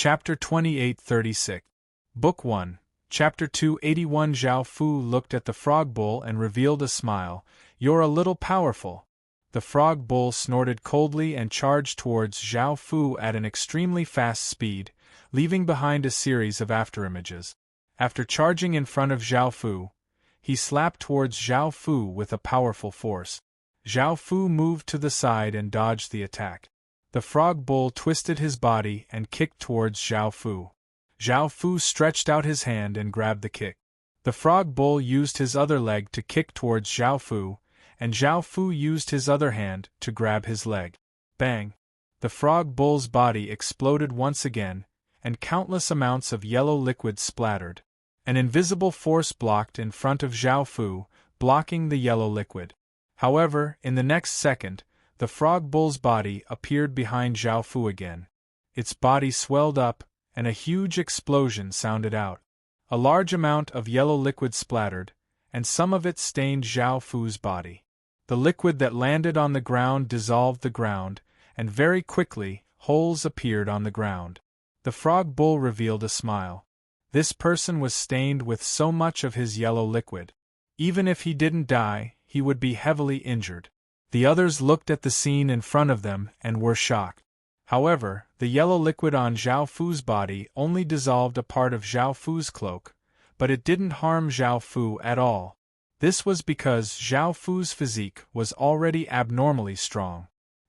Chapter 2836. Book 1, Chapter 281. Zhao Fu looked at the frog bull and revealed a smile. "You're a little powerful." The frog bull snorted coldly and charged towards Zhao Fu at an extremely fast speed, leaving behind a series of afterimages. After charging in front of Zhao Fu, he slapped towards Zhao Fu with a powerful force. Zhao Fu moved to the side and dodged the attack. The frog bull twisted his body and kicked towards Zhao Fu. Zhao Fu stretched out his hand and grabbed the kick. The frog bull used his other leg to kick towards Zhao Fu, and Zhao Fu used his other hand to grab his leg. Bang! The frog bull's body exploded once again, and countless amounts of yellow liquid splattered. An invisible force blocked in front of Zhao Fu, blocking the yellow liquid. However, in the next second, the frog bull's body appeared behind Zhao Fu again. Its body swelled up, and a huge explosion sounded out. A large amount of yellow liquid splattered, and some of it stained Zhao Fu's body. The liquid that landed on the ground dissolved the ground, and very quickly, holes appeared on the ground. The frog bull revealed a smile. This person was stained with so much of his yellow liquid. Even if he didn't die, he would be heavily injured. The others looked at the scene in front of them and were shocked. However, the yellow liquid on Zhao Fu's body only dissolved a part of Zhao Fu's cloak, but it didn't harm Zhao Fu at all. This was because Zhao Fu's physique was already abnormally strong.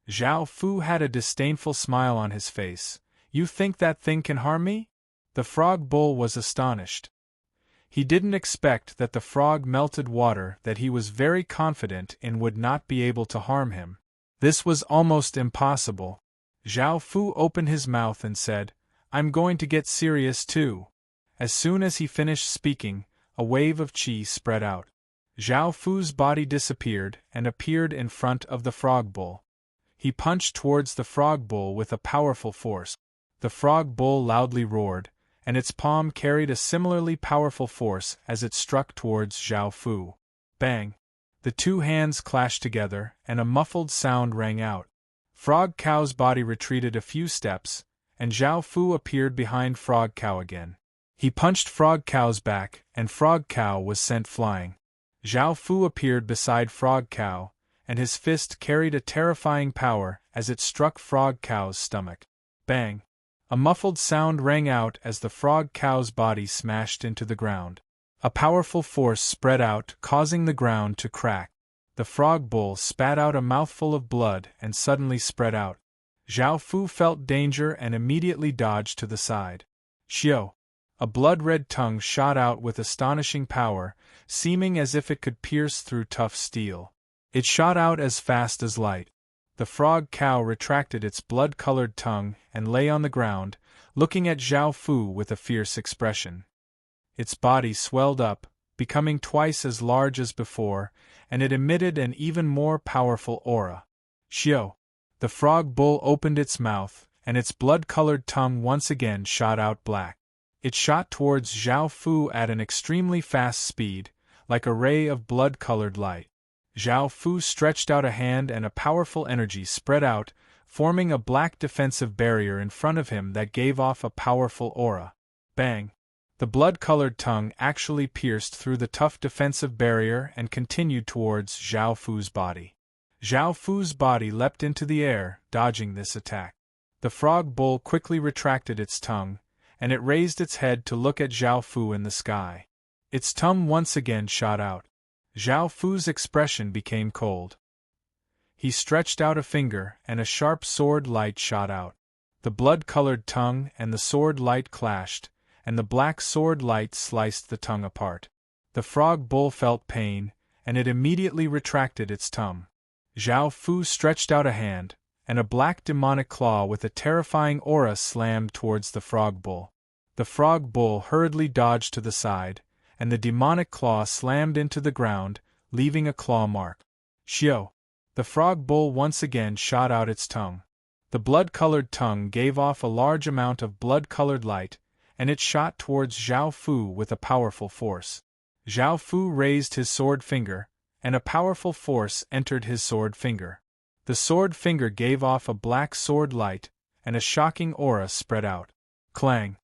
Zhao Fu had a disdainful smile on his face. "You think that thing can harm me?" The frog bull was astonished. He didn't expect that the frog melted water that he was very confident in would not be able to harm him. This was almost impossible. Zhao Fu opened his mouth and said, "I'm going to get serious too." As soon as he finished speaking, a wave of qi spread out. Zhao Fu's body disappeared and appeared in front of the frog bull. He punched towards the frog bull with a powerful force. The frog bull loudly roared, and its palm carried a similarly powerful force as it struck towards Zhao Fu. Bang! The two hands clashed together, and a muffled sound rang out. Frog Cow's body retreated a few steps, and Zhao Fu appeared behind Frog Cow again. He punched Frog Cow's back, and Frog Cow was sent flying. Zhao Fu appeared beside Frog Cow, and his fist carried a terrifying power as it struck Frog Cow's stomach. Bang! A muffled sound rang out as the Frog Cow's body smashed into the ground. A powerful force spread out, causing the ground to crack. The frog bull spat out a mouthful of blood and suddenly spread out. Zhao Fu felt danger and immediately dodged to the side. Xiao! A blood-red tongue shot out with astonishing power, seeming as if it could pierce through tough steel. It shot out as fast as light. The frog cow retracted its blood-colored tongue and lay on the ground, looking at Zhao Fu with a fierce expression. Its body swelled up, becoming twice as large as before, and it emitted an even more powerful aura. Xiao! The frog bull opened its mouth, and its blood-colored tongue once again shot out black. It shot towards Zhao Fu at an extremely fast speed, like a ray of blood-colored light. Zhao Fu stretched out a hand and a powerful energy spread out, forming a black defensive barrier in front of him that gave off a powerful aura. Bang! The blood-colored tongue actually pierced through the tough defensive barrier and continued towards Zhao Fu's body. Zhao Fu's body leapt into the air, dodging this attack. The frog bull quickly retracted its tongue, and it raised its head to look at Zhao Fu in the sky. Its tongue once again shot out. Zhao Fu's expression became cold. He stretched out a finger and a sharp sword light shot out. The blood-colored tongue and the sword light clashed, and the black sword light sliced the tongue apart. The frog bull felt pain, and it immediately retracted its tongue. Zhao Fu stretched out a hand, and a black demonic claw with a terrifying aura slammed towards the frog bull. The frog bull hurriedly dodged to the side, and the demonic claw slammed into the ground, leaving a claw mark. Xiao! The frog bull once again shot out its tongue. The blood-colored tongue gave off a large amount of blood-colored light, and it shot towards Zhao Fu with a powerful force. Zhao Fu raised his sword finger, and a powerful force entered his sword finger. The sword finger gave off a black sword light, and a shocking aura spread out. Clang!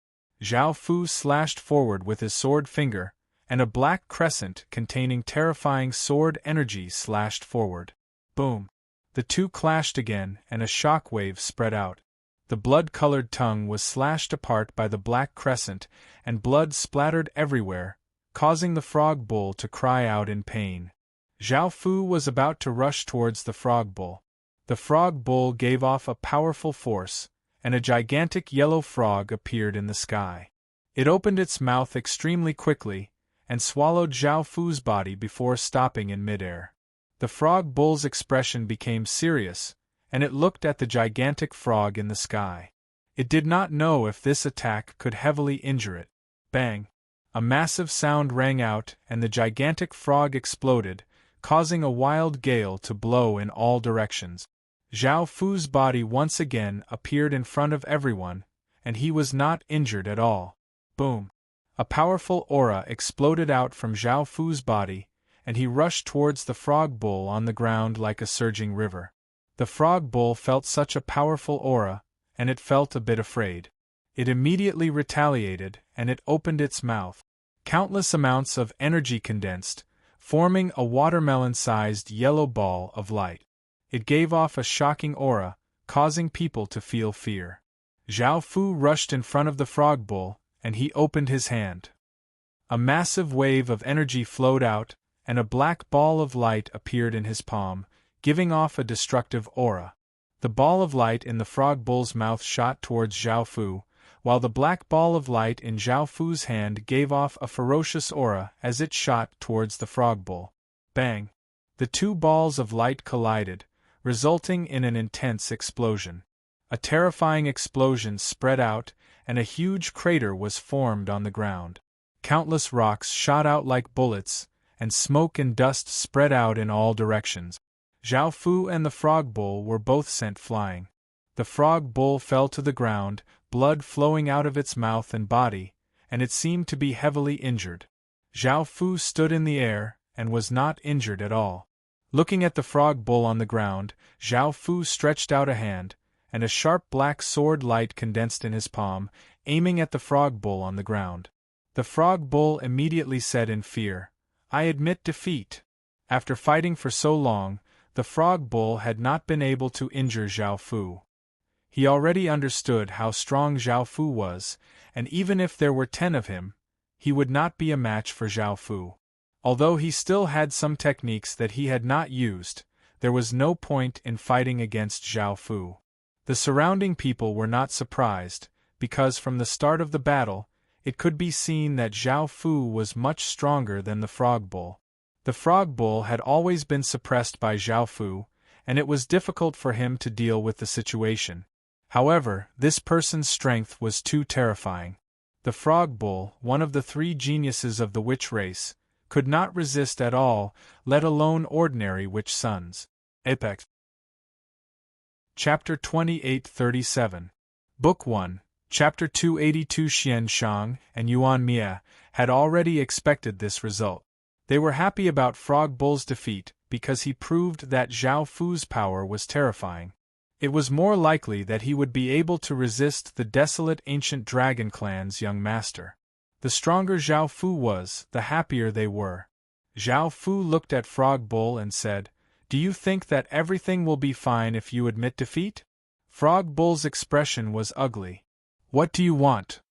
Zhao Fu slashed forward with his sword finger, and a black crescent containing terrifying sword energy slashed forward. Boom! The two clashed again, and a shock wave spread out. The blood-colored tongue was slashed apart by the black crescent, and blood splattered everywhere, causing the frog bull to cry out in pain. Zhao Fu was about to rush towards the frog bull. The frog bull gave off a powerful force, and a gigantic yellow frog appeared in the sky. It opened its mouth extremely quickly, and swallowed Zhao Fu's body before stopping in midair. The frog bull's expression became serious, and it looked at the gigantic frog in the sky. It did not know if this attack could heavily injure it. Bang! A massive sound rang out, and the gigantic frog exploded, causing a wild gale to blow in all directions. Zhao Fu's body once again appeared in front of everyone, and he was not injured at all. Boom! A powerful aura exploded out from Zhao Fu's body, and he rushed towards the frog bull on the ground like a surging river. The frog bull felt such a powerful aura, and it felt a bit afraid. It immediately retaliated, and it opened its mouth. Countless amounts of energy condensed, forming a watermelon-sized yellow ball of light. It gave off a shocking aura, causing people to feel fear. Zhao Fu rushed in front of the frog bull, and he opened his hand. A massive wave of energy flowed out, and a black ball of light appeared in his palm, giving off a destructive aura. The ball of light in the frog bull's mouth shot towards Zhao Fu, while the black ball of light in Zhao Fu's hand gave off a ferocious aura as it shot towards the frog bull. Bang! The two balls of light collided, resulting in an intense explosion. A terrifying explosion spread out, and a huge crater was formed on the ground. Countless rocks shot out like bullets, and smoke and dust spread out in all directions. Zhao Fu and the frog bull were both sent flying. The frog bull fell to the ground, blood flowing out of its mouth and body, and it seemed to be heavily injured. Zhao Fu stood in the air, and was not injured at all. Looking at the frog bull on the ground, Zhao Fu stretched out a hand, and a sharp black sword light condensed in his palm, aiming at the frog bull on the ground. The frog bull immediately said in fear, "I admit defeat." After fighting for so long, the frog bull had not been able to injure Zhao Fu. He already understood how strong Zhao Fu was, and even if there were 10 of him, he would not be a match for Zhao Fu. Although he still had some techniques that he had not used, there was no point in fighting against Zhao Fu. The surrounding people were not surprised, because from the start of the battle, it could be seen that Zhao Fu was much stronger than the frog bull. The frog bull had always been suppressed by Zhao Fu, and it was difficult for him to deal with the situation. However, this person's strength was too terrifying. The frog bull, one of the 3 geniuses of the witch race, could not resist at all, let alone ordinary witch sons. Apex. Chapter 2837. Book 1, Chapter 282. Xian Shang and Yuan Mia had already expected this result. They were happy about Frog Bull's defeat because he proved that Zhao Fu's power was terrifying. It was more likely that he would be able to resist the desolate ancient dragon clan's young master. The stronger Zhao Fu was, the happier they were. Zhao Fu looked at Frog Bull and said, "Do you think that everything will be fine if you admit defeat?" Frog Bull's expression was ugly. "What do you want?"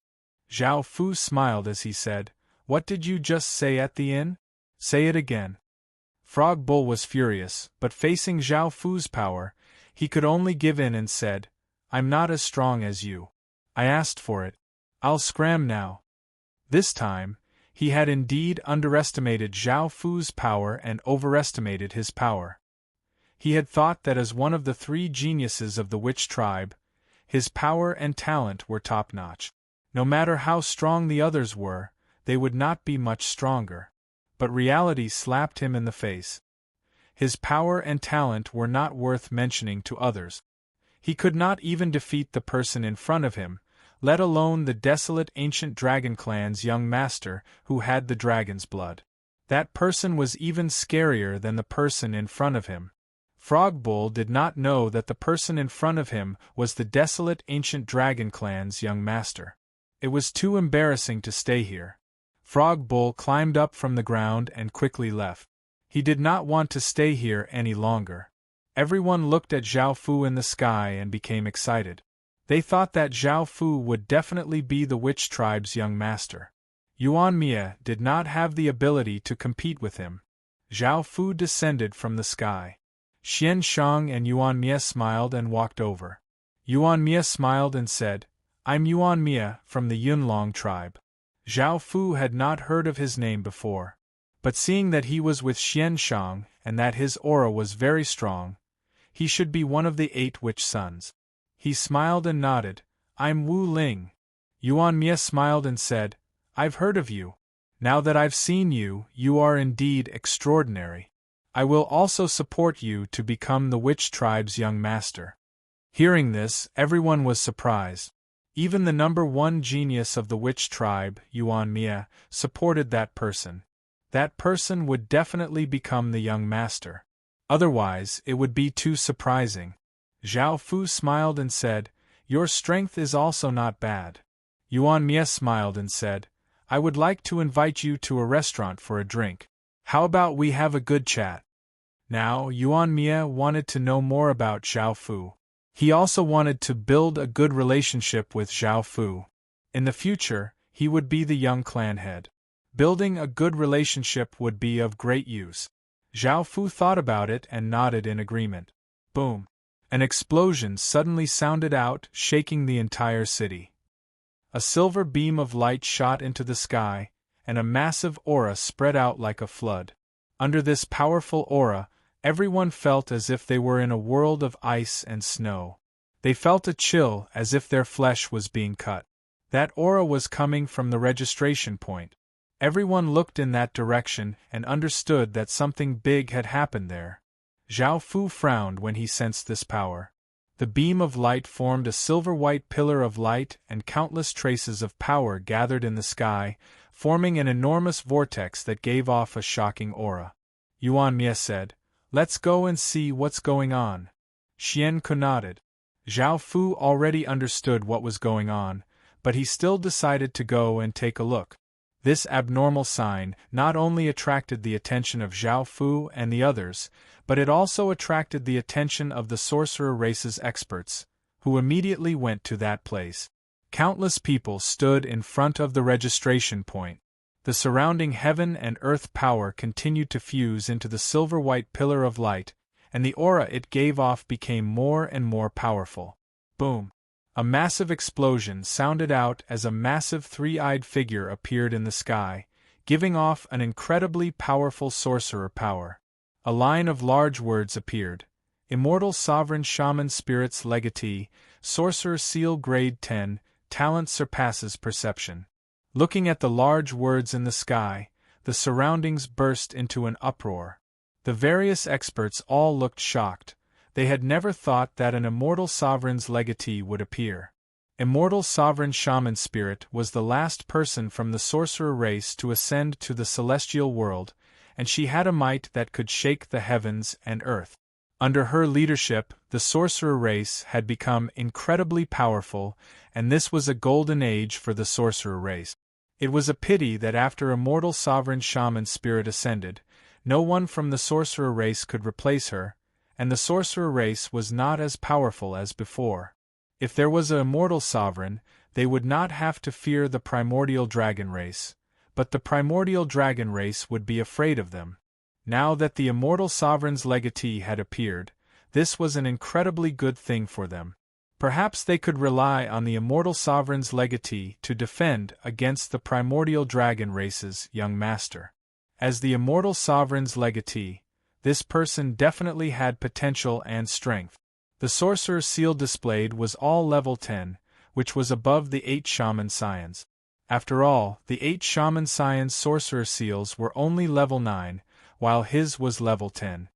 Zhao Fu smiled as he said, "What did you just say at the inn? Say it again." Frog Bull was furious, but facing Zhao Fu's power, he could only give in and said, "I'm not as strong as you. I asked for it. I'll scram now." This time, he had indeed underestimated Zhao Fu's power and overestimated his power. He had thought that as one of the 3 geniuses of the witch tribe, his power and talent were top-notch. No matter how strong the others were, they would not be much stronger. But reality slapped him in the face. His power and talent were not worth mentioning to others. He could not even defeat the person in front of him, let alone the desolate ancient dragon clan's young master who had the dragon's blood. That person was even scarier than the person in front of him. Frog Bull did not know that the person in front of him was the desolate ancient dragon clan's young master. It was too embarrassing to stay here. Frog Bull climbed up from the ground and quickly left. He did not want to stay here any longer. Everyone looked at Zhao Fu in the sky and became excited. They thought that Zhao Fu would definitely be the witch tribe's young master. Yuan Mia did not have the ability to compete with him. Zhao Fu descended from the sky. Xian Shang and Yuan Mia smiled and walked over. Yuan Mia smiled and said, "I'm Yuan Mia from the Yunlong tribe." Zhao Fu had not heard of his name before. But seeing that he was with Xian Shang and that his aura was very strong, he should be one of the 8 witch sons. He smiled and nodded. "I'm Wu Ling." Yuan Mia smiled and said, "I've heard of you. Now that I've seen you, you are indeed extraordinary. I will also support you to become the witch tribe's young master." Hearing this, everyone was surprised. Even the number 1 genius of the witch tribe, Yuan Mia, supported that person. That person would definitely become the young master. Otherwise, it would be too surprising. Zhao Fu smiled and said, "Your strength is also not bad." Yuan Mia smiled and said, "I would like to invite you to a restaurant for a drink. How about we have a good chat?" Now, Yuan Mia wanted to know more about Zhao Fu. He also wanted to build a good relationship with Zhao Fu. In the future, he would be the young clan head. Building a good relationship would be of great use. Zhao Fu thought about it and nodded in agreement. Boom! An explosion suddenly sounded out, shaking the entire city. A silver beam of light shot into the sky, and a massive aura spread out like a flood. Under this powerful aura, everyone felt as if they were in a world of ice and snow. They felt a chill as if their flesh was being cut. That aura was coming from the registration point. Everyone looked in that direction and understood that something big had happened there. Zhao Fu frowned when he sensed this power. The beam of light formed a silver-white pillar of light, and countless traces of power gathered in the sky, forming an enormous vortex that gave off a shocking aura. Yuan Mia said, "Let's go and see what's going on." Xian Ku nodded. Zhao Fu already understood what was going on, but he still decided to go and take a look. This abnormal sign not only attracted the attention of Zhao Fu and the others, but it also attracted the attention of the sorcerer race's experts, who immediately went to that place. Countless people stood in front of the registration point. The surrounding heaven and earth power continued to fuse into the silver-white pillar of light, and the aura it gave off became more and more powerful. Boom! A massive explosion sounded out as a massive 3-eyed figure appeared in the sky, giving off an incredibly powerful sorcerer power. A line of large words appeared. Immortal Sovereign Shaman Spirits Legatee, Sorcerer Seal Grade 10, Talent Surpasses Perception. Looking at the large words in the sky, the surroundings burst into an uproar. The various experts all looked shocked. They had never thought that an Immortal Sovereign's legatee would appear. Immortal Sovereign Shaman Spirit was the last person from the sorcerer race to ascend to the celestial world, and she had a might that could shake the heavens and earth. Under her leadership, the sorcerer race had become incredibly powerful, and this was a golden age for the sorcerer race. It was a pity that after Immortal Sovereign Shaman Spirit ascended, no one from the sorcerer race could replace her, and the sorcerer race was not as powerful as before. If there was an immortal sovereign, they would not have to fear the primordial dragon race, but the primordial dragon race would be afraid of them. Now that the immortal sovereign's legatee had appeared, this was an incredibly good thing for them. Perhaps they could rely on the immortal sovereign's legatee to defend against the primordial dragon race's young master. As the immortal sovereign's legatee, this person definitely had potential and strength. The sorcerer's seal displayed was all level 10, which was above the 8 shaman scions. After all, the 8 shaman scions' sorcerer seals were only level 9, while his was level 10.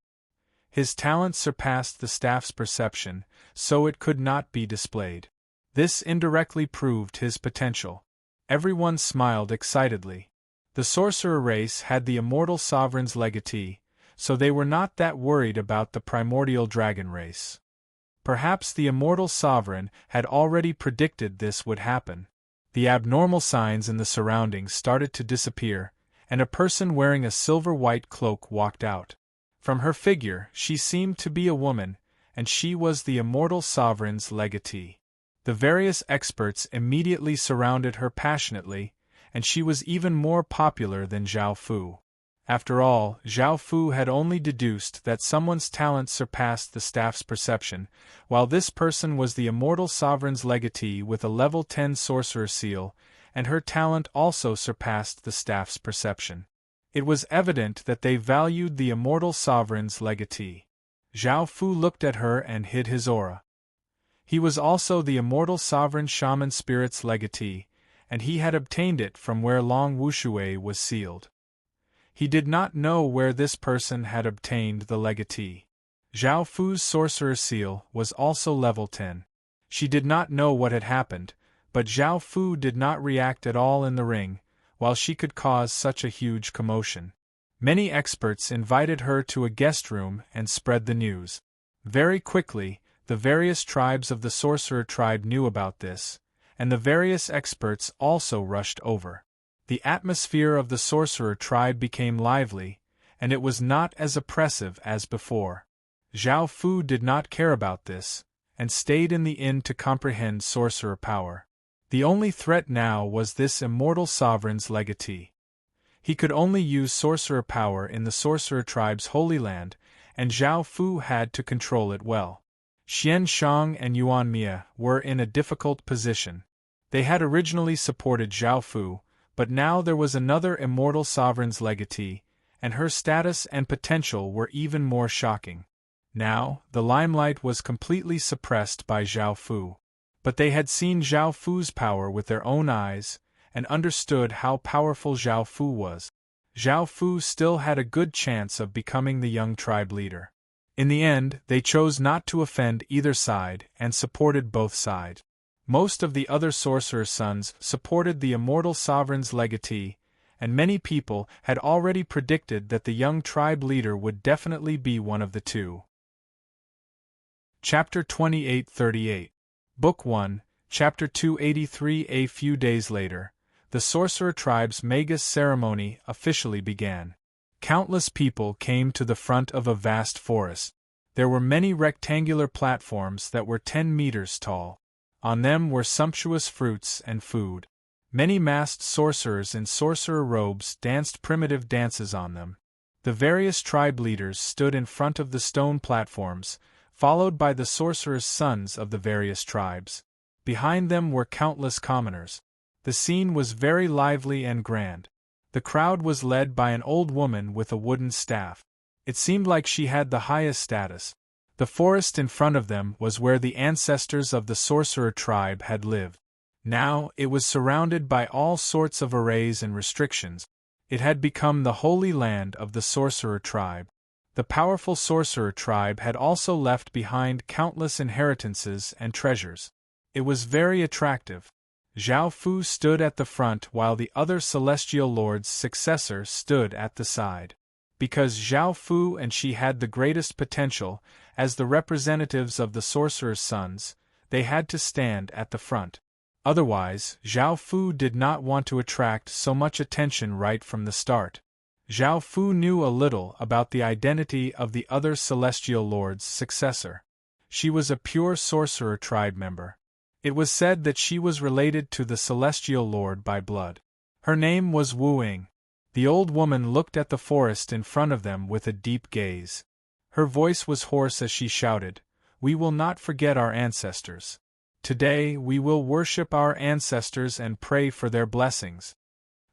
His talent surpassed the staff's perception, so it could not be displayed. This indirectly proved his potential. Everyone smiled excitedly. The sorcerer race had the immortal sovereign's legatee, so they were not that worried about the primordial dragon race. Perhaps the immortal sovereign had already predicted this would happen. The abnormal signs in the surroundings started to disappear, and a person wearing a silver-white cloak walked out. From her figure, she seemed to be a woman, and she was the immortal sovereign's legatee. The various experts immediately surrounded her passionately, and she was even more popular than Zhao Fu. After all, Zhao Fu had only deduced that someone's talent surpassed the staff's perception, while this person was the immortal sovereign's legatee with a level 10 sorcerer seal, and her talent also surpassed the staff's perception. It was evident that they valued the immortal sovereign's legatee. Zhao Fu looked at her and hid his aura. He was also the immortal sovereign shaman spirit's legatee, and he had obtained it from where Long Wushui was sealed. He did not know where this person had obtained the legatee. Zhao Fu's sorcerer seal was also level 10. She did not know what had happened, but Zhao Fu did not react at all in the ring, while she could cause such a huge commotion. Many experts invited her to a guest room and spread the news. Very quickly, the various tribes of the sorcerer tribe knew about this, and the various experts also rushed over. The atmosphere of the sorcerer tribe became lively, and it was not as oppressive as before. Zhao Fu did not care about this, and stayed in the inn to comprehend sorcerer power. The only threat now was this immortal sovereign's legatee. He could only use sorcerer power in the sorcerer tribe's holy land, and Zhao Fu had to control it well. Xian Shang and Yuan Mia were in a difficult position. They had originally supported Zhao Fu, but now there was another immortal sovereign's legatee, and her status and potential were even more shocking. Now, the limelight was completely suppressed by Zhao Fu. But they had seen Zhao Fu's power with their own eyes, and understood how powerful Zhao Fu was. Zhao Fu still had a good chance of becoming the young tribe leader. In the end, they chose not to offend either side and supported both sides. Most of the other sorcerer's sons supported the immortal sovereign's legatee, and many people had already predicted that the young tribe leader would definitely be one of the two. Chapter 2838. Book 1, Chapter 283. A few days later, the sorcerer tribe's Magus ceremony officially began. Countless people came to the front of a vast forest. There were many rectangular platforms that were 10 meters tall. On them were sumptuous fruits and food. Many masked sorcerers in sorcerer robes danced primitive dances on them. The various tribe leaders stood in front of the stone platforms, followed by the sorcerers' sons of the various tribes. Behind them were countless commoners. The scene was very lively and grand. The crowd was led by an old woman with a wooden staff. It seemed like she had the highest status. The forest in front of them was where the ancestors of the sorcerer tribe had lived. Now, it was surrounded by all sorts of arrays and restrictions. It had become the holy land of the sorcerer tribe. The powerful sorcerer tribe had also left behind countless inheritances and treasures. It was very attractive. Zhao Fu stood at the front while the other celestial lord's successor stood at the side. Because Zhao Fu and she had the greatest potential, as the representatives of the sorcerer's sons, they had to stand at the front. Otherwise, Zhao Fu did not want to attract so much attention right from the start. Zhao Fu knew a little about the identity of the other celestial lord's successor. She was a pure sorcerer tribe member. It was said that she was related to the celestial lord by blood. Her name was Wu Ying. The old woman looked at the forest in front of them with a deep gaze. Her voice was hoarse as she shouted, "We will not forget our ancestors. Today we will worship our ancestors and pray for their blessings."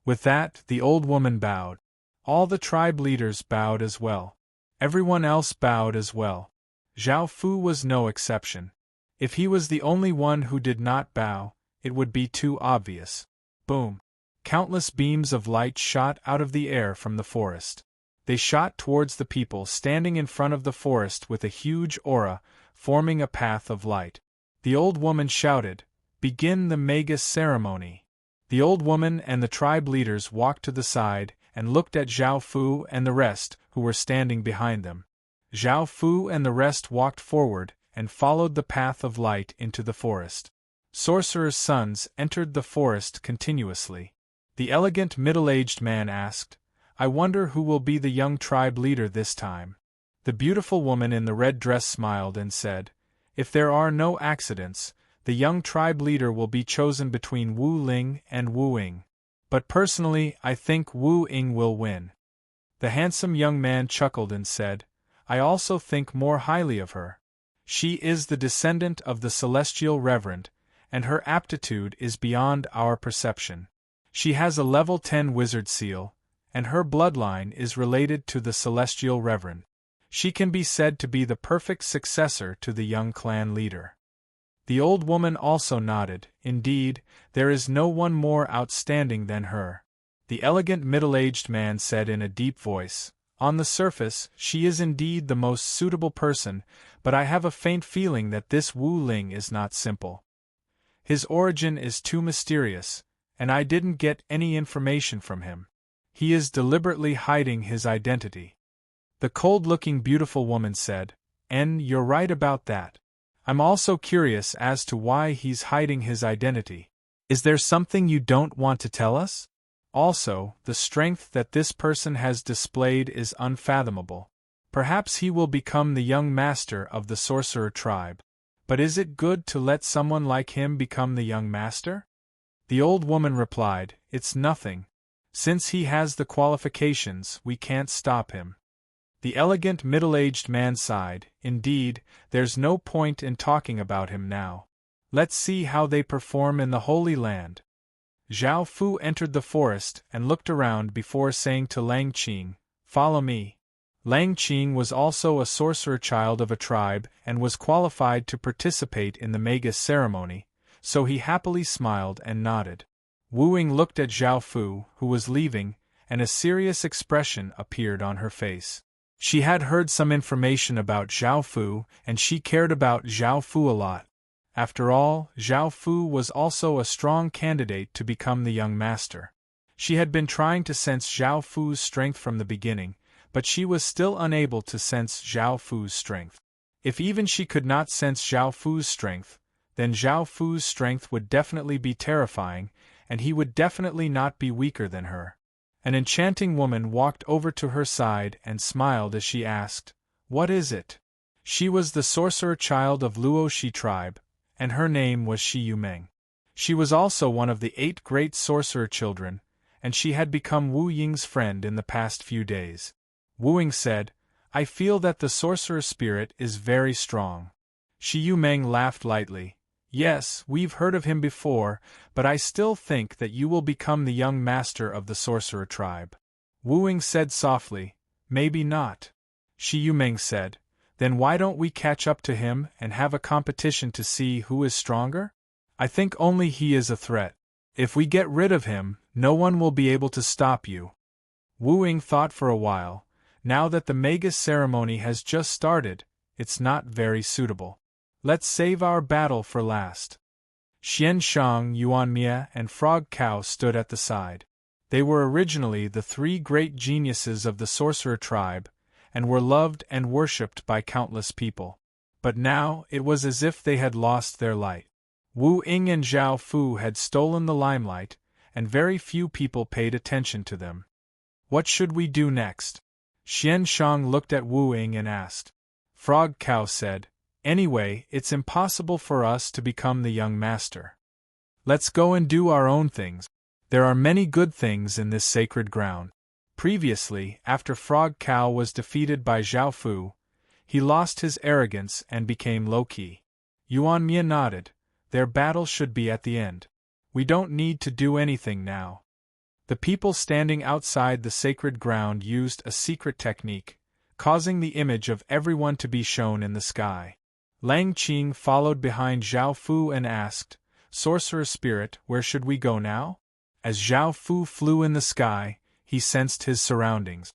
With that, the old woman bowed. All the tribe leaders bowed as well. Everyone else bowed as well. Zhao Fu was no exception. If he was the only one who did not bow, it would be too obvious. Boom! Countless beams of light shot out of the air from the forest. They shot towards the people standing in front of the forest with a huge aura, forming a path of light. The old woman shouted, "Begin the Magus ceremony." The old woman and the tribe leaders walked to the side and looked at Zhao Fu and the rest, who were standing behind them. Zhao Fu and the rest walked forward and followed the path of light into the forest. sorcerers' sons entered the forest continuously. The elegant middle-aged man asked, "I wonder who will be the young tribe leader this time?" The beautiful woman in the red dress smiled and said, "If there are no accidents, the young tribe leader will be chosen between Wu Ling and Wu Ying. But personally, I think Wu Ying will win." The handsome young man chuckled and said, "I also think more highly of her. She is the descendant of the celestial reverend, and her aptitude is beyond our perception. She has a level 10 wizard seal, and her bloodline is related to the celestial reverend. She can be said to be the perfect successor to the young clan leader." The old woman also nodded. "Indeed, there is no one more outstanding than her." The elegant middle-aged man said in a deep voice, "On the surface, she is indeed the most suitable person, but I have a faint feeling that this Wu Ling is not simple. His origin is too mysterious, and I didn't get any information from him. He is deliberately hiding his identity." The cold-looking beautiful woman said, "You're right about that. I'm also curious as to why he's hiding his identity. Is there something you don't want to tell us? Also, the strength that this person has displayed is unfathomable. Perhaps he will become the young master of the sorcerer tribe. But is it good to let someone like him become the young master?" The old woman replied, "It's nothing. Since he has the qualifications, we can't stop him." The elegant middle-aged man sighed, "Indeed, there's no point in talking about him now. Let's see how they perform in the Holy Land." Zhao Fu entered the forest and looked around before saying to Lang Qing, "Follow me." Lang Qing was also a sorcerer child of a tribe and was qualified to participate in the Magus ceremony, so he happily smiled and nodded. Wu Ying looked at Zhao Fu, who was leaving, and a serious expression appeared on her face. She had heard some information about Zhao Fu, and she cared about Zhao Fu a lot. After all, Zhao Fu was also a strong candidate to become the young master. She had been trying to sense Zhao Fu's strength from the beginning, but she was still unable to sense Zhao Fu's strength. If even she could not sense Zhao Fu's strength, then Zhao Fu's strength would definitely be terrifying, and he would definitely not be weaker than her. An enchanting woman walked over to her side and smiled as she asked, "What is it?" She was the sorcerer child of Luo Shi tribe, and her name was Shi Yumeng. She was also one of the 8 great sorcerer children, and she had become Wu Ying's friend in the past few days. Wu Ying said, "I feel that the sorcerer spirit is very strong." Shi Yumeng laughed lightly. "Yes, we've heard of him before, but I still think that you will become the young master of the sorcerer tribe." Wu Ying said softly, "Maybe not." Shi Yumeng said, "Then why don't we catch up to him and have a competition to see who is stronger? I think only he is a threat. If we get rid of him, no one will be able to stop you." Wu Ying thought for a while. Now that the Magus ceremony has just started, it's not very suitable. Let's save our battle for last. Xian Shang, Yuan Mia, and Frog Cow stood at the side. They were originally the 3 great geniuses of the sorcerer tribe, and were loved and worshipped by countless people. But now, it was as if they had lost their light. Wu Ying and Zhao Fu had stolen the limelight, and very few people paid attention to them. What should we do next? Xian Shang looked at Wu Ying and asked. Frog Cow said, "Anyway, it's impossible for us to become the young master. Let's go and do our own things. There are many good things in this sacred ground." Previously, after Frog Cow was defeated by Zhao Fu, he lost his arrogance and became low-key. Yuan Mia nodded. Their battle should be at the end. We don't need to do anything now. The people standing outside the sacred ground used a secret technique, causing the image of everyone to be shown in the sky. Lang Qing followed behind Zhao Fu and asked, "Sorcerer Spirit, where should we go now?" As Zhao Fu flew in the sky, he sensed his surroundings.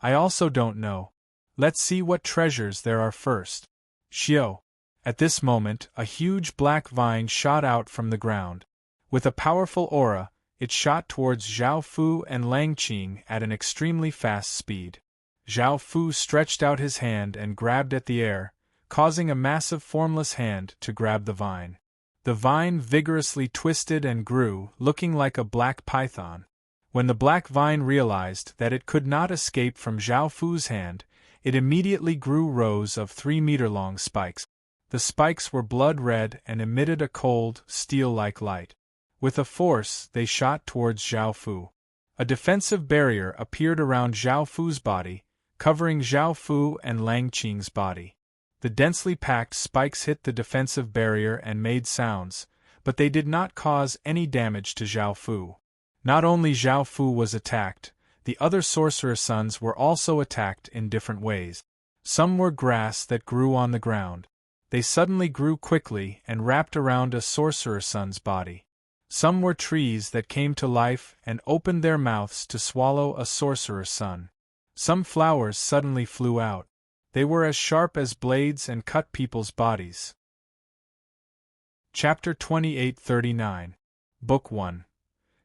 "I also don't know. Let's see what treasures there are first." Xiao. At this moment, a huge black vine shot out from the ground. With a powerful aura, it shot towards Zhao Fu and Lang Qing at an extremely fast speed. Zhao Fu stretched out his hand and grabbed at the air, causing a massive formless hand to grab the vine. The vine vigorously twisted and grew, looking like a black python. When the black vine realized that it could not escape from Zhao Fu's hand, it immediately grew rows of 3-meter-long spikes. The spikes were blood-red and emitted a cold, steel-like light. With a force, they shot towards Zhao Fu. A defensive barrier appeared around Zhao Fu's body, covering Zhao Fu and Lang Qing's body. The densely packed spikes hit the defensive barrier and made sounds, but they did not cause any damage to Zhao Fu. Not only Zhao Fu was attacked, the other sorcerer sons were also attacked in different ways. Some were grass that grew on the ground. They suddenly grew quickly and wrapped around a sorcerer son's body. Some were trees that came to life and opened their mouths to swallow a sorcerer son. Some flowers suddenly flew out. They were as sharp as blades and cut people's bodies. Chapter 2839. Book 1.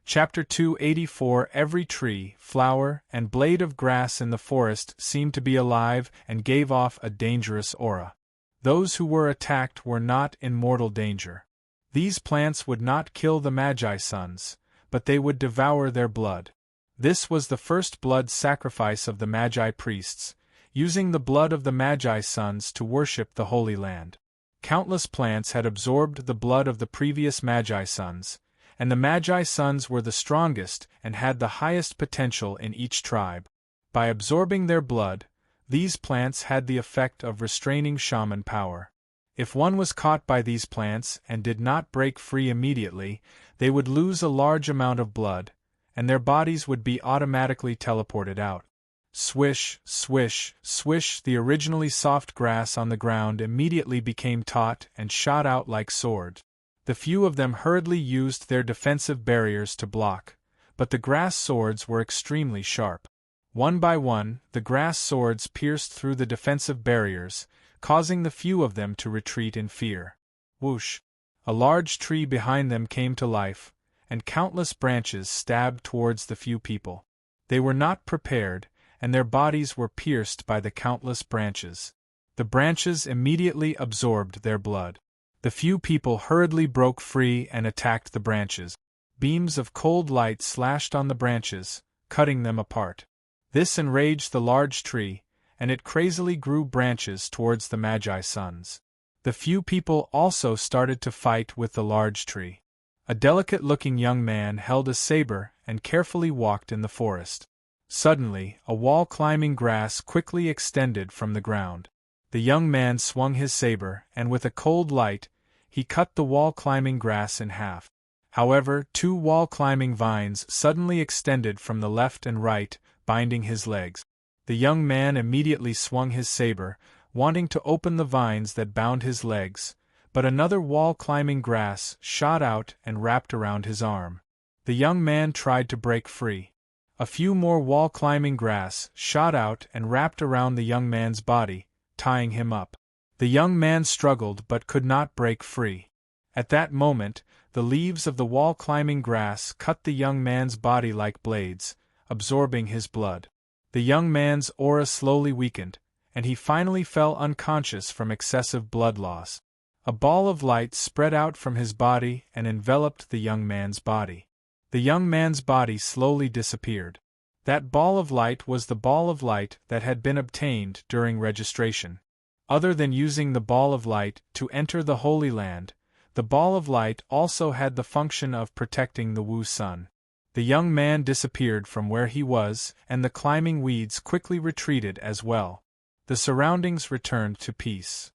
Chapter 284. Every tree, flower, and blade of grass in the forest seemed to be alive and gave off a dangerous aura. Those who were attacked were not in mortal danger. These plants would not kill the Magi sons, but they would devour their blood. This was the first blood sacrifice of the Magi priests, using the blood of the Magi sons to worship the Holy Land. Countless plants had absorbed the blood of the previous Magi sons, and the Magi sons were the strongest and had the highest potential in each tribe. By absorbing their blood, these plants had the effect of restraining shaman power. If one was caught by these plants and did not break free immediately, they would lose a large amount of blood, and their bodies would be automatically teleported out. Swish, swish, swish, the originally soft grass on the ground immediately became taut and shot out like swords. The few of them hurriedly used their defensive barriers to block, but the grass swords were extremely sharp. One by one, the grass swords pierced through the defensive barriers, causing the few of them to retreat in fear. Whoosh! A large tree behind them came to life, and countless branches stabbed towards the few people. They were not prepared, and their bodies were pierced by the countless branches. The branches immediately absorbed their blood. The few people hurriedly broke free and attacked the branches. Beams of cold light slashed on the branches, cutting them apart. This enraged the large tree, and it crazily grew branches towards the Magi sons. The few people also started to fight with the large tree. A delicate-looking young man held a saber and carefully walked in the forest. Suddenly, a wall-climbing grass quickly extended from the ground. The young man swung his saber, and with a cold light, he cut the wall-climbing grass in half. However, 2 wall-climbing vines suddenly extended from the left and right, binding his legs. The young man immediately swung his saber, wanting to open the vines that bound his legs, but another wall-climbing grass shot out and wrapped around his arm. The young man tried to break free. A few more wall-climbing grass shot out and wrapped around the young man's body, tying him up. The young man struggled but could not break free. At that moment, the leaves of the wall-climbing grass cut the young man's body like blades, absorbing his blood. The young man's aura slowly weakened, and he finally fell unconscious from excessive blood loss. A ball of light spread out from his body and enveloped the young man's body. The young man's body slowly disappeared. That ball of light was the ball of light that had been obtained during registration. Other than using the ball of light to enter the Holy Land, the ball of light also had the function of protecting the Wu Sun. The young man disappeared from where he was, and the climbing weeds quickly retreated as well. The surroundings returned to peace.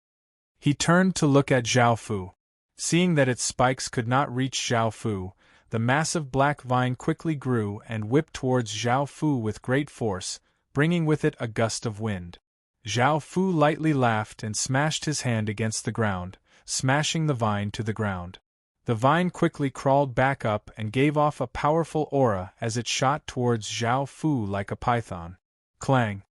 He turned to look at Zhao Fu. Seeing that its spikes could not reach Zhao Fu, the massive black vine quickly grew and whipped towards Zhao Fu with great force, bringing with it a gust of wind. Zhao Fu lightly laughed and smashed his hand against the ground, smashing the vine to the ground. The vine quickly crawled back up and gave off a powerful aura as it shot towards Zhao Fu like a python. Clang!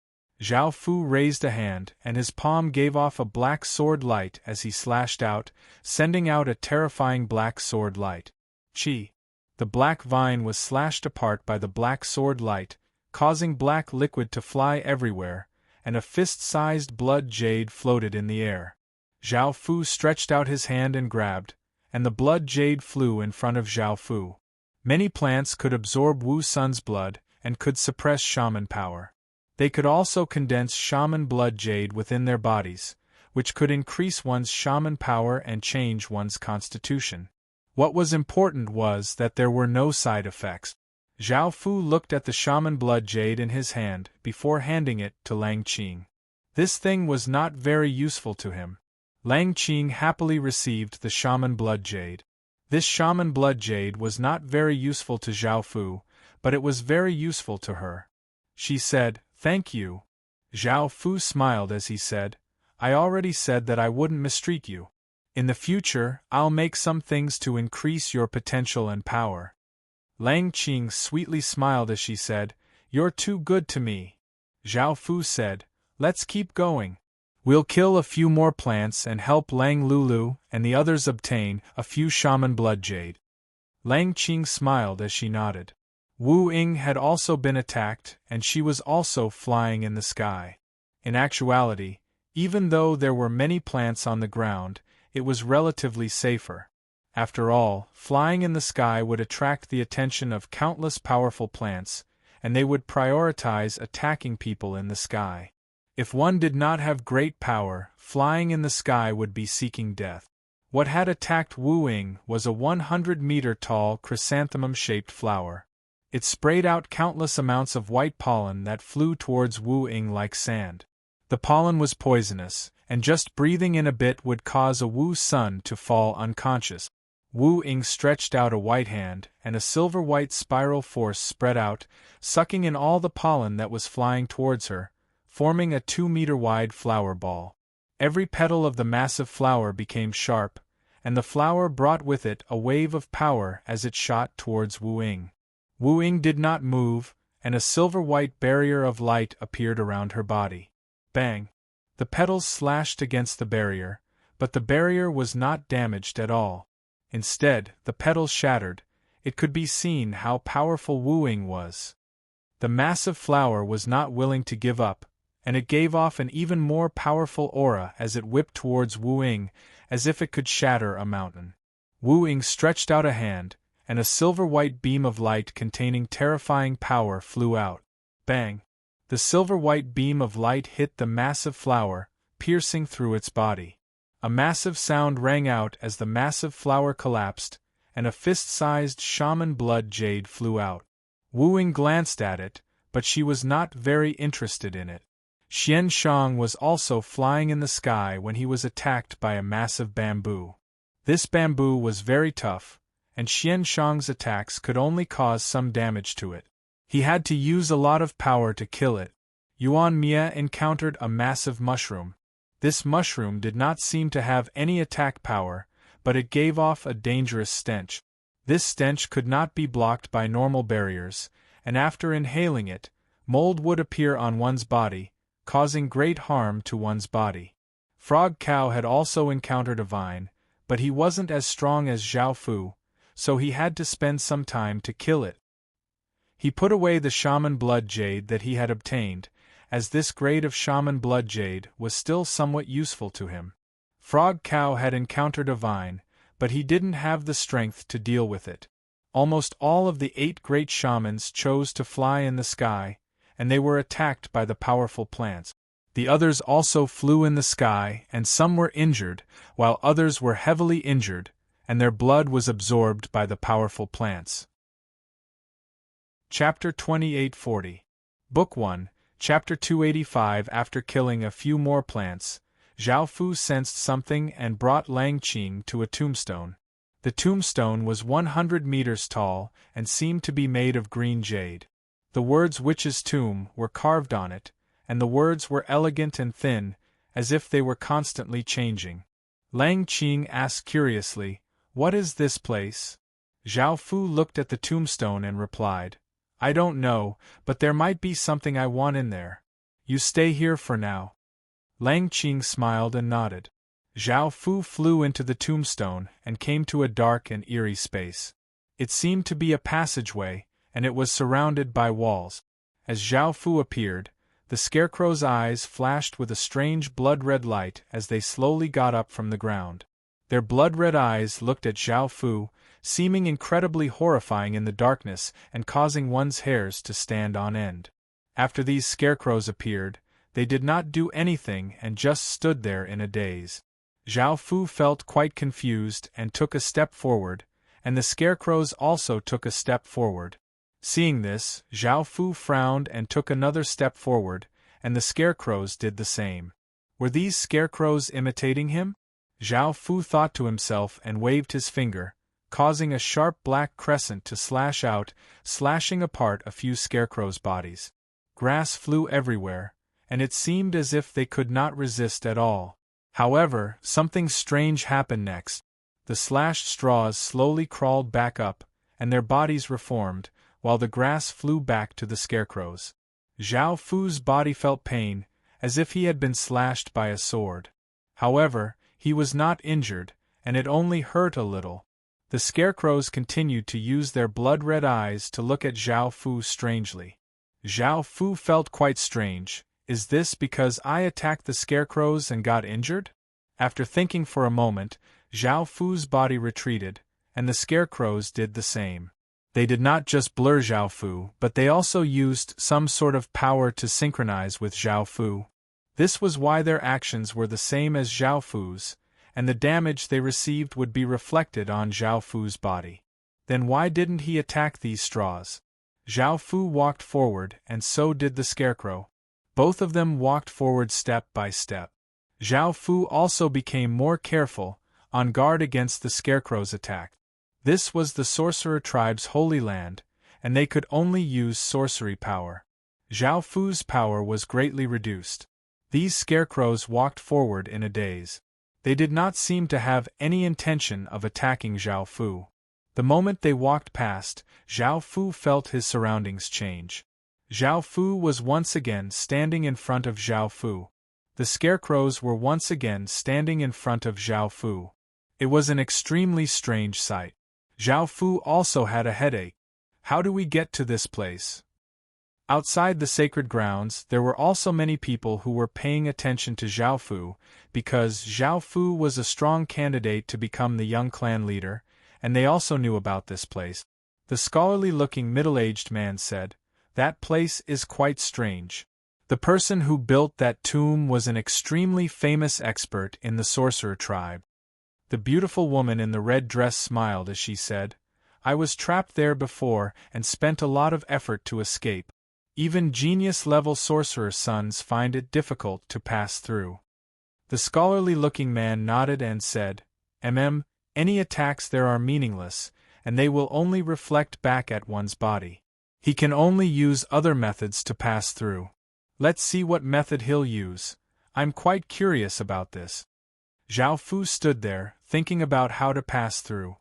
Zhao Fu raised a hand, and his palm gave off a black sword light as he slashed out, sending out a terrifying black sword light. Chi! The black vine was slashed apart by the black sword light, causing black liquid to fly everywhere, and a fist-sized blood jade floated in the air. Zhao Fu stretched out his hand and grabbed, and the blood jade flew in front of Zhao Fu. Many plants could absorb Wu Sun's blood and could suppress shaman power. They could also condense shaman blood jade within their bodies, which could increase one's shaman power and change one's constitution. What was important was that there were no side effects. Zhao Fu looked at the shaman blood jade in his hand before handing it to Lang Qing. This thing was not very useful to him. Lang Qing happily received the shaman blood jade. This shaman blood jade was not very useful to Zhao Fu, but it was very useful to her. She said, "Thank you." Zhao Fu smiled as he said, "I already said that I wouldn't mistreat you. In the future, I'll make some things to increase your potential and power." Lang Qing sweetly smiled as she said, "You're too good to me." Zhao Fu said, "Let's keep going. We'll kill a few more plants and help Lang Lulu and the others obtain a few shaman blood jade." Lang Qing smiled as she nodded. Wu Ying had also been attacked, and she was also flying in the sky. In actuality, even though there were many plants on the ground, it was relatively safer. After all, flying in the sky would attract the attention of countless powerful plants, and they would prioritize attacking people in the sky. If one did not have great power, flying in the sky would be seeking death. What had attacked Wu Ying was a 100-meter-tall chrysanthemum-shaped flower. It sprayed out countless amounts of white pollen that flew towards Wu Ying like sand. The pollen was poisonous, and just breathing in a bit would cause a Wu Sun to fall unconscious. Wu Ying stretched out a white hand, and a silver-white spiral force spread out, sucking in all the pollen that was flying towards her, forming a 2-meter-wide flower ball. Every petal of the massive flower became sharp, and the flower brought with it a wave of power as it shot towards Wu Ying. Wu Ying did not move, and a silver-white barrier of light appeared around her body. Bang! The petals slashed against the barrier, but the barrier was not damaged at all. Instead, the petals shattered. It could be seen how powerful Wu Ying was. The massive flower was not willing to give up, and it gave off an even more powerful aura as it whipped towards Wu Ying, as if it could shatter a mountain. Wu Ying stretched out a hand, and a silver-white beam of light containing terrifying power flew out. Bang! The silver-white beam of light hit the massive flower, piercing through its body. A massive sound rang out as the massive flower collapsed, and a fist-sized shaman blood jade flew out. Wu Ying glanced at it, but she was not very interested in it. Xian Shang was also flying in the sky when he was attacked by a massive bamboo. This bamboo was very tough, and Xian Shang's attacks could only cause some damage to it. He had to use a lot of power to kill it. Yuan Mia encountered a massive mushroom. This mushroom did not seem to have any attack power, but it gave off a dangerous stench. This stench could not be blocked by normal barriers, and after inhaling it, mold would appear on one's body, causing great harm to one's body. Frog Cow had also encountered a vine, but he wasn't as strong as Zhao Fu, so he had to spend some time to kill it. He put away the shaman blood jade that he had obtained, as this grade of shaman blood jade was still somewhat useful to him. Frog Cow had encountered a vine, but he didn't have the strength to deal with it. Almost all of the 8 great shamans chose to fly in the sky, and they were attacked by the powerful plants. The others also flew in the sky, and some were injured, while others were heavily injured, and their blood was absorbed by the powerful plants. Chapter 2840. Book 1, Chapter 285. After killing a few more plants, Zhao Fu sensed something and brought Lang Qing to a tombstone. The tombstone was 100 meters tall and seemed to be made of green jade. The words "Witch's Tomb" were carved on it, and the words were elegant and thin, as if they were constantly changing. Lang Qing asked curiously, "What is this place?" Zhao Fu looked at the tombstone and replied, "I don't know, but there might be something I want in there. You stay here for now." Lang Qing smiled and nodded. Zhao Fu flew into the tombstone and came to a dark and eerie space. It seemed to be a passageway, and it was surrounded by walls. As Zhao Fu appeared, the scarecrow's eyes flashed with a strange blood-red light as they slowly got up from the ground. Their blood-red eyes looked at Zhao Fu, seeming incredibly horrifying in the darkness and causing one's hairs to stand on end. After these scarecrows appeared, they did not do anything and just stood there in a daze. Zhao Fu felt quite confused and took a step forward, and the scarecrows also took a step forward. Seeing this, Zhao Fu frowned and took another step forward, and the scarecrows did the same. Were these scarecrows imitating him? Zhao Fu thought to himself and waved his finger, causing a sharp black crescent to slash out, slashing apart a few scarecrows' bodies. Grass flew everywhere, and it seemed as if they could not resist at all. However, something strange happened next. The slashed straws slowly crawled back up, and their bodies reformed, while the grass flew back to the scarecrows. Zhao Fu's body felt pain, as if he had been slashed by a sword. However, he was not injured, and it only hurt a little. The scarecrows continued to use their blood-red eyes to look at Zhao Fu strangely. Zhao Fu felt quite strange. Is this because I attacked the scarecrows and got injured? After thinking for a moment, Zhao Fu's body retreated, and the scarecrows did the same. They did not just blur Zhao Fu, but they also used some sort of power to synchronize with Zhao Fu. This was why their actions were the same as Zhao Fu's, and the damage they received would be reflected on Zhao Fu's body. Then why didn't he attack these straws? Zhao Fu walked forward, and so did the scarecrow. Both of them walked forward step by step. Zhao Fu also became more careful, on guard against the scarecrow's attack. This was the sorcerer tribe's holy land, and they could only use sorcery power. Zhao Fu's power was greatly reduced. These scarecrows walked forward in a daze. They did not seem to have any intention of attacking Zhao Fu. The moment they walked past, Zhao Fu felt his surroundings change. Zhao Fu was once again standing in front of Zhao Fu. The scarecrows were once again standing in front of Zhao Fu. It was an extremely strange sight. Zhao Fu also had a headache. How do we get to this place? Outside the sacred grounds, there were also many people who were paying attention to Zhao Fu, because Zhao Fu was a strong candidate to become the young clan leader, and they also knew about this place. The scholarly-looking middle-aged man said, "That place is quite strange. The person who built that tomb was an extremely famous expert in the sorcerer tribe." The beautiful woman in the red dress smiled as she said, "I was trapped there before and spent a lot of effort to escape. Even genius-level sorcerer sons find it difficult to pass through." The scholarly-looking man nodded and said, Any attacks there are meaningless, and they will only reflect back at one's body. He can only use other methods to pass through. Let's see what method he'll use. I'm quite curious about this." Zhao Fu stood there, thinking about how to pass through.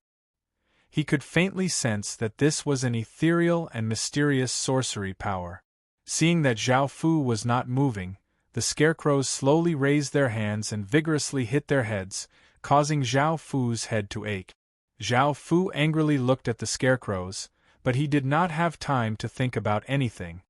He could faintly sense that this was an ethereal and mysterious sorcery power. Seeing that Zhao Fu was not moving, the scarecrows slowly raised their hands and vigorously hit their heads, causing Zhao Fu's head to ache. Zhao Fu angrily looked at the scarecrows, but he did not have time to think about anything.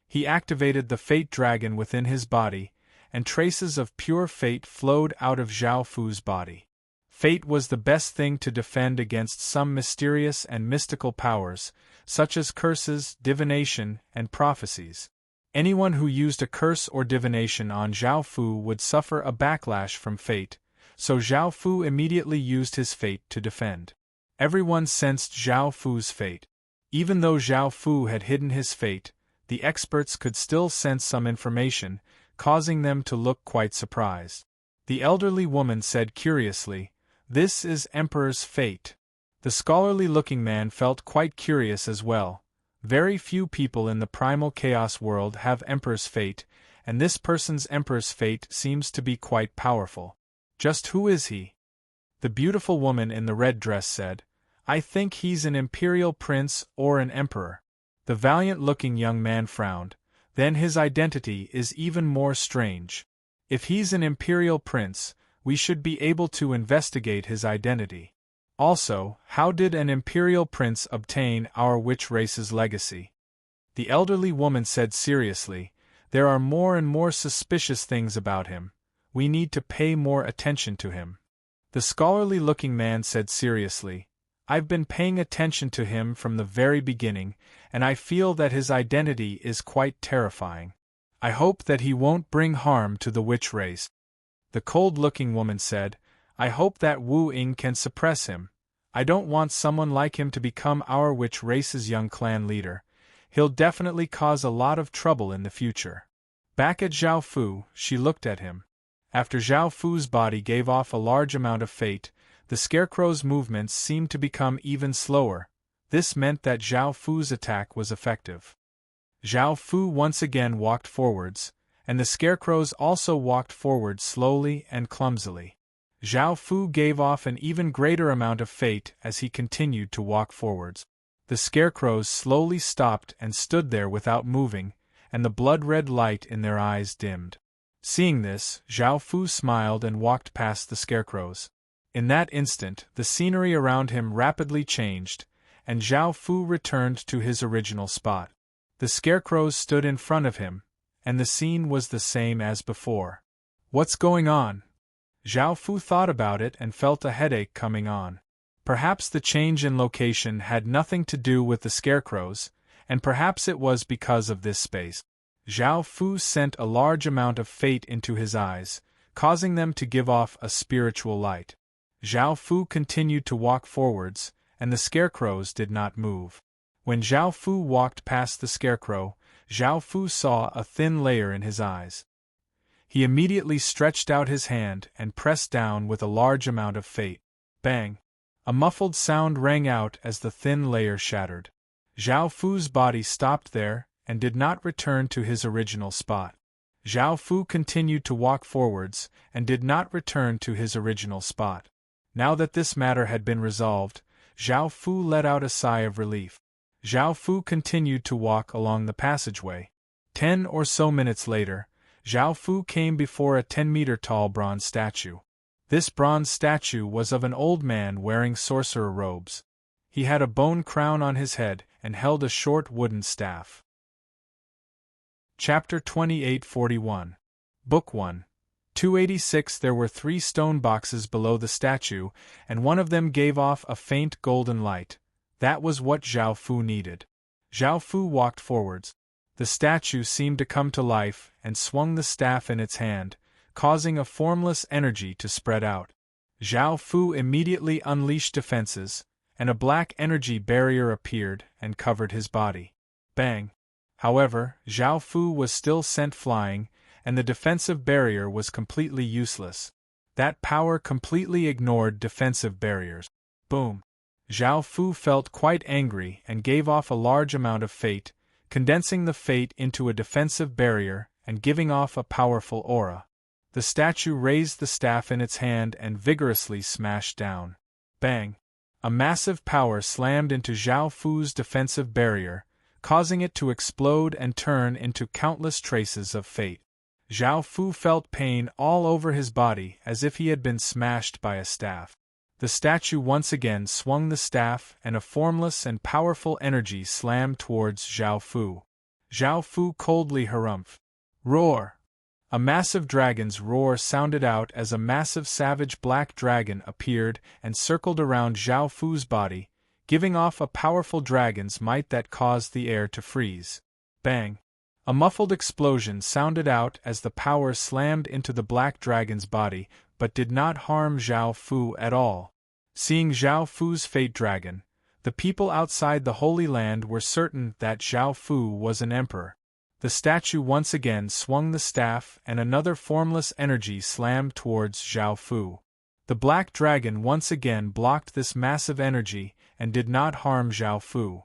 He activated the fate dragon within his body, and traces of pure fate flowed out of Zhao Fu's body. Fate was the best thing to defend against some mysterious and mystical powers, such as curses, divination, and prophecies. Anyone who used a curse or divination on Zhao Fu would suffer a backlash from fate, so Zhao Fu immediately used his fate to defend. Everyone sensed Zhao Fu's fate. Even though Zhao Fu had hidden his fate, the experts could still sense some information, causing them to look quite surprised. The elderly woman said curiously, "This is Emperor's fate." The scholarly-looking man felt quite curious as well. Very few people in the primal chaos world have Emperor's fate, and this person's Emperor's fate seems to be quite powerful. Just who is he? The beautiful woman in the red dress said, "I think he's an imperial prince or an emperor." The valiant-looking young man frowned. Then his identity is even more strange. If he's an imperial prince, we should be able to investigate his identity. Also, how did an imperial prince obtain our witch race's legacy? The elderly woman said seriously, "There are more and more suspicious things about him. We need to pay more attention to him." The scholarly-looking man said seriously, "I've been paying attention to him from the very beginning, and I feel that his identity is quite terrifying. I hope that he won't bring harm to the witch race." The cold-looking woman said, "I hope that Wu Ying can suppress him. I don't want someone like him to become our witch race's young clan leader. He'll definitely cause a lot of trouble in the future." Back at Zhao Fu, she looked at him. After Zhao Fu's body gave off a large amount of fate, the scarecrow's movements seemed to become even slower. This meant that Zhao Fu's attack was effective. Zhao Fu once again walked forwards, and the scarecrows also walked forward slowly and clumsily. Zhao Fu gave off an even greater amount of fate as he continued to walk forwards. The scarecrows slowly stopped and stood there without moving, and the blood-red light in their eyes dimmed. Seeing this, Zhao Fu smiled and walked past the scarecrows. In that instant, the scenery around him rapidly changed, and Zhao Fu returned to his original spot. The scarecrows stood in front of him, and the scene was the same as before. What's going on? Zhao Fu thought about it and felt a headache coming on. Perhaps the change in location had nothing to do with the scarecrows, and perhaps it was because of this space. Zhao Fu sent a large amount of fate into his eyes, causing them to give off a spiritual light. Zhao Fu continued to walk forwards, and the scarecrows did not move. When Zhao Fu walked past the scarecrow, Zhao Fu saw a thin layer in his eyes. He immediately stretched out his hand and pressed down with a large amount of fate. Bang! A muffled sound rang out as the thin layer shattered. Zhao Fu's body stopped there and did not return to his original spot. Zhao Fu continued to walk forwards and did not return to his original spot. Now that this matter had been resolved, Zhao Fu let out a sigh of relief. Zhao Fu continued to walk along the passageway. 10 or so minutes later, Zhao Fu came before a 10-meter-tall bronze statue. This bronze statue was of an old man wearing sorcerer robes. He had a bone crown on his head and held a short wooden staff. Chapter 2841. Book 1. 286. There were 3 stone boxes below the statue, and one of them gave off a faint golden light. That was what Zhao Fu needed. Zhao Fu walked forwards. The statue seemed to come to life and swung the staff in its hand, causing a formless energy to spread out. Zhao Fu immediately unleashed defenses, and a black energy barrier appeared and covered his body. Bang! However, Zhao Fu was still sent flying, and the defensive barrier was completely useless. That power completely ignored defensive barriers. Boom! Zhao Fu felt quite angry and gave off a large amount of fate, condensing the fate into a defensive barrier and giving off a powerful aura. The statue raised the staff in its hand and vigorously smashed down. Bang! A massive power slammed into Zhao Fu's defensive barrier, causing it to explode and turn into countless traces of fate. Zhao Fu felt pain all over his body as if he had been smashed by a staff. The statue once again swung the staff and a formless and powerful energy slammed towards Zhao Fu. Zhao Fu coldly harumphed. Roar! A massive dragon's roar sounded out as a massive savage black dragon appeared and circled around Zhao Fu's body, giving off a powerful dragon's might that caused the air to freeze. Bang! A muffled explosion sounded out as the power slammed into the black dragon's body, but did not harm Zhao Fu at all. Seeing Zhao Fu's fate dragon, the people outside the Holy Land were certain that Zhao Fu was an emperor. The statue once again swung the staff and another formless energy slammed towards Zhao Fu. The black dragon once again blocked this massive energy and did not harm Zhao Fu.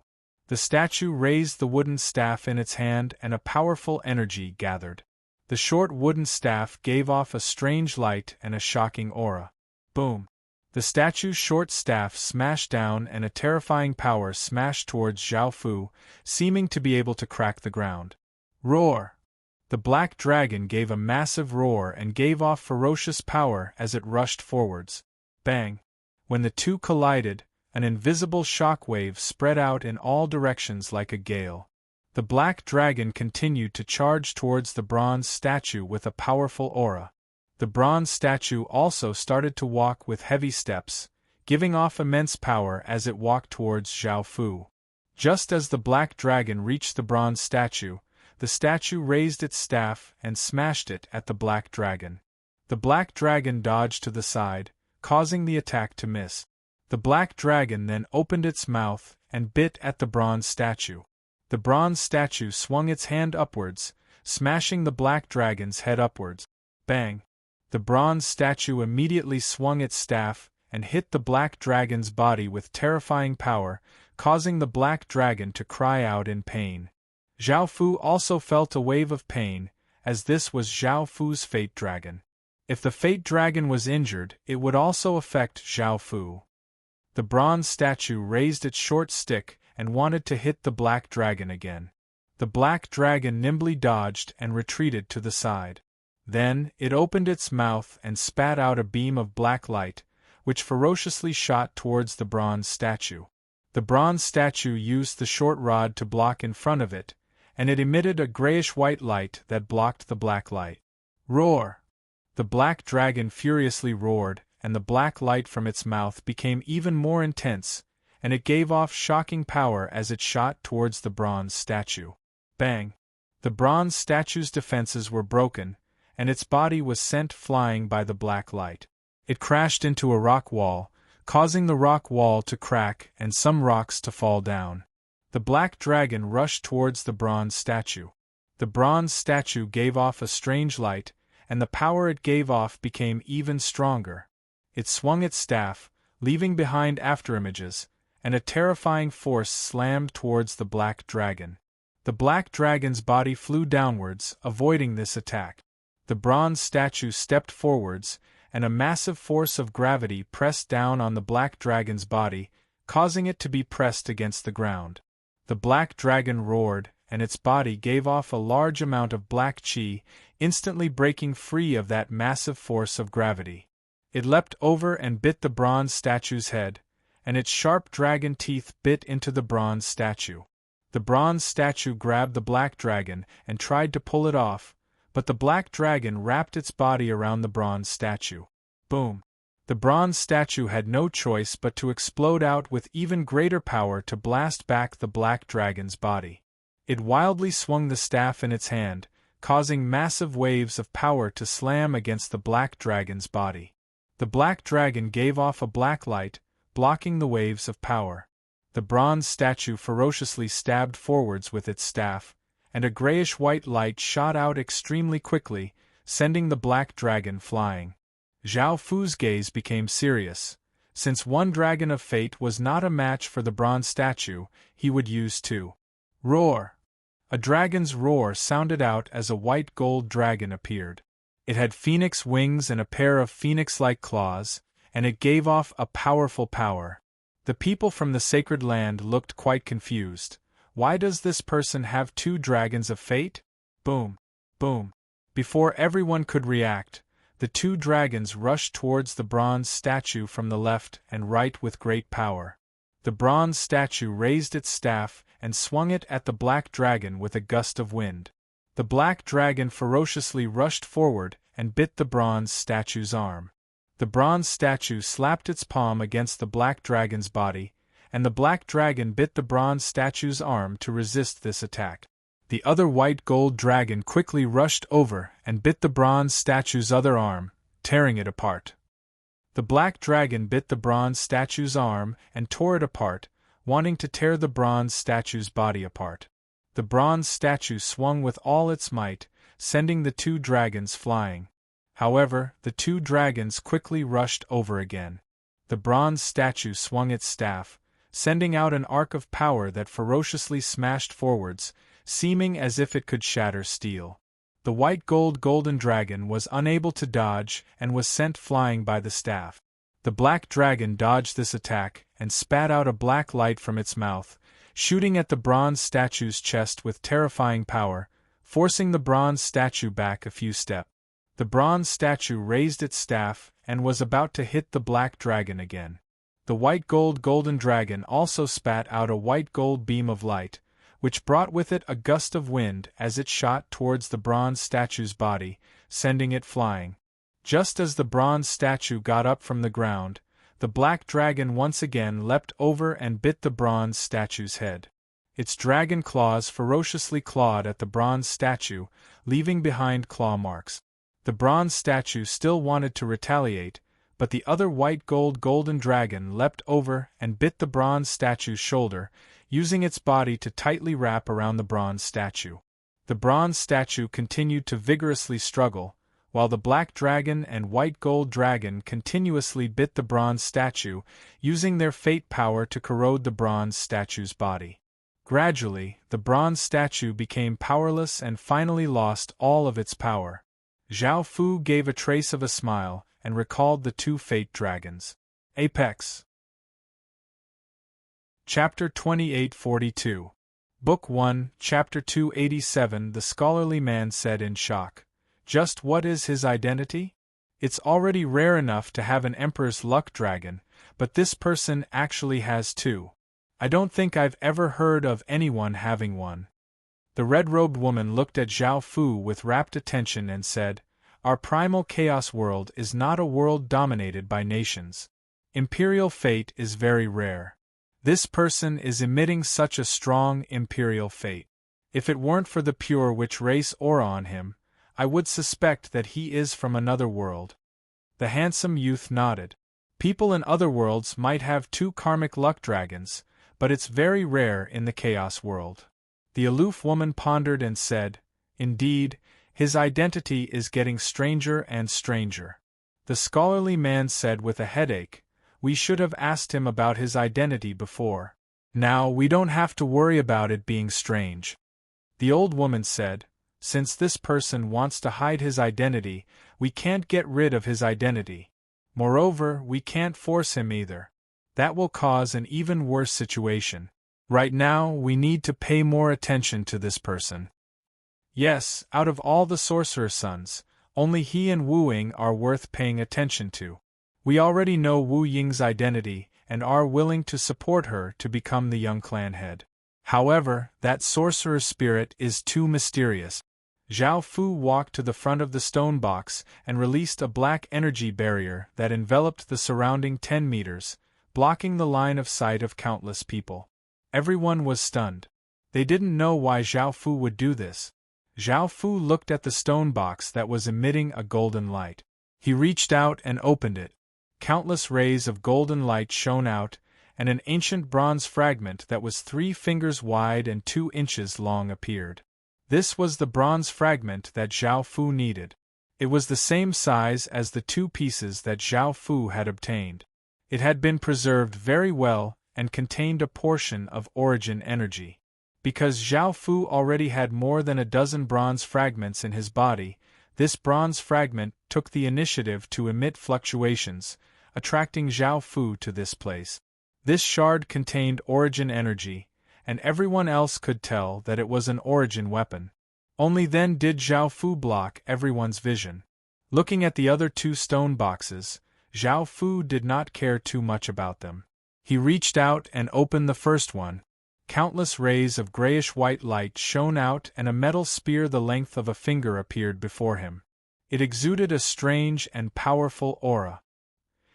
The statue raised the wooden staff in its hand and a powerful energy gathered. The short wooden staff gave off a strange light and a shocking aura. Boom! The statue's short staff smashed down and a terrifying power smashed towards Zhao Fu, seeming to be able to crack the ground. Roar! The black dragon gave a massive roar and gave off ferocious power as it rushed forwards. Bang! When the two collided, an invisible shock wave spread out in all directions like a gale. The black dragon continued to charge towards the bronze statue with a powerful aura. The bronze statue also started to walk with heavy steps, giving off immense power as it walked towards Zhao Fu. Just as the black dragon reached the bronze statue, the statue raised its staff and smashed it at the black dragon. The black dragon dodged to the side, causing the attack to miss. The black dragon then opened its mouth and bit at the bronze statue. The bronze statue swung its hand upwards, smashing the black dragon's head upwards. Bang! The bronze statue immediately swung its staff and hit the black dragon's body with terrifying power, causing the black dragon to cry out in pain. Zhao Fu also felt a wave of pain, as this was Zhao Fu's fate dragon. If the fate dragon was injured, it would also affect Zhao Fu. The bronze statue raised its short stick and wanted to hit the black dragon again. The black dragon nimbly dodged and retreated to the side. Then, it opened its mouth and spat out a beam of black light, which ferociously shot towards the bronze statue. The bronze statue used the short rod to block in front of it, and it emitted a grayish-white light that blocked the black light. Roar! The black dragon furiously roared, and the black light from its mouth became even more intense, and it gave off shocking power as it shot towards the bronze statue. Bang! The bronze statue's defenses were broken, and its body was sent flying by the black light. It crashed into a rock wall, causing the rock wall to crack and some rocks to fall down. The black dragon rushed towards the bronze statue. The bronze statue gave off a strange light, and the power it gave off became even stronger. It swung its staff, leaving behind afterimages, and a terrifying force slammed towards the black dragon. The black dragon's body flew downwards, avoiding this attack. The bronze statue stepped forwards, and a massive force of gravity pressed down on the black dragon's body, causing it to be pressed against the ground. The black dragon roared, and its body gave off a large amount of black chi, instantly breaking free of that massive force of gravity. It leapt over and bit the bronze statue's head, and its sharp dragon teeth bit into the bronze statue. The bronze statue grabbed the black dragon and tried to pull it off, but the black dragon wrapped its body around the bronze statue. Boom! The bronze statue had no choice but to explode out with even greater power to blast back the black dragon's body. It wildly swung the staff in its hand, causing massive waves of power to slam against the black dragon's body. The black dragon gave off a black light, blocking the waves of power. The bronze statue ferociously stabbed forwards with its staff, and a grayish-white light shot out extremely quickly, sending the black dragon flying. Zhao Fu's gaze became serious. Since one dragon of fate was not a match for the bronze statue, he would use two. Roar! A dragon's roar sounded out as a white gold dragon appeared. It had phoenix wings and a pair of phoenix-like claws, and it gave off a powerful power. The people from the sacred land looked quite confused. Why does this person have two dragons of fate? Boom! Boom! Before everyone could react, the two dragons rushed towards the bronze statue from the left and right with great power. The bronze statue raised its staff and swung it at the black dragon with a gust of wind. The black dragon ferociously rushed forward and bit the bronze statue's arm. The bronze statue slapped its palm against the black dragon's body, and the black dragon bit the bronze statue's arm to resist this attack. The other white gold dragon quickly rushed over and bit the bronze statue's other arm, tearing it apart. The black dragon bit the bronze statue's arm and tore it apart, wanting to tear the bronze statue's body apart. The bronze statue swung with all its might, sending the two dragons flying. However, the two dragons quickly rushed over again. The bronze statue swung its staff, sending out an arc of power that ferociously smashed forwards, seeming as if it could shatter steel. The white golden dragon was unable to dodge and was sent flying by the staff. The black dragon dodged this attack and spat out a black light from its mouth, shooting at the bronze statue's chest with terrifying power, forcing the bronze statue back a few steps. The bronze statue raised its staff and was about to hit the black dragon again. The white golden dragon also spat out a white gold beam of light, which brought with it a gust of wind as it shot towards the bronze statue's body, sending it flying. Just as the bronze statue got up from the ground, the black dragon once again leapt over and bit the bronze statue's head. Its dragon claws ferociously clawed at the bronze statue, leaving behind claw marks. The bronze statue still wanted to retaliate, but the other golden dragon leapt over and bit the bronze statue's shoulder, using its body to tightly wrap around the bronze statue. The bronze statue continued to vigorously struggle, while the black dragon and gold dragon continuously bit the bronze statue, using their fate power to corrode the bronze statue's body. Gradually, the bronze statue became powerless and finally lost all of its power. Zhao Fu gave a trace of a smile and recalled the two fate dragons. Apex. Chapter 2842. Book 1, Chapter 287. The scholarly man said in shock. Just what is his identity? It's already rare enough to have an Emperor's luck dragon, but this person actually has two. I don't think I've ever heard of anyone having one. The red-robed woman looked at Zhao Fu with rapt attention and said, Our primal chaos world is not a world dominated by nations. Imperial fate is very rare. This person is emitting such a strong imperial fate. If it weren't for the pure witch race aura on him, I would suspect that he is from another world. The handsome youth nodded. People in other worlds might have two karmic luck dragons, but it's very rare in the chaos world. The aloof woman pondered and said, Indeed, his identity is getting stranger and stranger. The scholarly man said with a headache, We should have asked him about his identity before. Now we don't have to worry about it being strange. The old woman said, Since this person wants to hide his identity, we can't get rid of his identity. Moreover, we can't force him either. That will cause an even worse situation. Right now, we need to pay more attention to this person. Yes, out of all the sorcerer's sons, only he and Wu Ying are worth paying attention to. We already know Wu Ying's identity and are willing to support her to become the young clan head. However, that sorcerer's spirit is too mysterious. Zhao Fu walked to the front of the stone box and released a black energy barrier that enveloped the surrounding 10 meters, blocking the line of sight of countless people. Everyone was stunned. They didn't know why Zhao Fu would do this. Zhao Fu looked at the stone box that was emitting a golden light. He reached out and opened it. Countless rays of golden light shone out, and an ancient bronze fragment that was 3 fingers wide and 2 inches long appeared. This was the bronze fragment that Zhao Fu needed. It was the same size as the 2 pieces that Zhao Fu had obtained. It had been preserved very well and contained a portion of origin energy. Because Zhao Fu already had more than a dozen bronze fragments in his body, this bronze fragment took the initiative to emit fluctuations, attracting Zhao Fu to this place. This shard contained origin energy, and everyone else could tell that it was an origin weapon. Only then did Zhao Fu block everyone's vision. Looking at the other 2 stone boxes, Zhao Fu did not care too much about them. He reached out and opened the first one. Countless rays of grayish-white light shone out and a metal spear the length of a finger appeared before him. It exuded a strange and powerful aura.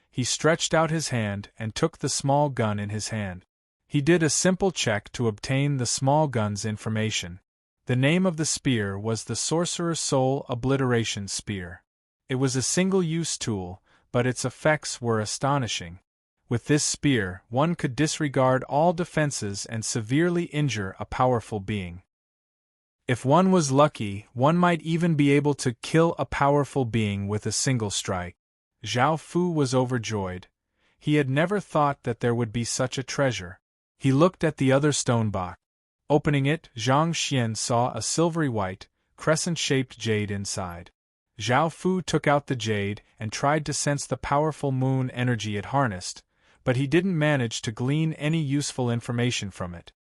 He stretched out his hand and took the small gun in his hand. He did a simple check to obtain the small gun's information. The name of the spear was the Sorcerer's Soul Obliteration Spear. It was a single-use tool, but its effects were astonishing. With this spear, one could disregard all defenses and severely injure a powerful being. If one was lucky, one might even be able to kill a powerful being with a single strike. Zhao Fu was overjoyed. He had never thought that there would be such a treasure. He looked at the other stone box. Opening it, Zhang Xian saw a silvery white, crescent-shaped jade inside. Zhao Fu took out the jade and tried to sense the powerful moon energy it harnessed, but he didn't manage to glean any useful information from it.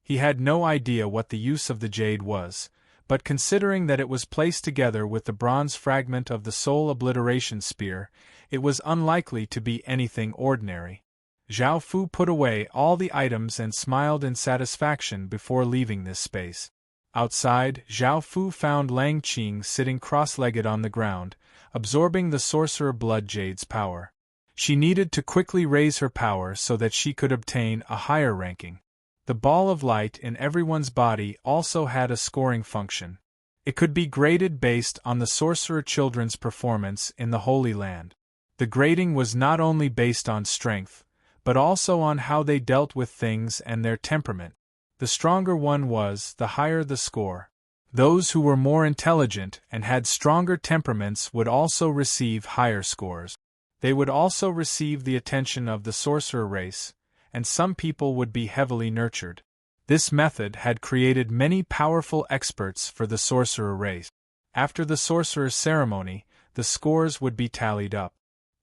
He had no idea what the use of the jade was, but considering that it was placed together with the bronze fragment of the Soul Obliteration Spear, it was unlikely to be anything ordinary. Zhao Fu put away all the items and smiled in satisfaction before leaving this space. Outside, Zhao Fu found Lang Qing sitting cross-legged on the ground, absorbing the sorcerer Blood Jade's power. She needed to quickly raise her power so that she could obtain a higher ranking. The ball of light in everyone's body also had a scoring function. It could be graded based on the sorcerer children's performance in the Holy Land. The grading was not only based on strength, but also on how they dealt with things and their temperament. The stronger one was, the higher the score. Those who were more intelligent and had stronger temperaments would also receive higher scores. They would also receive the attention of the sorcerer race, and some people would be heavily nurtured. This method had created many powerful experts for the sorcerer race. After the sorcerer's ceremony, the scores would be tallied up.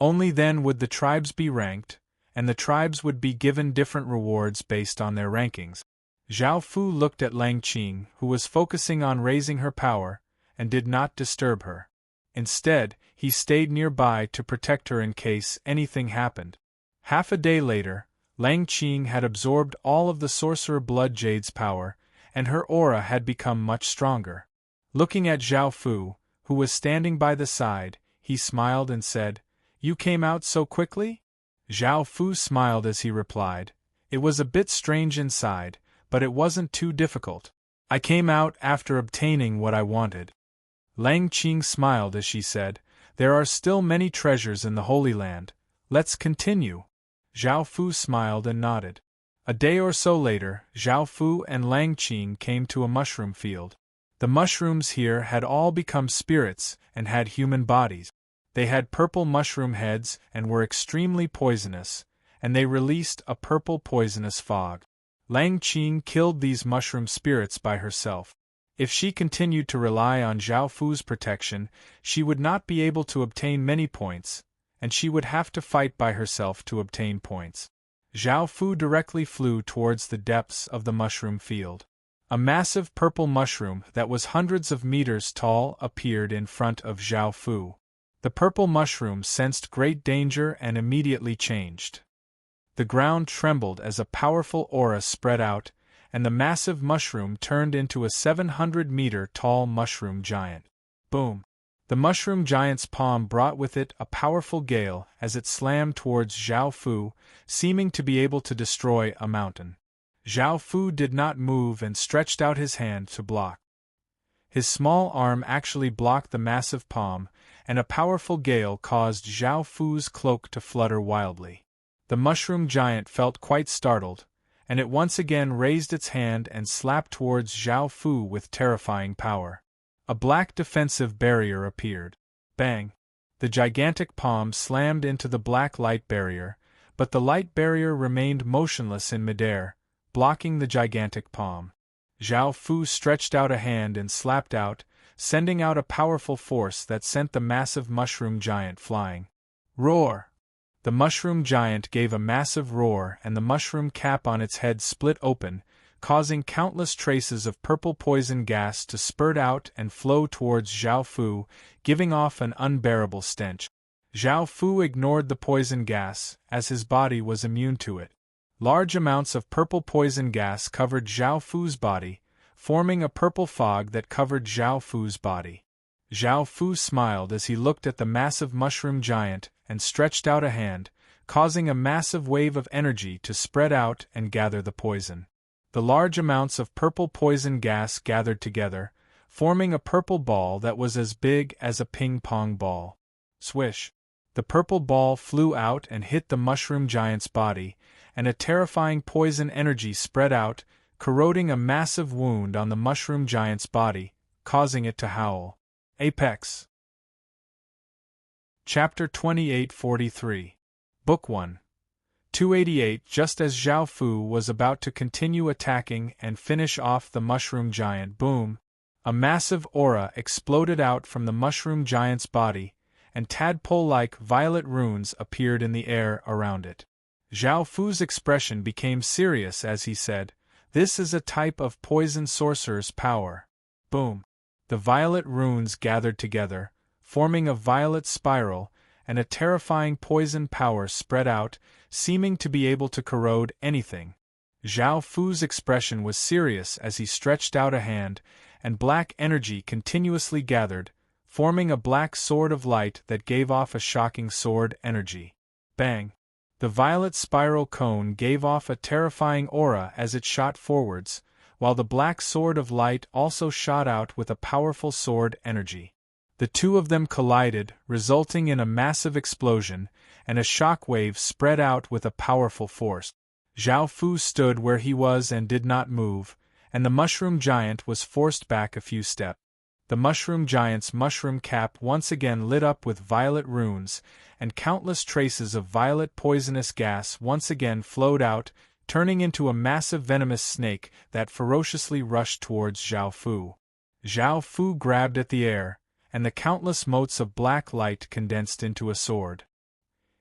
Only then would the tribes be ranked, and the tribes would be given different rewards based on their rankings. Zhao Fu looked at Lang Qing, who was focusing on raising her power, and did not disturb her. Instead, he stayed nearby to protect her in case anything happened. Half a day later, Lang Qing had absorbed all of the sorcerer Blood Jade's power, and her aura had become much stronger. Looking at Zhao Fu, who was standing by the side, he smiled and said, "You came out so quickly?" Zhao Fu smiled as he replied, "It was a bit strange inside, but it wasn't too difficult. I came out after obtaining what I wanted." Lang Qing smiled as she said, "There are still many treasures in the Holy Land. Let's continue." Zhao Fu smiled and nodded. A day or so later, Zhao Fu and Lang Qing came to a mushroom field. The mushrooms here had all become spirits and had human bodies. They had purple mushroom heads and were extremely poisonous, and they released a purple poisonous fog. Lang Qing killed these mushroom spirits by herself. If she continued to rely on Zhao Fu's protection, she would not be able to obtain many points, and she would have to fight by herself to obtain points. Zhao Fu directly flew towards the depths of the mushroom field. A massive purple mushroom that was hundreds of meters tall appeared in front of Zhao Fu. The purple mushroom sensed great danger and immediately changed. The ground trembled as a powerful aura spread out, and the massive mushroom turned into a 700-meter-tall mushroom giant. Boom! The mushroom giant's palm brought with it a powerful gale as it slammed towards Zhao Fu, seeming to be able to destroy a mountain. Zhao Fu did not move and stretched out his hand to block. His small arm actually blocked the massive palm, and a powerful gale caused Zhao Fu's cloak to flutter wildly. The mushroom giant felt quite startled, and it once again raised its hand and slapped towards Zhao Fu with terrifying power. A black defensive barrier appeared. Bang! The gigantic palm slammed into the black light barrier, but the light barrier remained motionless in midair, blocking the gigantic palm. Zhao Fu stretched out a hand and slapped out, sending out a powerful force that sent the massive mushroom giant flying. Roar! The mushroom giant gave a massive roar and the mushroom cap on its head split open, causing countless traces of purple poison gas to spurt out and flow towards Zhao Fu, giving off an unbearable stench. Zhao Fu ignored the poison gas, as his body was immune to it. Large amounts of purple poison gas covered Zhao Fu's body, forming a purple fog that covered Zhao Fu's body. Zhao Fu smiled as he looked at the massive mushroom giant and stretched out a hand, causing a massive wave of energy to spread out and gather the poison. The large amounts of purple poison gas gathered together, forming a purple ball that was as big as a ping-pong ball. Swish! The purple ball flew out and hit the mushroom giant's body, and a terrifying poison energy spread out, corroding a massive wound on the mushroom giant's body, causing it to howl. Apex. Chapter 2843. Book 1. 288. Just as Zhao Fu was about to continue attacking and finish off the mushroom giant, boom! A massive aura exploded out from the mushroom giant's body, and tadpole-like violet runes appeared in the air around it. Zhao Fu's expression became serious as he said, "This is a type of poison sorcerer's power." Boom! The violet runes gathered together, forming a violet spiral, and a terrifying poison power spread out, seeming to be able to corrode anything. Zhao Fu's expression was serious as he stretched out a hand, and black energy continuously gathered, forming a black sword of light that gave off a shocking sword energy. Bang! The violet spiral cone gave off a terrifying aura as it shot forwards, while the black sword of light also shot out with a powerful sword energy. The two of them collided, resulting in a massive explosion, and a shock wave spread out with a powerful force. Zhao Fu stood where he was and did not move, and the mushroom giant was forced back a few steps. The mushroom giant's mushroom cap once again lit up with violet runes, and countless traces of violet poisonous gas once again flowed out, turning into a massive venomous snake that ferociously rushed towards Zhao Fu. Zhao Fu grabbed at the air, and the countless motes of black light condensed into a sword.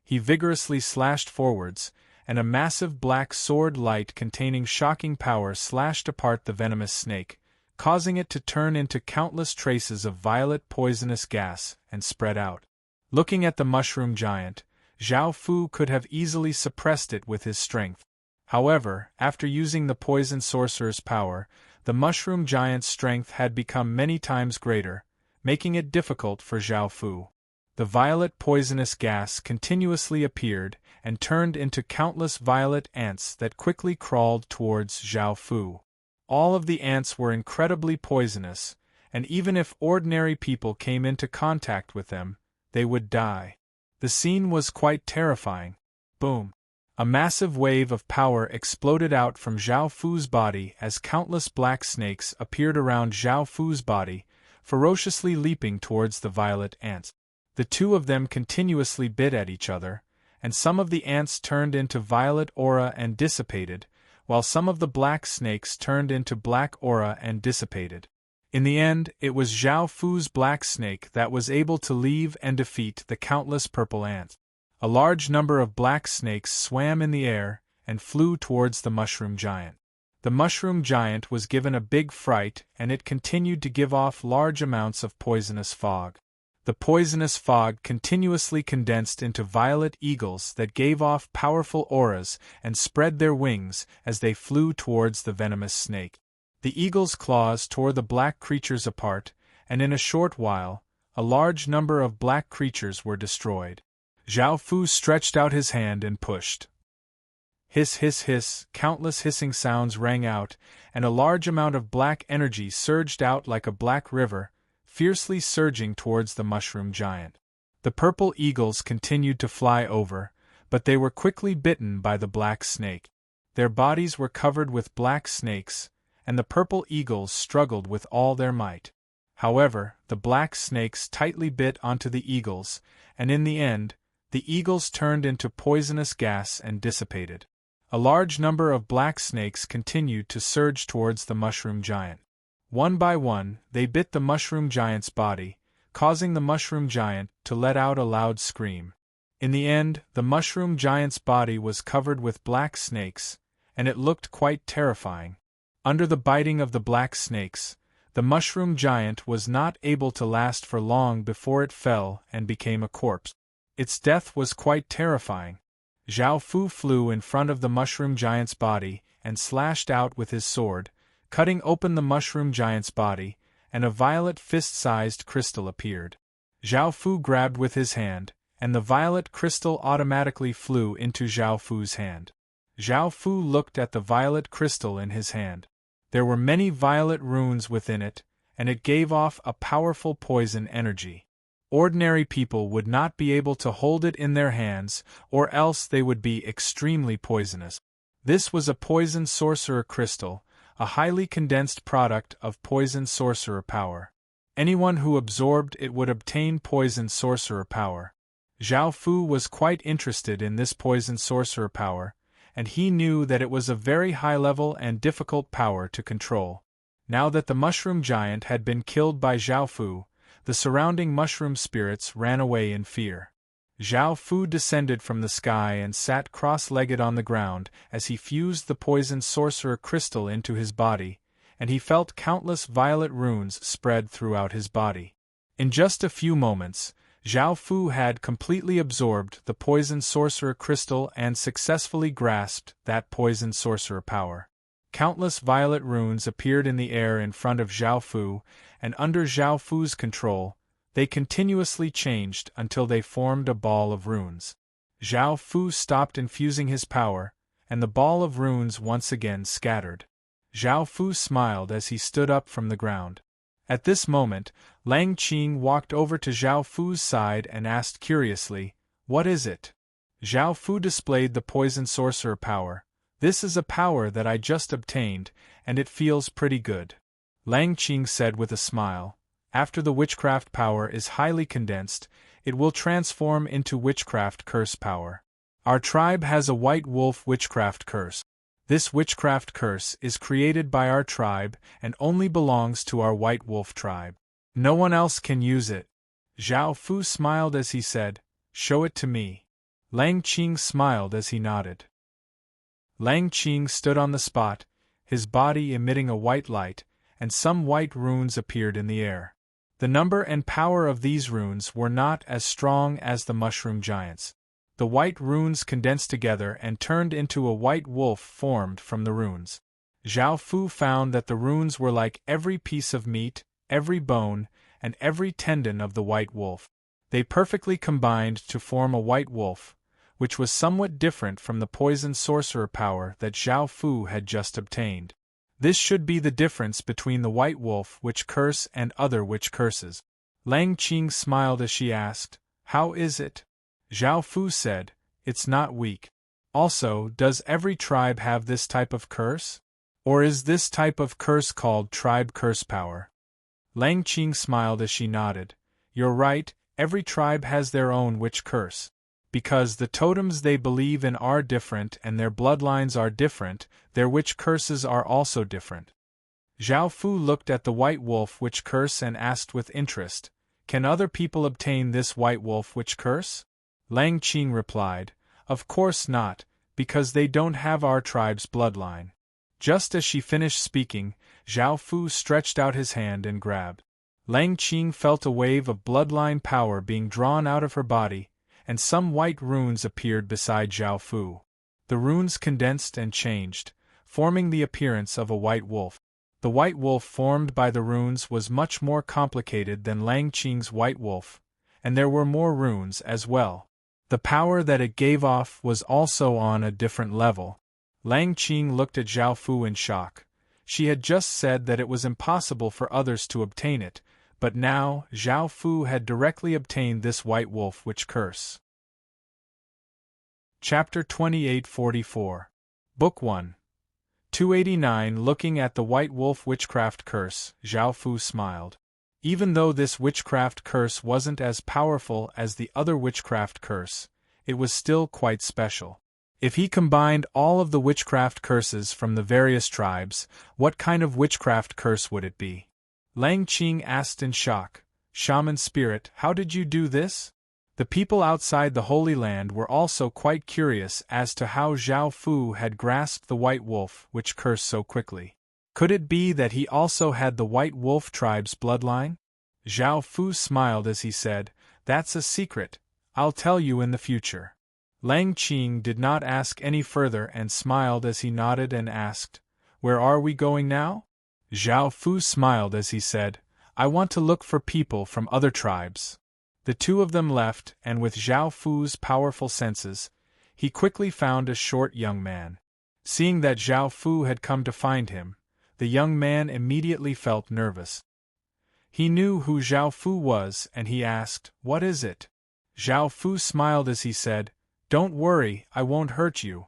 He vigorously slashed forwards, and a massive black sword light containing shocking power slashed apart the venomous snake, causing it to turn into countless traces of violet poisonous gas and spread out. Looking at the mushroom giant, Zhao Fu could have easily suppressed it with his strength. However, after using the poison sorcerer's power, the mushroom giant's strength had become many times greater, making it difficult for Zhao Fu. The violet poisonous gas continuously appeared and turned into countless violet ants that quickly crawled towards Zhao Fu. All of the ants were incredibly poisonous, and even if ordinary people came into contact with them, they would die. The scene was quite terrifying. Boom! A massive wave of power exploded out from Zhao Fu's body as countless black snakes appeared around Zhao Fu's body, ferociously leaping towards the violet ants. The two of them continuously bit at each other, and some of the ants turned into violet aura and dissipated, while some of the black snakes turned into black aura and dissipated. In the end, it was Zhao Fu's black snake that was able to leave and defeat the countless purple ants. A large number of black snakes swam in the air and flew towards the mushroom giant. The mushroom giant was given a big fright, and it continued to give off large amounts of poisonous fog. The poisonous fog continuously condensed into violet eagles that gave off powerful auras and spread their wings as they flew towards the venomous snake. The eagle's claws tore the black creatures apart, and in a short while, a large number of black creatures were destroyed. Zhao Fu stretched out his hand and pushed. Hiss, hiss, hiss, countless hissing sounds rang out, and a large amount of black energy surged out like a black river, fiercely surging towards the mushroom giant. The purple eagles continued to fly over, but they were quickly bitten by the black snake. Their bodies were covered with black snakes, and the purple eagles struggled with all their might. However, the black snakes tightly bit onto the eagles, and in the end, the eagles turned into poisonous gas and dissipated. A large number of black snakes continued to surge towards the mushroom giant. One by one, they bit the mushroom giant's body, causing the mushroom giant to let out a loud scream. In the end, the mushroom giant's body was covered with black snakes, and it looked quite terrifying. Under the biting of the black snakes, the mushroom giant was not able to last for long before it fell and became a corpse. Its death was quite terrifying. Zhao Fu flew in front of the mushroom giant's body and slashed out with his sword, cutting open the mushroom giant's body, and a violet fist-sized crystal appeared. Zhao Fu grabbed with his hand, and the violet crystal automatically flew into Zhao Fu's hand. Zhao Fu looked at the violet crystal in his hand. There were many violet runes within it, and it gave off a powerful poison energy. Ordinary people would not be able to hold it in their hands, or else they would be extremely poisonous. This was a poison sorcerer crystal, a highly condensed product of poison sorcerer power. Anyone who absorbed it would obtain poison sorcerer power. Zhao Fu was quite interested in this poison sorcerer power, and he knew that it was a very high level and difficult power to control. Now that the mushroom giant had been killed by Zhao Fu, the surrounding mushroom spirits ran away in fear. Zhao Fu descended from the sky and sat cross-legged on the ground as he fused the poison sorcerer crystal into his body, and he felt countless violet runes spread throughout his body. In just a few moments, Zhao Fu had completely absorbed the poison sorcerer crystal and successfully grasped that poison sorcerer power. Countless violet runes appeared in the air in front of Zhao Fu, and under Zhao Fu's control, they continuously changed until they formed a ball of runes. Zhao Fu stopped infusing his power, and the ball of runes once again scattered. Zhao Fu smiled as he stood up from the ground. At this moment, Lang Qing walked over to Zhao Fu's side and asked curiously, "What is it?" Zhao Fu displayed the poison sorcerer power. "This is a power that I just obtained, and it feels pretty good," Lang Qing said with a smile. "After the witchcraft power is highly condensed, it will transform into witchcraft curse power. Our tribe has a white wolf witchcraft curse. This witchcraft curse is created by our tribe and only belongs to our white wolf tribe. No one else can use it." Zhao Fu smiled as he said, "Show it to me." Lang Qing smiled as he nodded. Lang Qing stood on the spot, his body emitting a white light, and some white runes appeared in the air. The number and power of these runes were not as strong as the mushroom giants. The white runes condensed together and turned into a white wolf formed from the runes. Zhao Fu found that the runes were like every piece of meat, every bone, and every tendon of the white wolf. They perfectly combined to form a white wolf, which was somewhat different from the poison sorcerer power that Zhao Fu had just obtained. This should be the difference between the white wolf witch curse and other witch curses. Lang Qing smiled as she asked, "How is it?" Zhao Fu said, "It's not weak. Also, does every tribe have this type of curse? Or is this type of curse called tribe curse power?" Lang Qing smiled as she nodded. "You're right, every tribe has their own witch curse. Because the totems they believe in are different and their bloodlines are different, their witch curses are also different." Zhao Fu looked at the white wolf witch curse and asked with interest, "Can other people obtain this white wolf witch curse?" Lang Qing replied, "Of course not, because they don't have our tribe's bloodline." Just as she finished speaking, Zhao Fu stretched out his hand and grabbed. Lang Qing felt a wave of bloodline power being drawn out of her body, and some white runes appeared beside Zhao Fu. The runes condensed and changed, forming the appearance of a white wolf. The white wolf formed by the runes was much more complicated than Lang Qing's white wolf, and there were more runes as well. The power that it gave off was also on a different level. Lang Qing looked at Zhao Fu in shock. She had just said that it was impossible for others to obtain it, but now Zhao Fu had directly obtained this white wolf witch curse. Chapter 2844. Book 1. 289. Looking at the white wolf witchcraft curse, Zhao Fu smiled. Even though this witchcraft curse wasn't as powerful as the other witchcraft curse, it was still quite special. If he combined all of the witchcraft curses from the various tribes, what kind of witchcraft curse would it be? Lang Qing asked in shock, "Shaman spirit, how did you do this?" The people outside the Holy Land were also quite curious as to how Zhao Fu had grasped the white wolf witch curse so quickly. Could it be that he also had the white wolf tribe's bloodline? Zhao Fu smiled as he said, "That's a secret. I'll tell you in the future." Lang Qing did not ask any further and smiled as he nodded and asked, "Where are we going now?" Zhao Fu smiled as he said, "I want to look for people from other tribes." The two of them left, and with Zhao Fu's powerful senses, he quickly found a short young man. Seeing that Zhao Fu had come to find him, the young man immediately felt nervous. He knew who Zhao Fu was and he asked, "What is it?" Zhao Fu smiled as he said, "Don't worry, I won't hurt you."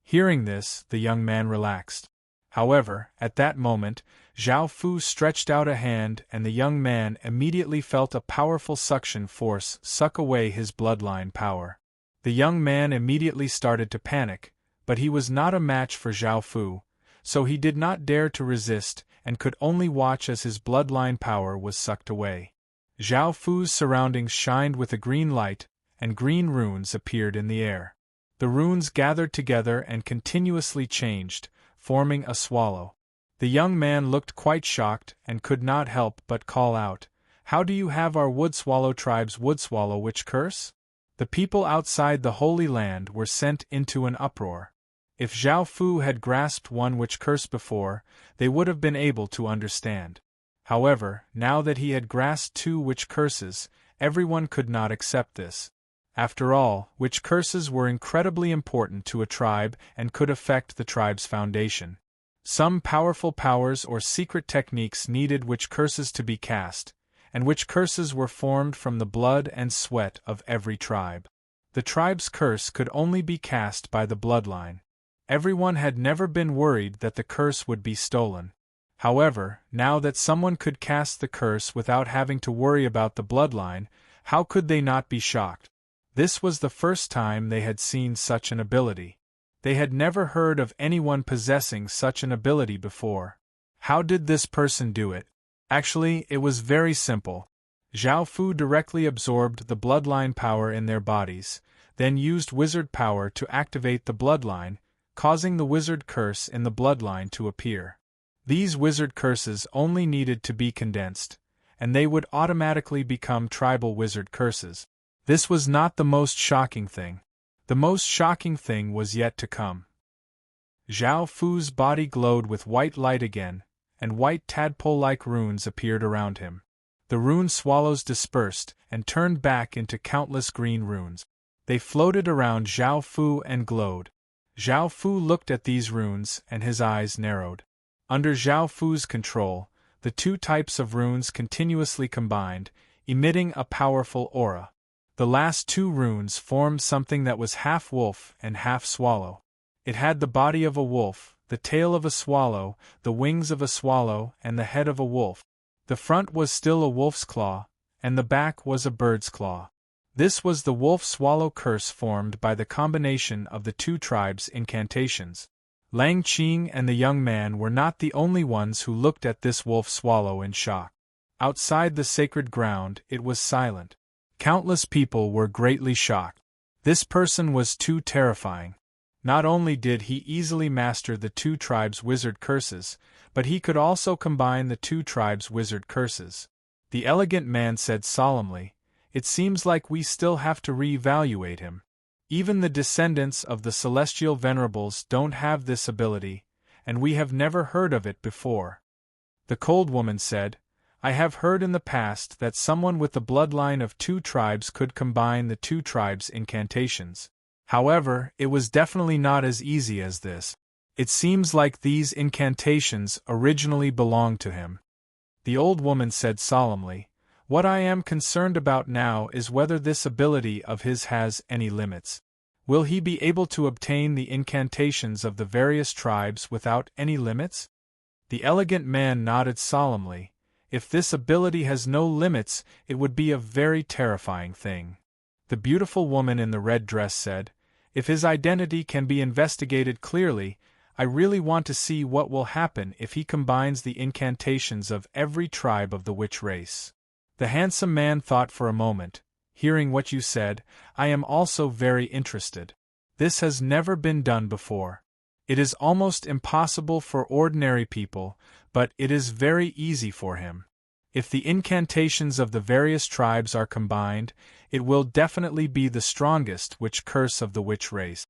Hearing this, the young man relaxed. However, at that moment, Zhao Fu stretched out a hand and the young man immediately felt a powerful suction force suck away his bloodline power. The young man immediately started to panic, but he was not a match for Zhao Fu, so he did not dare to resist and could only watch as his bloodline power was sucked away. Zhao Fu's surroundings shined with a green light, and green runes appeared in the air. The runes gathered together and continuously changed, forming a swallow. The young man looked quite shocked and could not help but call out, How do you have our wood swallow tribe's wood swallow witch curse? The people outside the Holy Land were sent into an uproar. If Zhao Fu had grasped one witch curse before, they would have been able to understand. However, now that he had grasped two witch curses, everyone could not accept this. After all, witch curses were incredibly important to a tribe and could affect the tribe's foundation. Some powerful powers or secret techniques needed witch curses to be cast, and witch curses were formed from the blood and sweat of every tribe. The tribe's curse could only be cast by the bloodline. Everyone had never been worried that the curse would be stolen. However, now that someone could cast the curse without having to worry about the bloodline, how could they not be shocked? This was the first time they had seen such an ability. They had never heard of anyone possessing such an ability before. How did this person do it? Actually, it was very simple. Zhao Fu directly absorbed the bloodline power in their bodies, then used wizard power to activate the bloodline, causing the wizard curse in the bloodline to appear. These wizard curses only needed to be condensed, and they would automatically become tribal wizard curses. This was not the most shocking thing. The most shocking thing was yet to come. Zhao Fu's body glowed with white light again, and white tadpole-like runes appeared around him. The rune swallows dispersed and turned back into countless green runes. They floated around Zhao Fu and glowed. Zhao Fu looked at these runes and his eyes narrowed. Under Zhao Fu's control, the two types of runes continuously combined, emitting a powerful aura. The last two runes formed something that was half wolf and half swallow. It had the body of a wolf, the tail of a swallow, the wings of a swallow, and the head of a wolf. The front was still a wolf's claw, and the back was a bird's claw. This was the wolf-swallow curse formed by the combination of the two tribes' incantations. Lang Qing and the young man were not the only ones who looked at this wolf-swallow in shock. Outside the sacred ground, it was silent. Countless people were greatly shocked. This person was too terrifying. Not only did he easily master the two tribes' wizard curses, but he could also combine the two tribes' wizard curses. The elegant man said solemnly, "It seems like we still have to re-evaluate him. Even the descendants of the celestial venerables don't have this ability, and we have never heard of it before." The cold woman said, "I have heard in the past that someone with the bloodline of two tribes could combine the two tribes' incantations. However, it was definitely not as easy as this. It seems like these incantations originally belonged to him." The old woman said solemnly, "What I am concerned about now is whether this ability of his has any limits. Will he be able to obtain the incantations of the various tribes without any limits?" The elegant man nodded solemnly. "If this ability has no limits, it would be a very terrifying thing." The beautiful woman in the red dress said, "If his identity can be investigated clearly, I really want to see what will happen if he combines the incantations of every tribe of the witch race." The handsome man thought for a moment. "Hearing what you said, I am also very interested. This has never been done before. It is almost impossible for ordinary people, but it is very easy for him. If the incantations of the various tribes are combined, it will definitely be the strongest witch curse of the witch race."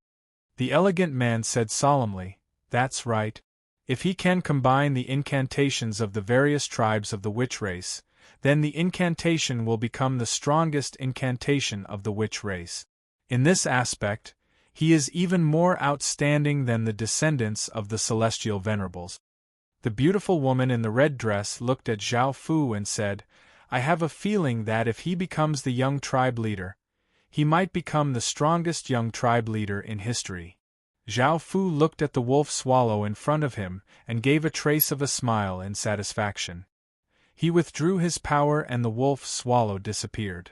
The elegant man said solemnly, "That's right. If he can combine the incantations of the various tribes of the witch race, then the incantation will become the strongest incantation of the witch race. In this aspect, he is even more outstanding than the descendants of the celestial venerables." The beautiful woman in the red dress looked at Zhao Fu and said, "I have a feeling that if he becomes the young tribe leader, he might become the strongest young tribe leader in history." Zhao Fu looked at the wolf swallow in front of him and gave a trace of a smile in satisfaction. He withdrew his power and the wolf swallow disappeared.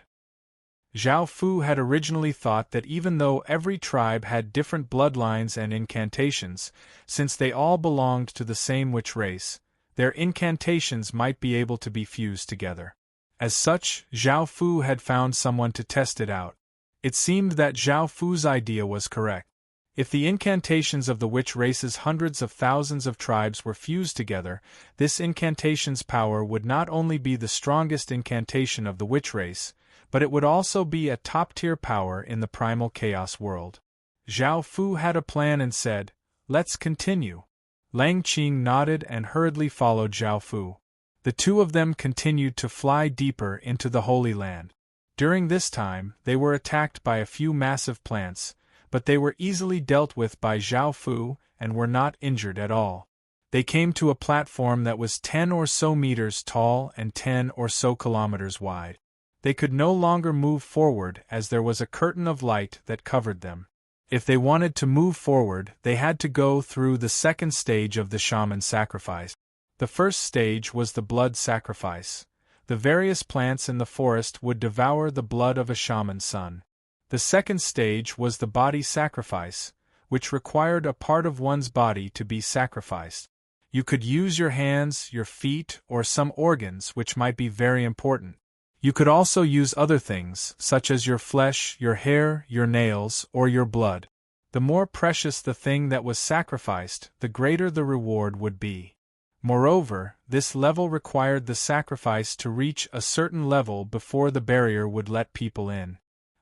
Zhao Fu had originally thought that even though every tribe had different bloodlines and incantations, since they all belonged to the same witch race, their incantations might be able to be fused together. As such, Zhao Fu had found someone to test it out. It seemed that Zhao Fu's idea was correct. If the incantations of the witch race's hundreds of thousands of tribes were fused together, this incantation's power would not only be the strongest incantation of the witch race, but it would also be a top-tier power in the primal chaos world. Zhao Fu had a plan and said, "Let's continue." Lang Qing nodded and hurriedly followed Zhao Fu. The two of them continued to fly deeper into the Holy Land. During this time, they were attacked by a few massive plants, but they were easily dealt with by Zhao Fu and were not injured at all. They came to a platform that was 10 or so meters tall and 10 or so kilometers wide. They could no longer move forward as there was a curtain of light that covered them. If they wanted to move forward, they had to go through the second stage of the shaman sacrifice. The first stage was the blood sacrifice. The various plants in the forest would devour the blood of a shaman's son. The second stage was the body sacrifice, which required a part of one's body to be sacrificed. You could use your hands, your feet, or some organs which might be very important. You could also use other things, such as your flesh, your hair, your nails, or your blood. The more precious the thing that was sacrificed, the greater the reward would be. Moreover, this level required the sacrifice to reach a certain level before the barrier would let people in.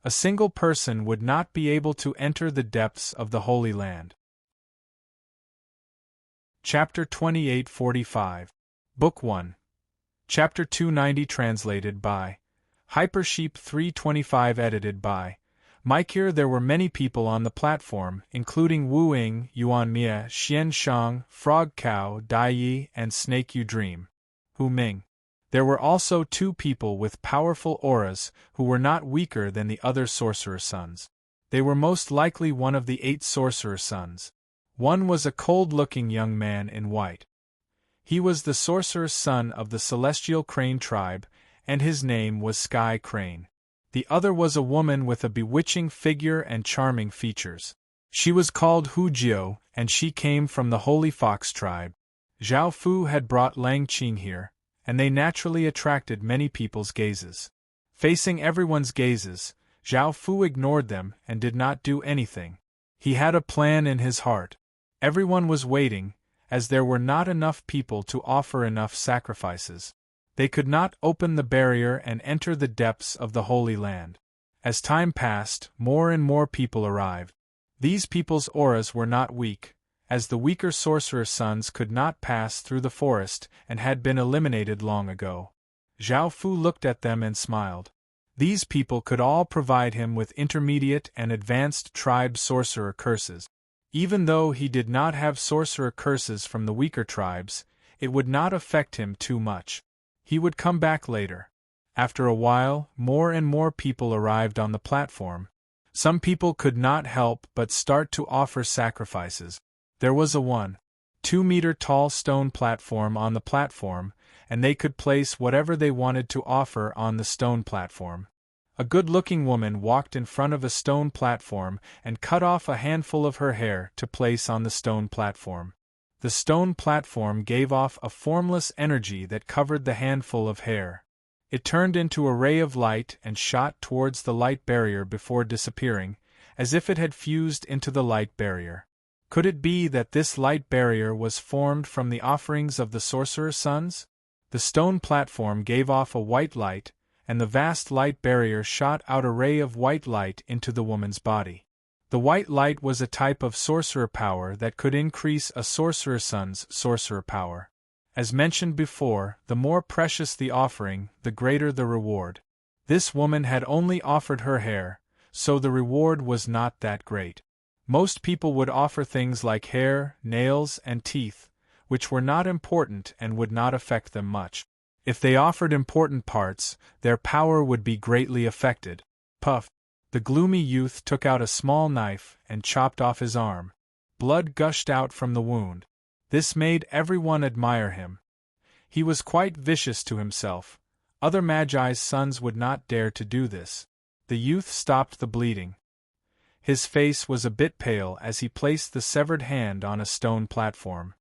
A single person would not be able to enter the depths of the Holy Land. Chapter 2845. Book 1. Chapter 290 translated by Hypersheep 325 edited by Mike. Here there were many people on the platform, including Wu Ying, Yuan Mia, Xian Shang, Frog Cow, Dai Yi, and Snake Yu Dream. Hu Ming. There were also 2 people with powerful auras who were not weaker than the other sorcerer sons. They were most likely one of the 8 sorcerer sons. One was a cold-looking young man in white. He was the sorcerer's son of the Celestial Crane tribe, and his name was Sky Crane. The other was a woman with a bewitching figure and charming features. She was called Hu Jiu, and she came from the Holy Fox tribe. Zhao Fu had brought Lang Qing here, and they naturally attracted many people's gazes. Facing everyone's gazes, Zhao Fu ignored them and did not do anything. He had a plan in his heart. Everyone was waiting, as there were not enough people to offer enough sacrifices. They could not open the barrier and enter the depths of the Holy Land. As time passed, more and more people arrived. These people's auras were not weak, as the weaker sorcerer sons could not pass through the forest and had been eliminated long ago. Zhao Fu looked at them and smiled. These people could all provide him with intermediate and advanced tribe sorcerer curses. Even though he did not have sorcerer curses from the weaker tribes, it would not affect him too much. He would come back later. After a while, more and more people arrived on the platform. Some people could not help but start to offer sacrifices. There was a 1-2-meter tall stone platform on the platform, and they could place whatever they wanted to offer on the stone platform. A good-looking woman walked in front of a stone platform and cut off a handful of her hair to place on the stone platform. The stone platform gave off a formless energy that covered the handful of hair. It turned into a ray of light and shot towards the light barrier before disappearing, as if it had fused into the light barrier. Could it be that this light barrier was formed from the offerings of the sorcerer sons? The stone platform gave off a white light, and the vast light barrier shot out a ray of white light into the woman's body. The white light was a type of sorcerer power that could increase a sorcerer son's sorcerer power. As mentioned before, the more precious the offering, the greater the reward. This woman had only offered her hair, so the reward was not that great. Most people would offer things like hair, nails, and teeth, which were not important and would not affect them much. If they offered important parts, their power would be greatly affected. Puff! The gloomy youth took out a small knife and chopped off his arm. Blood gushed out from the wound. This made everyone admire him. He was quite vicious to himself. Other Magi's sons would not dare to do this. The youth stopped the bleeding. His face was a bit pale as he placed the severed hand on a stone platform.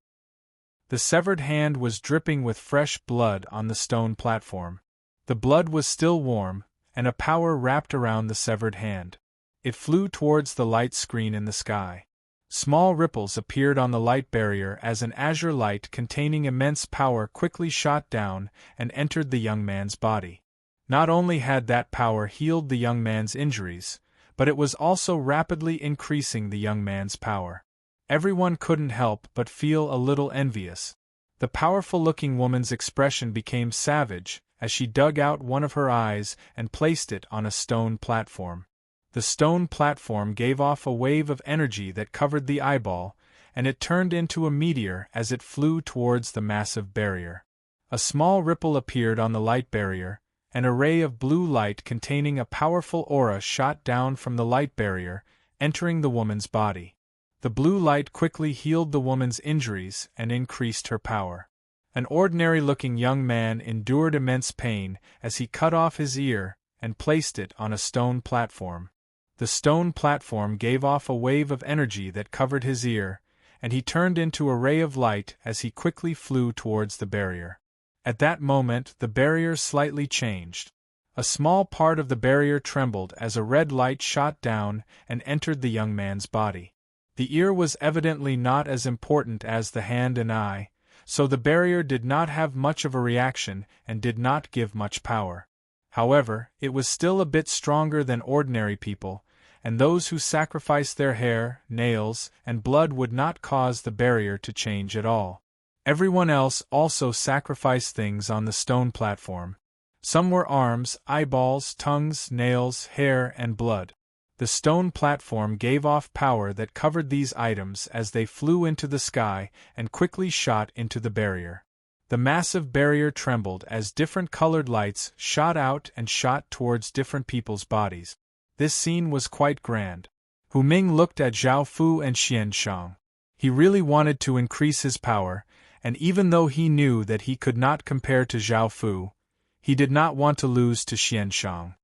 The severed hand was dripping with fresh blood on the stone platform. The blood was still warm, and a power wrapped around the severed hand. It flew towards the light screen in the sky. Small ripples appeared on the light barrier as an azure light containing immense power quickly shot down and entered the young man's body. Not only had that power healed the young man's injuries, but it was also rapidly increasing the young man's power. Everyone couldn't help but feel a little envious. The powerful-looking woman's expression became savage as she dug out one of her eyes and placed it on a stone platform. The stone platform gave off a wave of energy that covered the eyeball, and it turned into a meteor as it flew towards the massive barrier. A small ripple appeared on the light barrier. An array of blue light containing a powerful aura shot down from the light barrier, entering the woman's body. The blue light quickly healed the woman's injuries and increased her power. An ordinary-looking young man endured immense pain as he cut off his ear and placed it on a stone platform. The stone platform gave off a wave of energy that covered his ear, and he turned into a ray of light as he quickly flew towards the barrier. At that moment, the barrier slightly changed. A small part of the barrier trembled as a red light shot down and entered the young man's body. The ear was evidently not as important as the hand and eye, so the barrier did not have much of a reaction and did not give much power. However, it was still a bit stronger than ordinary people, and those who sacrificed their hair, nails, and blood would not cause the barrier to change at all. Everyone else also sacrificed things on the stone platform. Some were arms, eyeballs, tongues, nails, hair, and blood. The stone platform gave off power that covered these items as they flew into the sky and quickly shot into the barrier. The massive barrier trembled as different colored lights shot out and shot towards different people's bodies. This scene was quite grand. Hu Ming looked at Zhao Fu and Xian Shang. He really wanted to increase his power, and even though he knew that he could not compare to Zhao Fu, he did not want to lose to Xian Shang.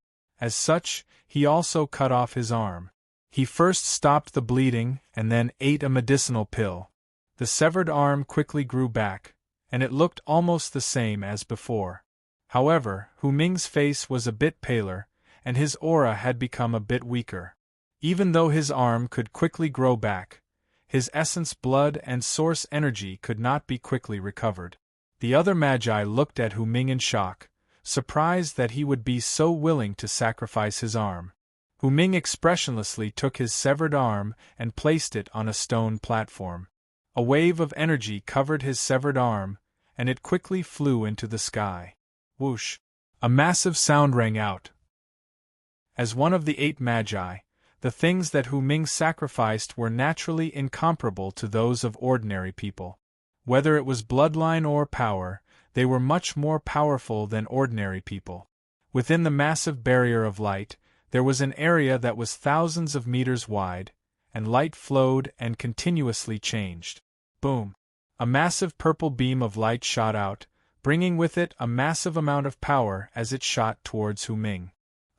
As such, he also cut off his arm. He first stopped the bleeding and then ate a medicinal pill. The severed arm quickly grew back, and it looked almost the same as before. However, Hu Ming's face was a bit paler, and his aura had become a bit weaker. Even though his arm could quickly grow back, his essence, blood, and source energy could not be quickly recovered. The other magi looked at Hu Ming in shock, surprised that he would be so willing to sacrifice his arm. Hu Ming expressionlessly took his severed arm and placed it on a stone platform. A wave of energy covered his severed arm, and it quickly flew into the sky. Whoosh! A massive sound rang out. As one of the 8 magi, the things that Hu Ming sacrificed were naturally incomparable to those of ordinary people. Whether it was bloodline or power, they were much more powerful than ordinary people. Within the massive barrier of light, there was an area that was thousands of meters wide, and light flowed and continuously changed. Boom! A massive purple beam of light shot out, bringing with it a massive amount of power as it shot towards Hu Ming.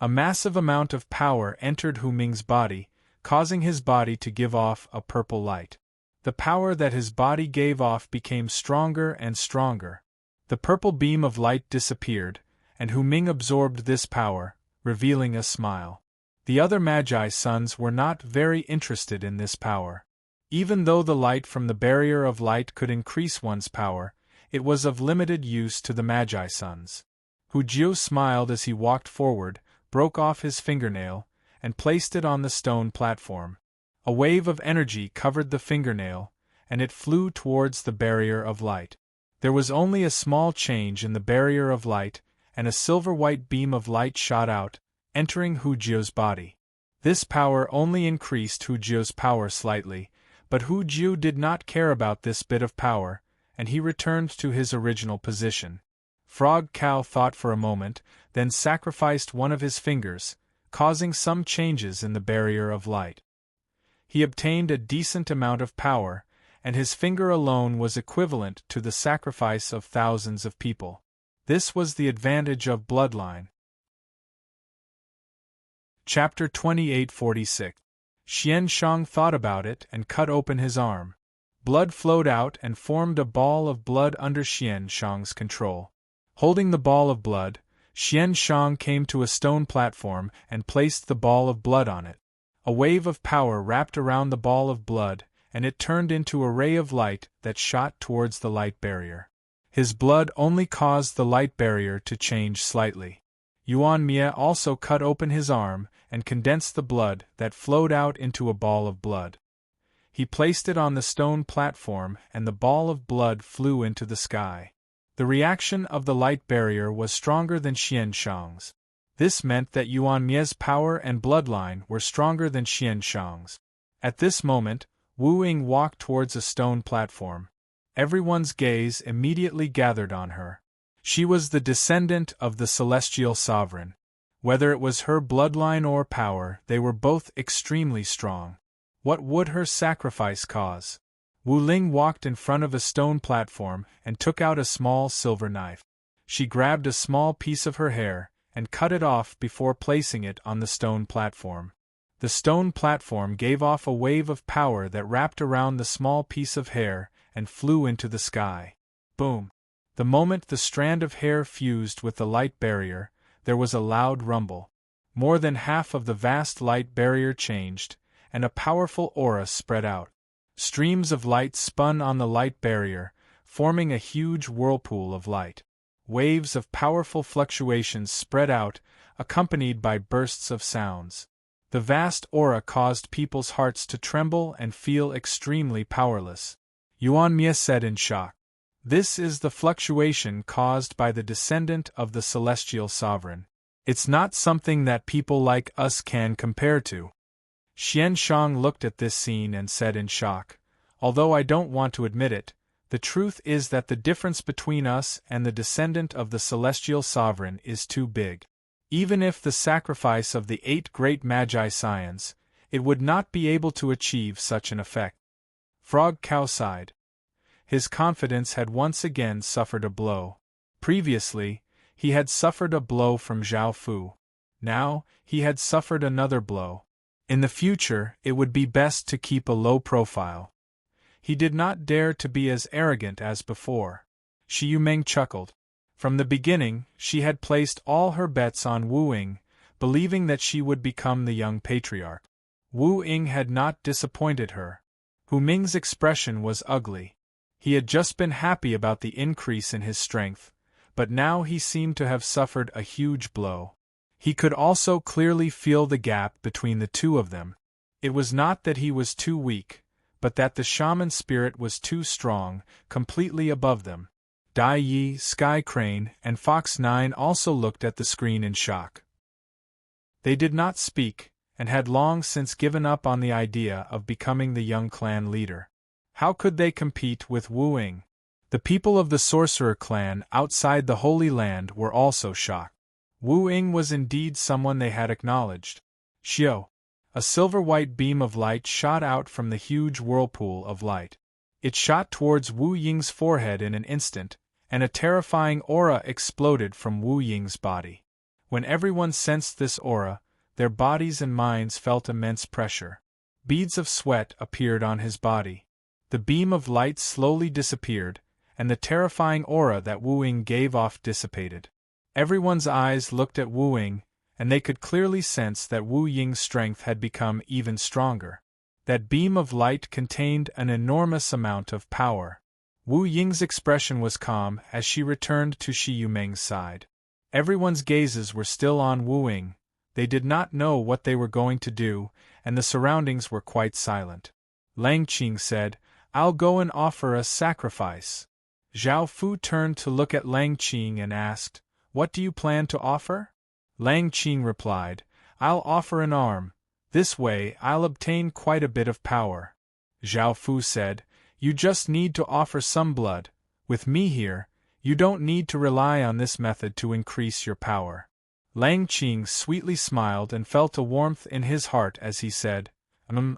A massive amount of power entered Hu Ming's body, causing his body to give off a purple light. The power that his body gave off became stronger and stronger. The purple beam of light disappeared, and Hu Ming absorbed this power, revealing a smile. The other Magi's sons were not very interested in this power. Even though the light from the barrier of light could increase one's power, it was of limited use to the Magi sons. Hu Jiu smiled as he walked forward, broke off his fingernail, and placed it on the stone platform. A wave of energy covered the fingernail, and it flew towards the barrier of light. There was only a small change in the barrier of light, and a silver-white beam of light shot out, entering Hu Jiu's body. This power only increased Hu Jiu's power slightly, but Hu Jiu did not care about this bit of power, and he returned to his original position. Frog Cow thought for a moment, then sacrificed one of his fingers, causing some changes in the barrier of light. He obtained a decent amount of power, and his finger alone was equivalent to the sacrifice of thousands of people. This was the advantage of bloodline. Chapter 2846. Xian Shang thought about it and cut open his arm. Blood flowed out and formed a ball of blood under Xian Shang's control. Holding the ball of blood, Xian Shang came to a stone platform and placed the ball of blood on it. A wave of power wrapped around the ball of blood, and it turned into a ray of light that shot towards the light barrier. His blood only caused the light barrier to change slightly. Yuan Mie also cut open his arm and condensed the blood that flowed out into a ball of blood. He placed it on the stone platform and the ball of blood flew into the sky. The reaction of the light barrier was stronger than Xian Shang's. This meant that Yuan Mie's power and bloodline were stronger than Xian Shang's. At this moment, Wu Ying walked towards a stone platform. Everyone's gaze immediately gathered on her. She was the descendant of the celestial sovereign. Whether it was her bloodline or power, they were both extremely strong. What would her sacrifice cause? Wu Ling walked in front of a stone platform and took out a small silver knife. She grabbed a small piece of her hair and cut it off before placing it on the stone platform. The stone platform gave off a wave of power that wrapped around the small piece of hair and flew into the sky. Boom! The moment the strand of hair fused with the light barrier, there was a loud rumble. More than half of the vast light barrier changed, and a powerful aura spread out. Streams of light spun on the light barrier, forming a huge whirlpool of light. Waves of powerful fluctuations spread out, accompanied by bursts of sounds. The vast aura caused people's hearts to tremble and feel extremely powerless. Yuan Mie said in shock. This is the fluctuation caused by the descendant of the celestial sovereign. It's not something that people like us can compare to. Xian Shang looked at this scene and said in shock, although I don't want to admit it, the truth is that the difference between us and the descendant of the celestial sovereign is too big. Even if the sacrifice of the 8 great magi scions, it would not be able to achieve such an effect. Frog Cow sighed. His confidence had once again suffered a blow. Previously, he had suffered a blow from Zhao Fu. Now, he had suffered another blow. In the future, it would be best to keep a low profile. He did not dare to be as arrogant as before. Shi Yumeng chuckled. From the beginning, she had placed all her bets on Wu Ying, believing that she would become the young patriarch. Wu Ying had not disappointed her. Hu Ming's expression was ugly. He had just been happy about the increase in his strength, but now he seemed to have suffered a huge blow. He could also clearly feel the gap between the two of them. It was not that he was too weak, but that the shaman spirit was too strong, completely above them. Dai Yi, Sky Crane, and Fox 9 also looked at the screen in shock. They did not speak, and had long since given up on the idea of becoming the young clan leader. How could they compete with Wu Ying? The people of the Sorcerer clan outside the Holy Land were also shocked. Wu Ying was indeed someone they had acknowledged. Xiao! A silver-white beam of light shot out from the huge whirlpool of light. It shot towards Wu Ying's forehead in an instant, and a terrifying aura exploded from Wu Ying's body. When everyone sensed this aura, their bodies and minds felt immense pressure. Beads of sweat appeared on his body. The beam of light slowly disappeared, and the terrifying aura that Wu Ying gave off dissipated. Everyone's eyes looked at Wu Ying, and they could clearly sense that Wu Ying's strength had become even stronger. That beam of light contained an enormous amount of power. Wu Ying's expression was calm as she returned to Shi Yumeng's side. Everyone's gazes were still on Wu Ying. They did not know what they were going to do, and the surroundings were quite silent. Lang Qing said, "I'll go and offer a sacrifice." Zhao Fu turned to look at Lang Qing and asked, "What do you plan to offer?" Lang Qing replied, "I'll offer an arm. This way I'll obtain quite a bit of power." Zhao Fu said, "You just need to offer some blood. With me here, you don't need to rely on this method to increase your power." Lang Qing sweetly smiled and felt a warmth in his heart as he said,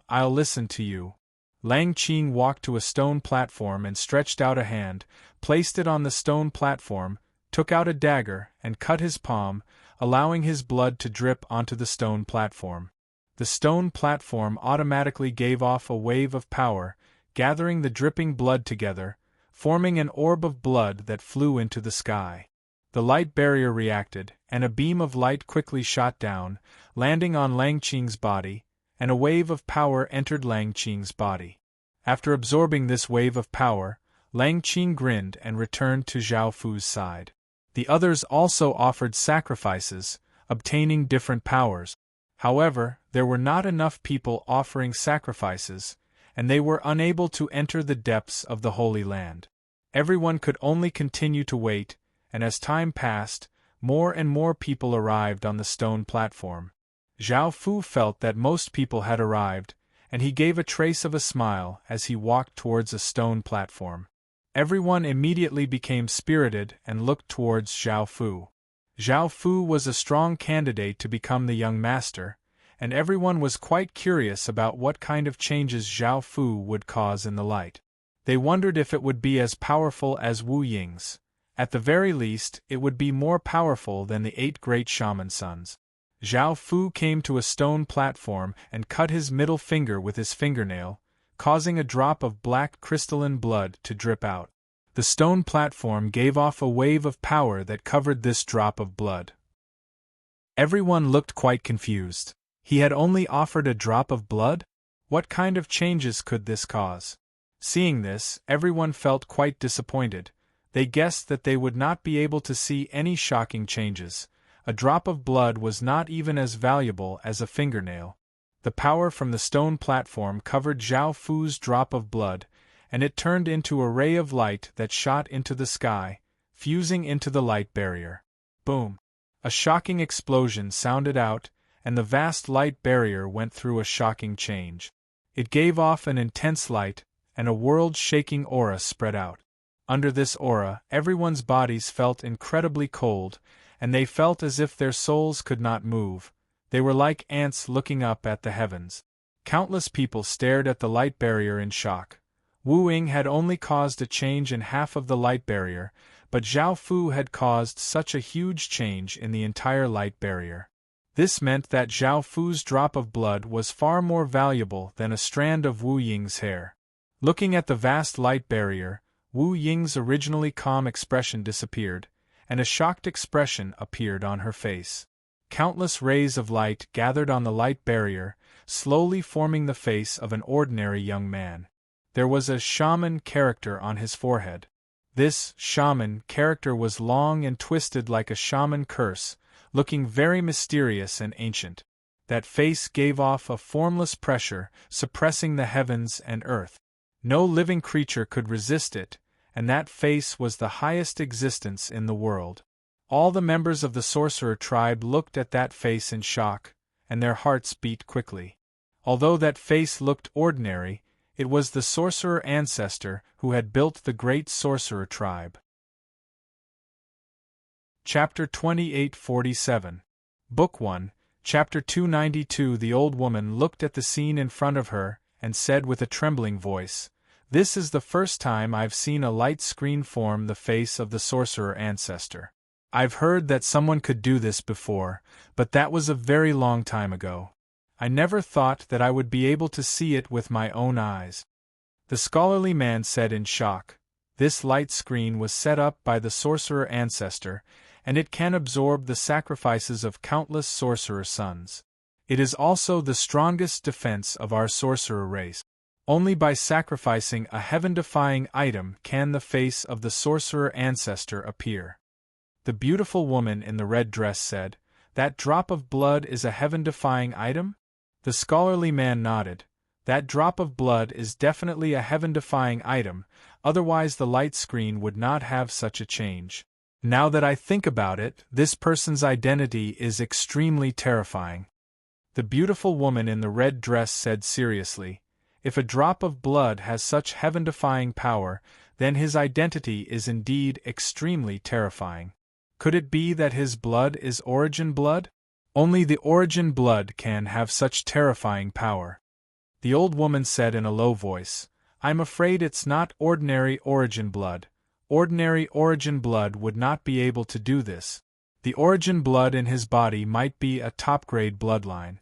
"I'll listen to you." Lang Qing walked to a stone platform and stretched out a hand, placed it on the stone platform, took out a dagger, and cut his palm, allowing his blood to drip onto the stone platform. The stone platform automatically gave off a wave of power, gathering the dripping blood together, forming an orb of blood that flew into the sky. The light barrier reacted, and a beam of light quickly shot down, landing on Lang Qing's body, and a wave of power entered Lang Qing's body. After absorbing this wave of power, Lang Qing grinned and returned to Zhao Fu's side. The others also offered sacrifices, obtaining different powers. However, there were not enough people offering sacrifices, and they were unable to enter the depths of the Holy Land. Everyone could only continue to wait, and as time passed, more and more people arrived on the stone platform. Zhao Fu felt that most people had arrived, and he gave a trace of a smile as he walked towards a stone platform. Everyone immediately became spirited and looked towards Zhao Fu. Zhao Fu was a strong candidate to become the young master, and everyone was quite curious about what kind of changes Zhao Fu would cause in the light. They wondered if it would be as powerful as Wu Ying's. At the very least, it would be more powerful than the 8 great shaman sons. Zhao Fu came to a stone platform and cut his middle finger with his fingernail, causing a drop of black crystalline blood to drip out. The stone platform gave off a wave of power that covered this drop of blood. Everyone looked quite confused. He had only offered a drop of blood? What kind of changes could this cause? Seeing this, everyone felt quite disappointed. They guessed that they would not be able to see any shocking changes. A drop of blood was not even as valuable as a fingernail. The power from the stone platform covered Zhao Fu's drop of blood, and it turned into a ray of light that shot into the sky, fusing into the light barrier. Boom! A shocking explosion sounded out, and the vast light barrier went through a shocking change. It gave off an intense light, and a world-shaking aura spread out. Under this aura, everyone's bodies felt incredibly cold, and they felt as if their souls could not move. They were like ants looking up at the heavens. Countless people stared at the light barrier in shock. Wu Ying had only caused a change in half of the light barrier, but Zhao Fu had caused such a huge change in the entire light barrier. This meant that Zhao Fu's drop of blood was far more valuable than a strand of Wu Ying's hair. Looking at the vast light barrier, Wu Ying's originally calm expression disappeared, and a shocked expression appeared on her face. Countless rays of light gathered on the light barrier, slowly forming the face of an ordinary young man. There was a shaman character on his forehead. This shaman character was long and twisted like a shaman curse, looking very mysterious and ancient. That face gave off a formless pressure, suppressing the heavens and earth. No living creature could resist it, and that face was the highest existence in the world. All the members of the sorcerer tribe looked at that face in shock, and their hearts beat quickly. Although that face looked ordinary, it was the sorcerer ancestor who had built the great sorcerer tribe. Chapter 2847. Book 1, Chapter 292. The old woman looked at the scene in front of her, and said with a trembling voice, "This is the first time I've seen a light screen form the face of the sorcerer ancestor. I've heard that someone could do this before, but that was a very long time ago. I never thought that I would be able to see it with my own eyes." The scholarly man said in shock, "This light screen was set up by the sorcerer ancestor, and it can absorb the sacrifices of countless sorcerer sons. It is also the strongest defense of our sorcerer race. Only by sacrificing a heaven-defying item can the face of the sorcerer ancestor appear." The beautiful woman in the red dress said, "That drop of blood is a heaven-defying item?" The scholarly man nodded. "That drop of blood is definitely a heaven-defying item, otherwise the light screen would not have such a change. Now that I think about it, this person's identity is extremely terrifying." The beautiful woman in the red dress said seriously, "If a drop of blood has such heaven-defying power, then his identity is indeed extremely terrifying. Could it be that his blood is origin blood? Only the origin blood can have such terrifying power." The old woman said in a low voice, "I'm afraid it's not ordinary origin blood. Ordinary origin blood would not be able to do this. The origin blood in his body might be a top-grade bloodline."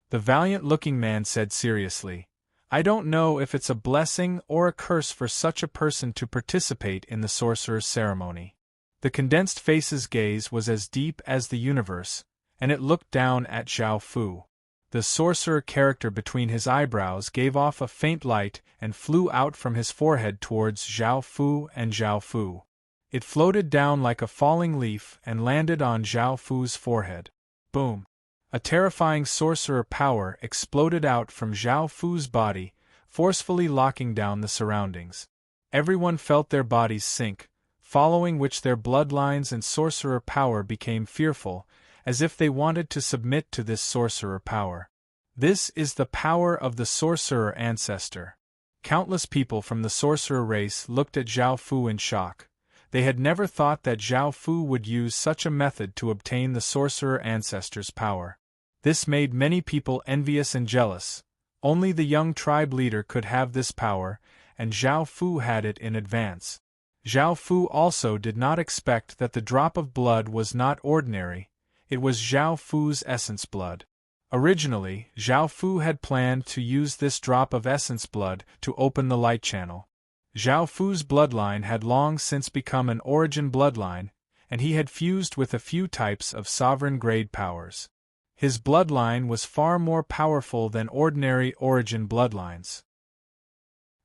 The valiant-looking man said seriously, "I don't know if it's a blessing or a curse for such a person to participate in the sorcerer's ceremony." The condensed face's gaze was as deep as the universe, and it looked down at Zhao Fu. The sorcerer character between his eyebrows gave off a faint light and flew out from his forehead towards Zhao Fu and Zhao Fu. It floated down like a falling leaf and landed on Zhao Fu's forehead. Boom! A terrifying sorcerer power exploded out from Zhao Fu's body, forcefully locking down the surroundings. Everyone felt their bodies sink, following which their bloodlines and sorcerer power became fearful, as if they wanted to submit to this sorcerer power. This is the power of the sorcerer ancestor. Countless people from the sorcerer race looked at Zhao Fu in shock. They had never thought that Zhao Fu would use such a method to obtain the sorcerer ancestor's power. This made many people envious and jealous. Only the young tribe leader could have this power, and Zhao Fu had it in advance. Zhao Fu also did not expect that the drop of blood was not ordinary. It was Zhao Fu's essence blood. Originally, Zhao Fu had planned to use this drop of essence blood to open the light channel. Zhao Fu's bloodline had long since become an origin bloodline, and he had fused with a few types of sovereign-grade powers. His bloodline was far more powerful than ordinary origin bloodlines.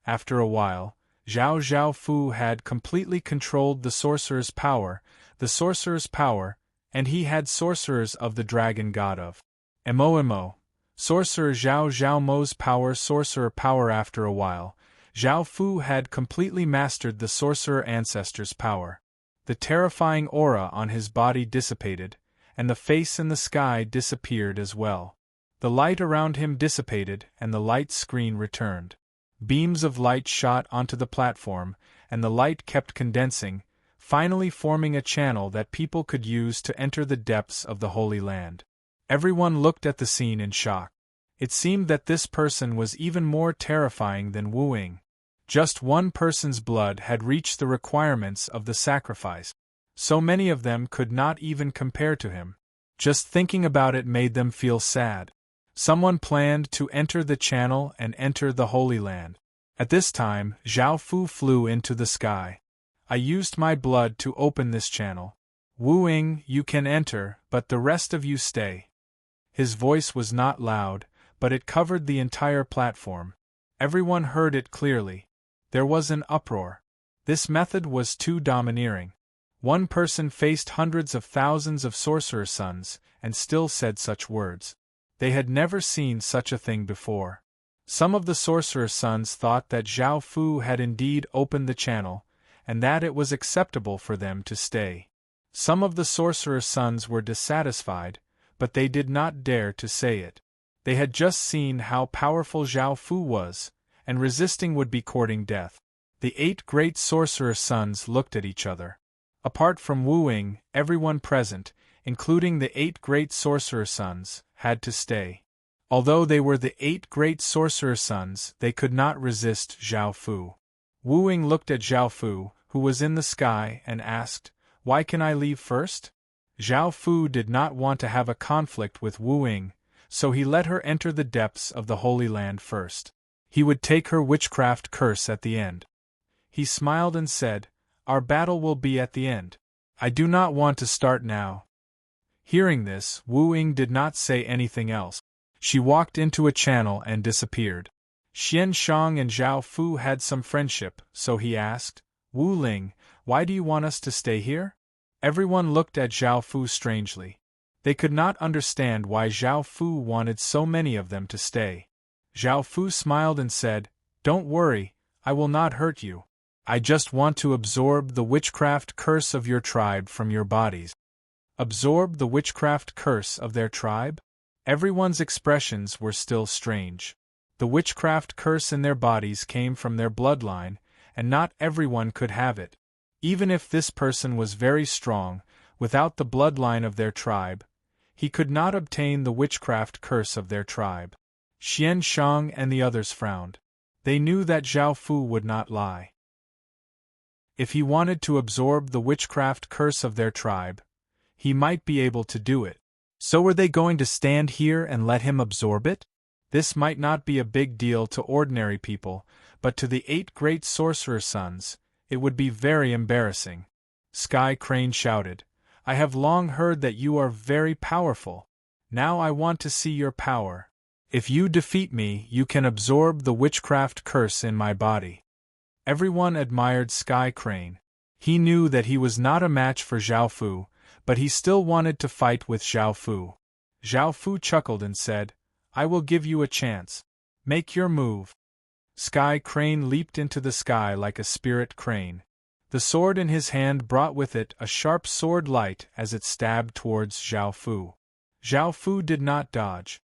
After a while, Zhao Fu had completely controlled the sorcerer's power, and he had sorcerers of the dragon god of Emo, sorcerer Zhao Mo's sorcerer power. After a while, Zhao Fu had completely mastered the sorcerer ancestor's power. The terrifying aura on his body dissipated, and the face in the sky disappeared as well. The light around him dissipated and the light screen returned. Beams of light shot onto the platform, and the light kept condensing, finally forming a channel that people could use to enter the depths of the Holy Land. Everyone looked at the scene in shock. It seemed that this person was even more terrifying than Wu Ying. Just one person's blood had reached the requirements of the sacrifice. So many of them could not even compare to him. Just thinking about it made them feel sad. Someone planned to enter the channel and enter the Holy Land. At this time, Zhao Fu flew into the sky. I used my blood to open this channel. Wu Ying, you can enter, but the rest of you stay. His voice was not loud, but it covered the entire platform. Everyone heard it clearly. There was an uproar. This method was too domineering. One person faced hundreds of thousands of sorcerer sons, and still said such words. They had never seen such a thing before. Some of the sorcerer sons thought that Zhao Fu had indeed opened the channel, and that it was acceptable for them to stay. Some of the sorcerer sons were dissatisfied, but they did not dare to say it. They had just seen how powerful Zhao Fu was, and resisting would be courting death. The 8 great sorcerer sons looked at each other. Apart from Wu Ying, everyone present, including the 8 great sorcerer sons, had to stay. Although they were the 8 great sorcerer sons, they could not resist Zhao Fu. Wu Ying looked at Zhao Fu, who was in the sky, and asked, "Why can I leave first?" Zhao Fu did not want to have a conflict with Wu Ying, so he let her enter the depths of the Holy Land first. He would take her witchcraft curse at the end. He smiled and said, "Our battle will be at the end. I do not want to start now." Hearing this, Wu Ying did not say anything else. She walked into a channel and disappeared. Xian Shang and Zhao Fu had some friendship, so he asked, "Wu Ling, why do you want us to stay here?" Everyone looked at Zhao Fu strangely. They could not understand why Zhao Fu wanted so many of them to stay. Zhao Fu smiled and said, "Don't worry, I will not hurt you. I just want to absorb the witchcraft curse of your tribe from your bodies." Absorb the witchcraft curse of their tribe? Everyone's expressions were still strange. The witchcraft curse in their bodies came from their bloodline, and not everyone could have it. Even if this person was very strong, without the bloodline of their tribe, he could not obtain the witchcraft curse of their tribe. Xian Shang and the others frowned. They knew that Zhao Fu would not lie. If he wanted to absorb the witchcraft curse of their tribe, he might be able to do it. So were they going to stand here and let him absorb it? This might not be a big deal to ordinary people, but to the 8 great sorcerer sons, it would be very embarrassing. Sky Crane shouted, "I have long heard that you are very powerful. Now I want to see your power." If you defeat me, you can absorb the witchcraft curse in my body. Everyone admired Sky Crane. He knew that he was not a match for Zhao Fu, but he still wanted to fight with Zhao Fu. Zhao Fu chuckled and said, I will give you a chance. Make your move. Sky Crane leaped into the sky like a spirit crane. The sword in his hand brought with it a sharp sword light as it stabbed towards Zhao Fu. Zhao Fu did not dodge.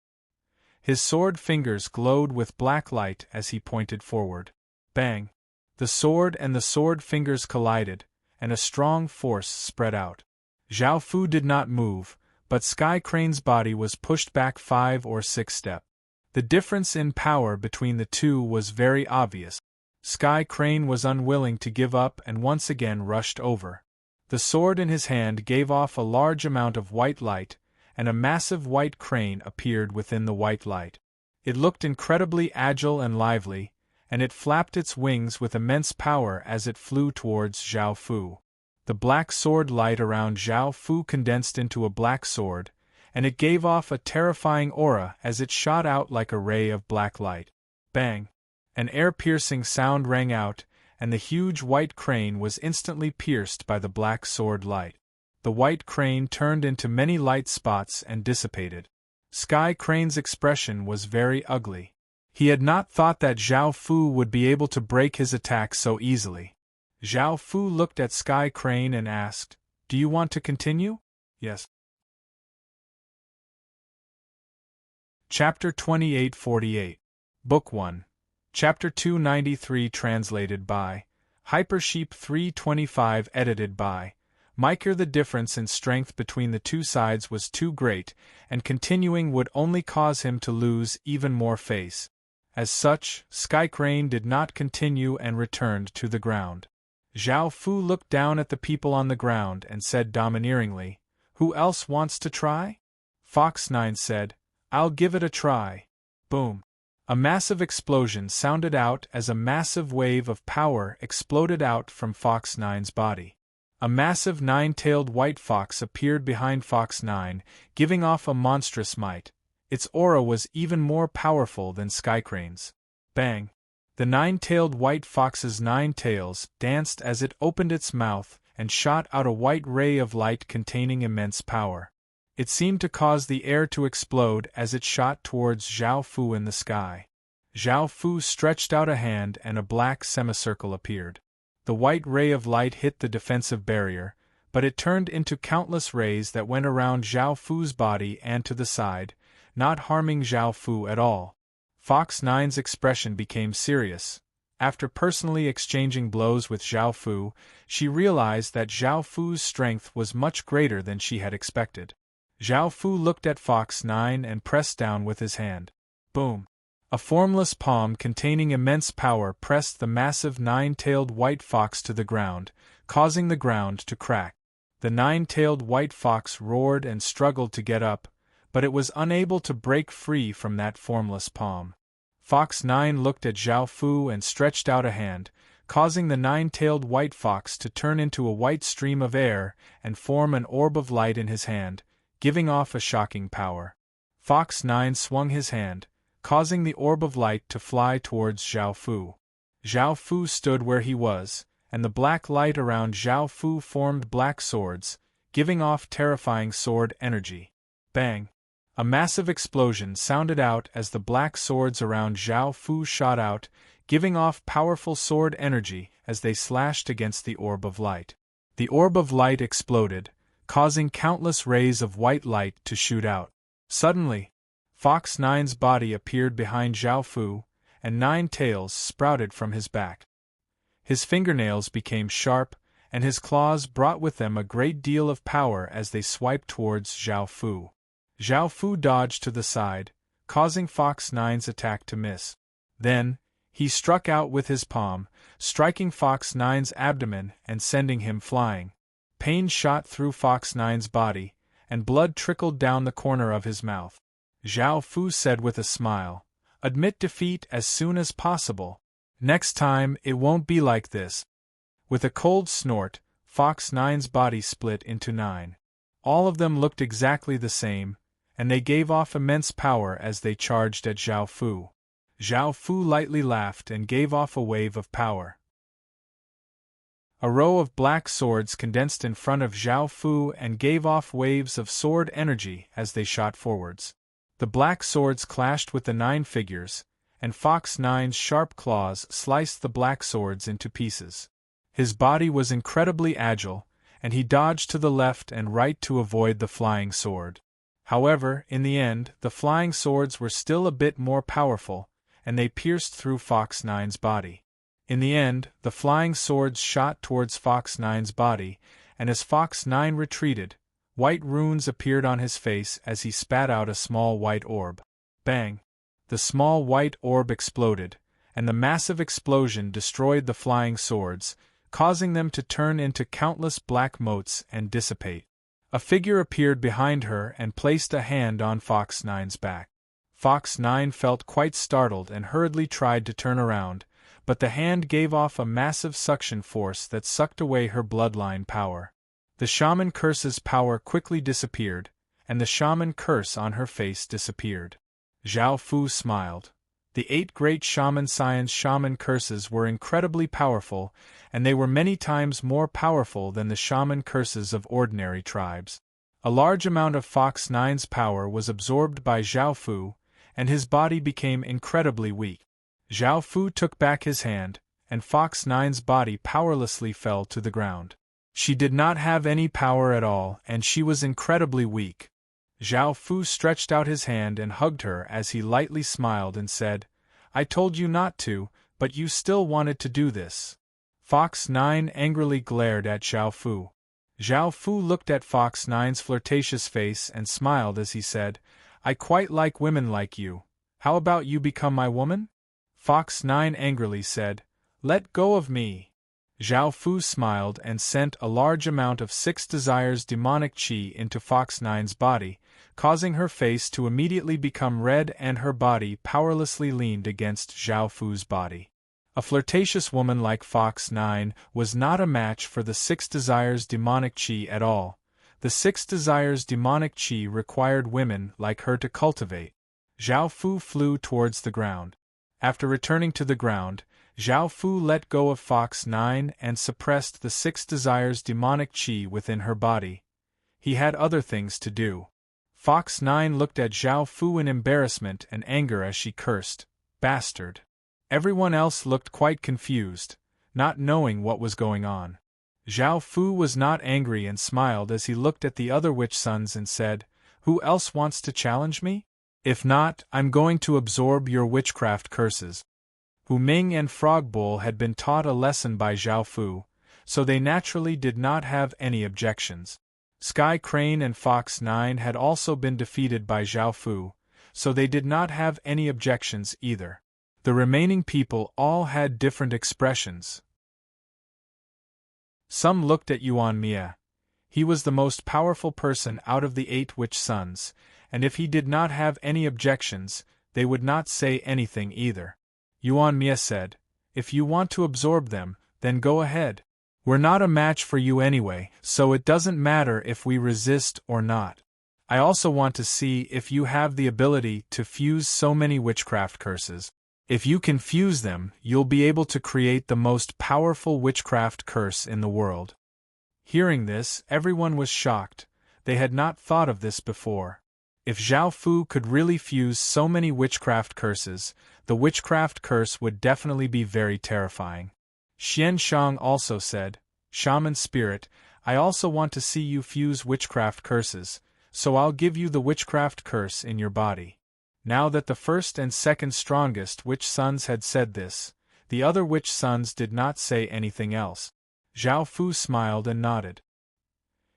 His sword fingers glowed with black light as he pointed forward. Bang! The sword and the sword fingers collided, and a strong force spread out. Zhao Fu did not move, but Sky Crane's body was pushed back 5 or 6 steps. The difference in power between the two was very obvious. Sky Crane was unwilling to give up and once again rushed over. The sword in his hand gave off a large amount of white light, and a massive white crane appeared within the white light. It looked incredibly agile and lively, and it flapped its wings with immense power as it flew towards Zhao Fu. The black sword light around Zhao Fu condensed into a black sword, and it gave off a terrifying aura as it shot out like a ray of black light. Bang! An air-piercing sound rang out, and the huge white crane was instantly pierced by the black sword light. The white crane turned into many light spots and dissipated. Sky Crane's expression was very ugly. He had not thought that Zhao Fu would be able to break his attack so easily. Zhao Fu looked at Sky Crane and asked, Do you want to continue? Yes. Chapter 2848. Book 1. Chapter 293 translated by Hypersheep 325 edited by Miker. The difference in strength between the two sides was too great, and continuing would only cause him to lose even more face. As such, Sky Crane did not continue and returned to the ground. Zhao Fu looked down at the people on the ground and said domineeringly, Who else wants to try? Fox 9 said, I'll give it a try. Boom! A massive explosion sounded out as a massive wave of power exploded out from Fox 9's body. A massive 9-tailed white fox appeared behind Fox 9, giving off a monstrous might. Its aura was even more powerful than Sky Crane's. Bang! The 9-tailed white fox's 9 tails danced as it opened its mouth and shot out a white ray of light containing immense power. It seemed to cause the air to explode as it shot towards Zhao Fu in the sky. Zhao Fu stretched out a hand and a black semicircle appeared. The white ray of light hit the defensive barrier, but it turned into countless rays that went around Zhao Fu's body and to the side, not harming Zhao Fu at all. Fox 9's expression became serious. After personally exchanging blows with Zhao Fu, she realized that Zhao Fu's strength was much greater than she had expected. Zhao Fu looked at Fox 9 and pressed down with his hand. Boom! A formless palm containing immense power pressed the massive 9-tailed white fox to the ground, causing the ground to crack. The 9-tailed white fox roared and struggled to get up, but it was unable to break free from that formless palm. Fox 9 looked at Zhao Fu and stretched out a hand, causing the 9-tailed white fox to turn into a white stream of air and form an orb of light in his hand, giving off a shocking power. Fox 9 swung his hand, causing the orb of light to fly towards Zhao Fu. Zhao Fu stood where he was, and the black light around Zhao Fu formed black swords, giving off terrifying sword energy. Bang! A massive explosion sounded out as the black swords around Zhao Fu shot out, giving off powerful sword energy as they slashed against the orb of light. The orb of light exploded, causing countless rays of white light to shoot out. Suddenly, Fox 9's body appeared behind Zhao Fu, and 9 tails sprouted from his back. His fingernails became sharp, and his claws brought with them a great deal of power as they swiped towards Zhao Fu. Zhao Fu dodged to the side, causing Fox 9's attack to miss. Then, he struck out with his palm, striking Fox 9's abdomen and sending him flying. Pain shot through Fox 9's body, and blood trickled down the corner of his mouth. Zhao Fu said with a smile, Admit defeat as soon as possible. Next time it won't be like this. With a cold snort, Fox 9's body split into 9. All of them looked exactly the same, and they gave off immense power as they charged at Zhao Fu. Zhao Fu lightly laughed and gave off a wave of power. A row of black swords condensed in front of Zhao Fu and gave off waves of sword energy as they shot forwards. The black swords clashed with the 9 figures, and Fox 9's sharp claws sliced the black swords into pieces. His body was incredibly agile, and he dodged to the left and right to avoid the flying sword. However, in the end, the flying swords were still a bit more powerful, and they pierced through Fox 9's body. In the end, the flying swords shot towards Fox 9's body, and as Fox 9 retreated, white runes appeared on his face as he spat out a small white orb. Bang! The small white orb exploded, and the massive explosion destroyed the flying swords, causing them to turn into countless black motes and dissipate. A figure appeared behind her and placed a hand on Fox 9's back. Fox 9 felt quite startled and hurriedly tried to turn around, but the hand gave off a massive suction force that sucked away her bloodline power. The shaman curse's power quickly disappeared, and the shaman curse on her face disappeared. Zhao Fu smiled. The 8 great shaman science shaman curses were incredibly powerful, and they were many times more powerful than the shaman curses of ordinary tribes. A large amount of Fox 9's power was absorbed by Zhao Fu, and his body became incredibly weak. Zhao Fu took back his hand, and Fox 9's body powerlessly fell to the ground. She did not have any power at all, and she was incredibly weak. Zhao Fu stretched out his hand and hugged her as he lightly smiled and said, "I told you not to, but you still wanted to do this." Fox 9 angrily glared at Zhao Fu. Zhao Fu looked at Fox 9's flirtatious face and smiled as he said, "I quite like women like you. How about you become my woman?" Fox 9 angrily said, "Let go of me." Zhao Fu smiled and sent a large amount of 6 desires demonic chi into Fox 9's body, causing her face to immediately become red and her body powerlessly leaned against Zhao Fu's body. A flirtatious woman like Fox 9 was not a match for the 6 desires demonic chi at all. The 6 desires demonic chi required women like her to cultivate. Zhao Fu flew towards the ground. After returning to the ground, Zhao Fu let go of Fox 9 and suppressed the 6 desires demonic chi within her body. He had other things to do. Fox 9 looked at Zhao Fu in embarrassment and anger as she cursed, "Bastard." Everyone else looked quite confused, not knowing what was going on. Zhao Fu was not angry and smiled as he looked at the other witch sons and said, "Who else wants to challenge me? If not, I'm going to absorb your witchcraft curses." Wu Ming and Frog Bull had been taught a lesson by Zhao Fu, so they naturally did not have any objections. Sky Crane and Fox 9 had also been defeated by Zhao Fu, so they did not have any objections either. The remaining people all had different expressions. Some looked at Yuan Mia. He was the most powerful person out of the 8 witch sons, and if he did not have any objections, they would not say anything either. Yuan Mia said, "If you want to absorb them, then go ahead. We're not a match for you anyway, so it doesn't matter if we resist or not. I also want to see if you have the ability to fuse so many witchcraft curses. If you can fuse them, you'll be able to create the most powerful witchcraft curse in the world." Hearing this, everyone was shocked. They had not thought of this before. If Zhao Fu could really fuse so many witchcraft curses, the witchcraft curse would definitely be very terrifying. Xian Shang also said, "Shaman spirit, I also want to see you fuse witchcraft curses, so I'll give you the witchcraft curse in your body." Now that the first and second strongest witch sons had said this, the other witch sons did not say anything else. Zhao Fu smiled and nodded.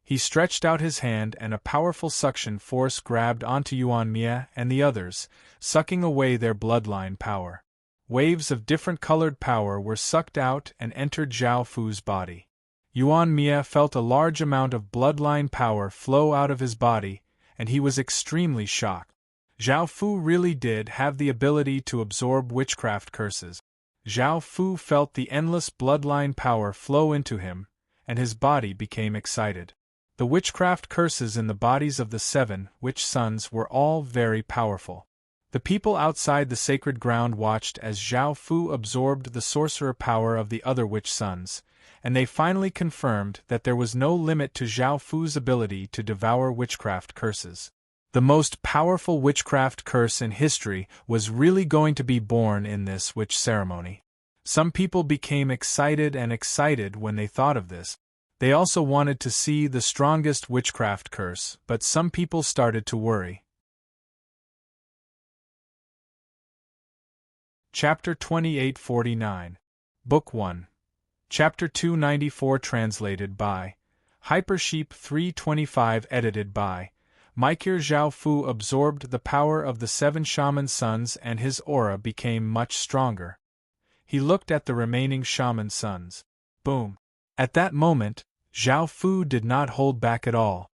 He stretched out his hand and a powerful suction force grabbed onto Yuan Mia and the others, sucking away their bloodline power. Waves of different colored power were sucked out and entered Zhao Fu's body. Yuan Mia felt a large amount of bloodline power flow out of his body, and he was extremely shocked. Zhao Fu really did have the ability to absorb witchcraft curses. Zhao Fu felt the endless bloodline power flow into him, and his body became excited. The witchcraft curses in the bodies of the 7 witch sons were all very powerful. The people outside the sacred ground watched as Zhao Fu absorbed the sorcerer power of the other witch sons, and they finally confirmed that there was no limit to Zhao Fu's ability to devour witchcraft curses. The most powerful witchcraft curse in history was really going to be born in this witch ceremony. Some people became excited when they thought of this. They also wanted to see the strongest witchcraft curse, but some people started to worry. Chapter 2849. Book 1. Chapter 294 translated by Hypersheep 325 edited by Meiker. Zhao Fu absorbed the power of the 7 shaman sons and his aura became much stronger. He looked at the remaining shaman sons. Boom! At that moment, Zhao Fu did not hold back at all.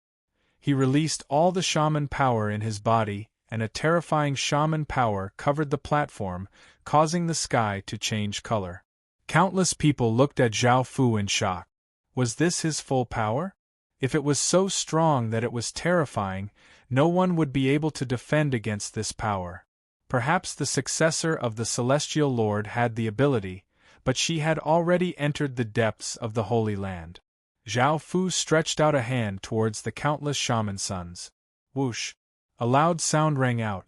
He released all the shaman power in his body, and a terrifying shaman power covered the platform, causing the sky to change color. Countless people looked at Zhao Fu in shock. Was this his full power? If it was so strong that it was terrifying, no one would be able to defend against this power. Perhaps the successor of the Celestial Lord had the ability, but she had already entered the depths of the Holy Land. Zhao Fu stretched out a hand towards the countless shaman sons. Whoosh! A loud sound rang out.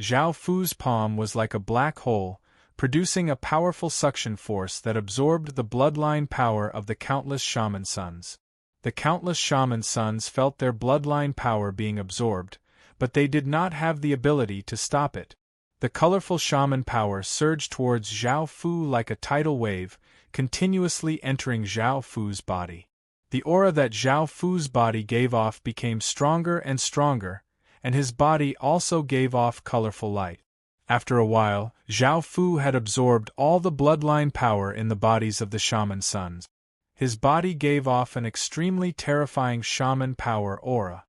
Zhao Fu's palm was like a black hole, producing a powerful suction force that absorbed the bloodline power of the countless shaman sons. The countless shaman sons felt their bloodline power being absorbed, but they did not have the ability to stop it. The colorful shaman power surged towards Zhao Fu like a tidal wave, continuously entering Zhao Fu's body. The aura that Zhao Fu's body gave off became stronger and stronger, and his body also gave off colorful light. After a while, Zhao Fu had absorbed all the bloodline power in the bodies of the shaman sons. His body gave off an extremely terrifying shaman power aura.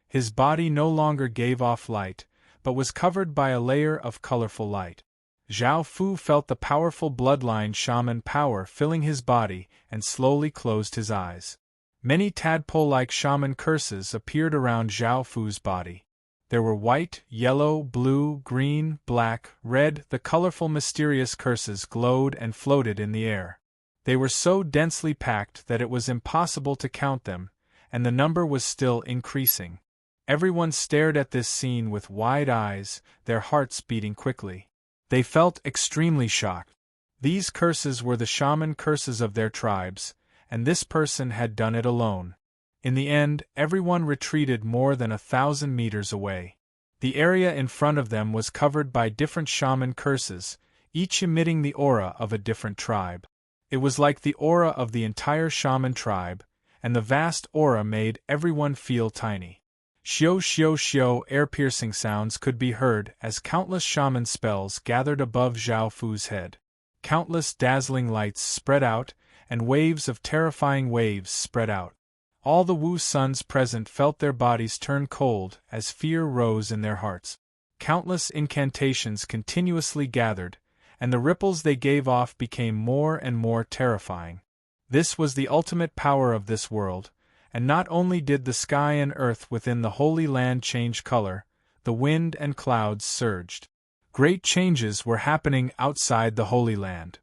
His body no longer gave off light, but was covered by a layer of colorful light. Zhao Fu felt the powerful bloodline shaman power filling his body and slowly closed his eyes. Many tadpole-like shaman curses appeared around Zhao Fu's body. There were white, yellow, blue, green, black, red. The colorful mysterious curses glowed and floated in the air. They were so densely packed that it was impossible to count them, and the number was still increasing. Everyone stared at this scene with wide eyes, their hearts beating quickly. They felt extremely shocked. These curses were the shaman curses of their tribes, and this person had done it alone. In the end, everyone retreated more than 1,000 meters away. The area in front of them was covered by different shaman curses, each emitting the aura of a different tribe. It was like the aura of the entire shaman tribe, and the vast aura made everyone feel tiny. Shio shio shio ear-piercing sounds could be heard as countless shaman spells gathered above Zhao Fu's head. Countless dazzling lights spread out, and waves of terrifying waves spread out. All the Wu sons present felt their bodies turn cold as fear rose in their hearts. Countless incantations continuously gathered, and the ripples they gave off became more and more terrifying. This was the ultimate power of this world, and not only did the sky and earth within the Holy Land change color, the wind and clouds surged. Great changes were happening outside the Holy Land.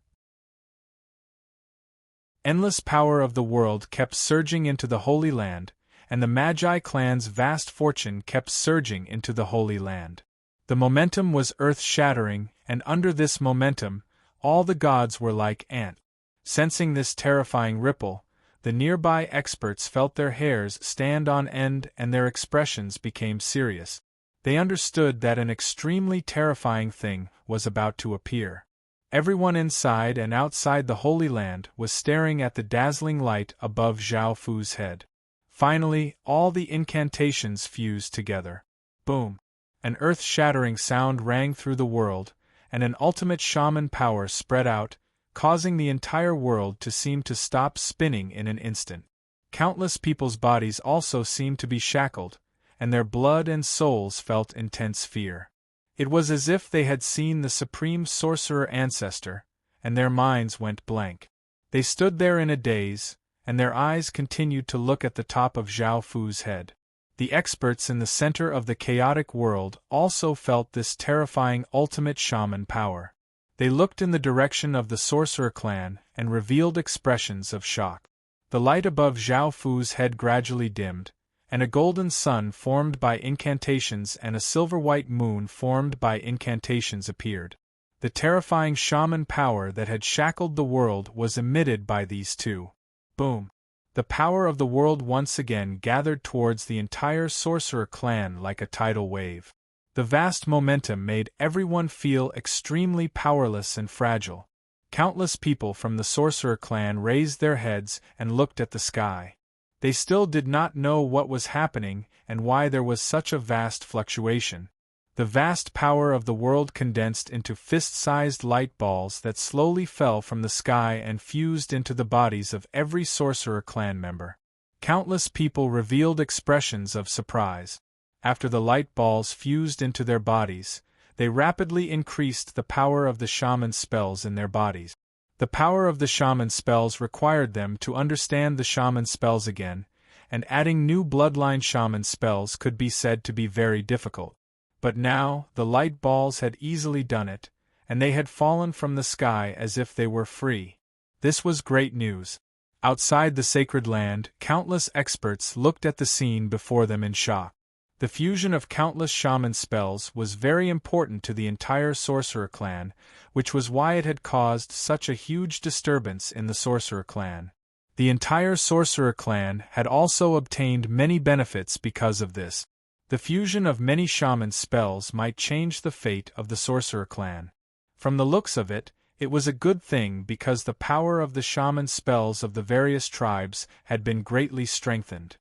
Endless power of the world kept surging into the Holy Land, and the Magi clan's vast fortune kept surging into the Holy Land. The momentum was earth-shattering, and under this momentum, all the gods were like ants. Sensing this terrifying ripple, the nearby experts felt their hairs stand on end and their expressions became serious. They understood that an extremely terrifying thing was about to appear. Everyone inside and outside the Holy Land was staring at the dazzling light above Zhao Fu's head. Finally, all the incantations fused together. Boom! An earth-shattering sound rang through the world, and an ultimate shaman power spread out, causing the entire world to seem to stop spinning in an instant. Countless people's bodies also seemed to be shackled, and their blood and souls felt intense fear. It was as if they had seen the supreme sorcerer ancestor, and their minds went blank. They stood there in a daze, and their eyes continued to look at the top of Zhao Fu's head. The experts in the center of the chaotic world also felt this terrifying ultimate shaman power. They looked in the direction of the sorcerer clan and revealed expressions of shock. The light above Zhao Fu's head gradually dimmed, and a golden sun formed by incantations and a silver-white moon formed by incantations appeared. The terrifying shaman power that had shackled the world was emitted by these two. Boom! The power of the world once again gathered towards the entire sorcerer clan like a tidal wave. The vast momentum made everyone feel extremely powerless and fragile. Countless people from the sorcerer clan raised their heads and looked at the sky. They still did not know what was happening and why there was such a vast fluctuation. The vast power of the world condensed into fist-sized light balls that slowly fell from the sky and fused into the bodies of every sorcerer clan member. Countless people revealed expressions of surprise. After the light balls fused into their bodies, they rapidly increased the power of the shaman spells in their bodies. The power of the shaman spells required them to understand the shaman spells again, and adding new bloodline shaman spells could be said to be very difficult. But now, the light balls had easily done it, and they had fallen from the sky as if they were free. This was great news. Outside the sacred land, countless experts looked at the scene before them in shock. The fusion of countless shaman spells was very important to the entire sorcerer clan, which was why it had caused such a huge disturbance in the sorcerer clan. The entire sorcerer clan had also obtained many benefits because of this. The fusion of many shaman spells might change the fate of the sorcerer clan. From the looks of it, it was a good thing because the power of the shaman spells of the various tribes had been greatly strengthened.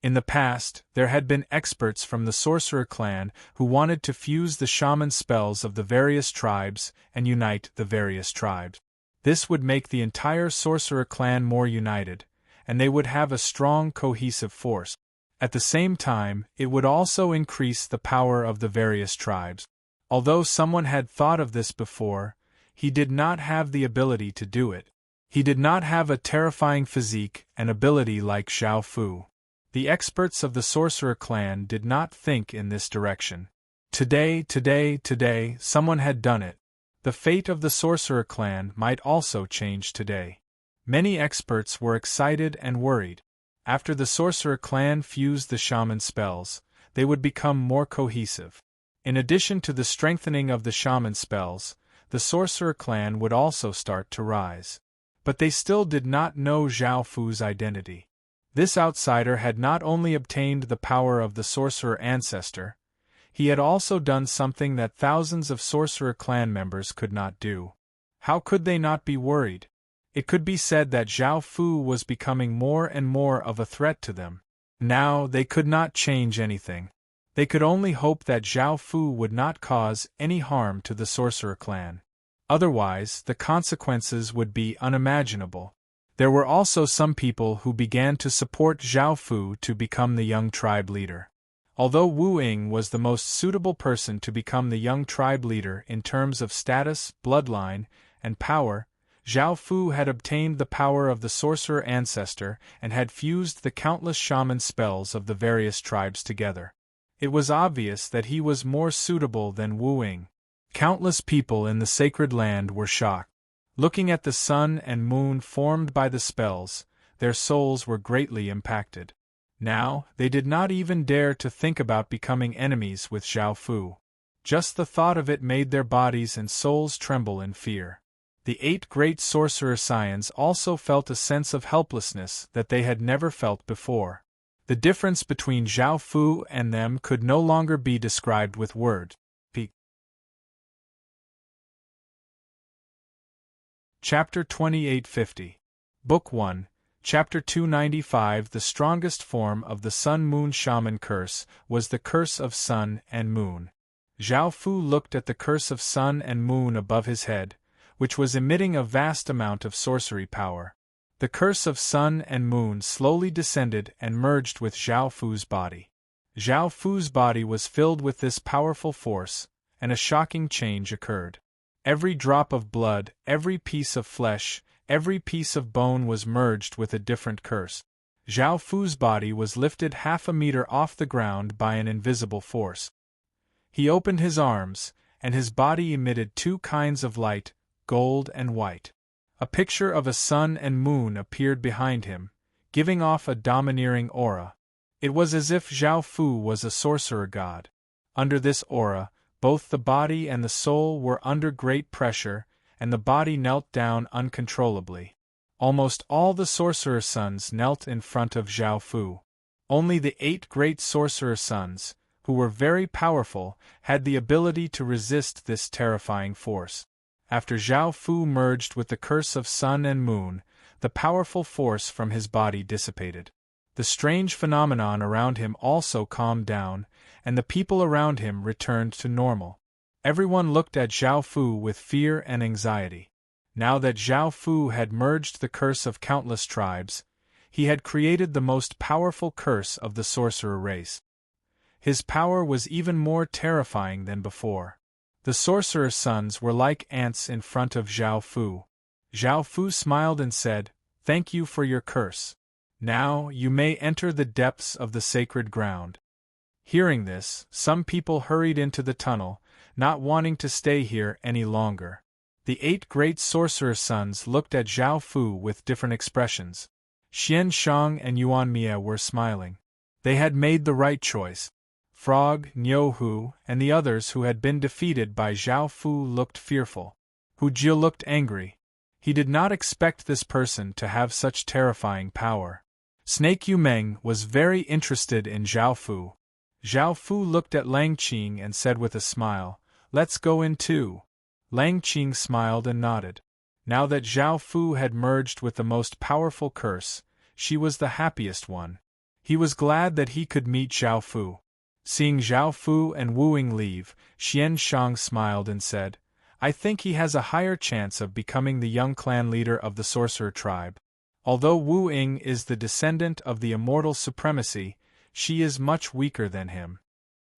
In the past, there had been experts from the sorcerer clan who wanted to fuse the shaman spells of the various tribes and unite the various tribes. This would make the entire sorcerer clan more united, and they would have a strong cohesive force. At the same time, it would also increase the power of the various tribes. Although someone had thought of this before, he did not have the ability to do it. He did not have a terrifying physique and ability like Zhao Fu. The experts of the sorcerer clan did not think in this direction. Today, someone had done it. The fate of the sorcerer clan might also change today. Many experts were excited and worried. After the sorcerer clan fused the shaman spells, they would become more cohesive. In addition to the strengthening of the shaman spells, the sorcerer clan would also start to rise. But they still did not know Zhao Fu's identity. This outsider had not only obtained the power of the sorcerer ancestor, he had also done something that thousands of sorcerer clan members could not do. How could they not be worried? It could be said that Zhao Fu was becoming more and more of a threat to them. Now they could not change anything. They could only hope that Zhao Fu would not cause any harm to the sorcerer clan. Otherwise, the consequences would be unimaginable. There were also some people who began to support Zhao Fu to become the young tribe leader. Although Wu Ying was the most suitable person to become the young tribe leader in terms of status, bloodline, and power, Zhao Fu had obtained the power of the sorcerer ancestor and had fused the countless shaman spells of the various tribes together. It was obvious that he was more suitable than Wu Ying. Countless people in the sacred land were shocked. Looking at the sun and moon formed by the spells, their souls were greatly impacted. Now, they did not even dare to think about becoming enemies with Zhao Fu. Just the thought of it made their bodies and souls tremble in fear. The 8 great sorcerer scions also felt a sense of helplessness that they had never felt before. The difference between Zhao Fu and them could no longer be described with words. Chapter 2850. Book 1, Chapter 295. The strongest form of the Sun-Moon Shaman Curse was the Curse of Sun and Moon. Zhao Fu looked at the Curse of Sun and Moon above his head, which was emitting a vast amount of sorcery power. The Curse of Sun and Moon slowly descended and merged with Zhao Fu's body. Zhao Fu's body was filled with this powerful force, and a shocking change occurred. Every drop of blood, every piece of flesh, every piece of bone was merged with a different curse. Zhao Fu's body was lifted 1/2 meter off the ground by an invisible force. He opened his arms, and his body emitted 2 kinds of light, gold and white. A picture of a sun and moon appeared behind him, giving off a domineering aura. It was as if Zhao Fu was a sorcerer god. Under this aura, both the body and the soul were under great pressure, and the body knelt down uncontrollably. Almost all the sorcerer sons knelt in front of Zhao Fu. Only the 8 great sorcerer sons, who were very powerful, had the ability to resist this terrifying force. After Zhao Fu merged with the curse of sun and moon, the powerful force from his body dissipated. The strange phenomenon around him also calmed down, and the people around him returned to normal. Everyone looked at Zhao Fu with fear and anxiety. Now that Zhao Fu had merged the curse of countless tribes, he had created the most powerful curse of the sorcerer race. His power was even more terrifying than before. The sorcerer's sons were like ants in front of Zhao Fu. Zhao Fu smiled and said, "Thank you for your curse. Now you may enter the depths of the sacred ground." Hearing this, some people hurried into the tunnel, not wanting to stay here any longer. The 8 great sorcerer sons looked at Zhao Fu with different expressions. Xian Shang and Yuan Mie were smiling. They had made the right choice. Frog, Niu Hu, and the others who had been defeated by Zhao Fu looked fearful. Hu Jie looked angry. He did not expect this person to have such terrifying power. Snake Yu Meng was very interested in Zhao Fu. Zhao Fu looked at Lang Qing and said with a smile, "Let's go in too." Lang Qing smiled and nodded. Now that Zhao Fu had merged with the most powerful curse, she was the happiest one. He was glad that he could meet Zhao Fu. Seeing Zhao Fu and Wu Ying leave, Xian Shang smiled and said, "I think he has a higher chance of becoming the young clan leader of the sorcerer tribe. Although Wu Ying is the descendant of the immortal supremacy, she is much weaker than him."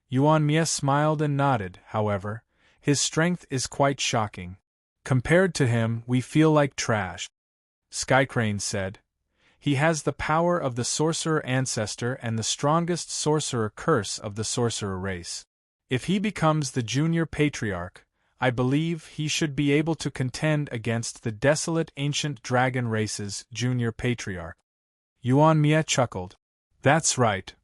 Yuan Mie smiled and nodded. "However, his strength is quite shocking. Compared to him, we feel like trash." Skycrane said, "He has the power of the sorcerer ancestor and the strongest sorcerer curse of the sorcerer race. If he becomes the junior patriarch, I believe he should be able to contend against the desolate ancient dragon race's junior patriarch." Yuan Mie chuckled. "That's right.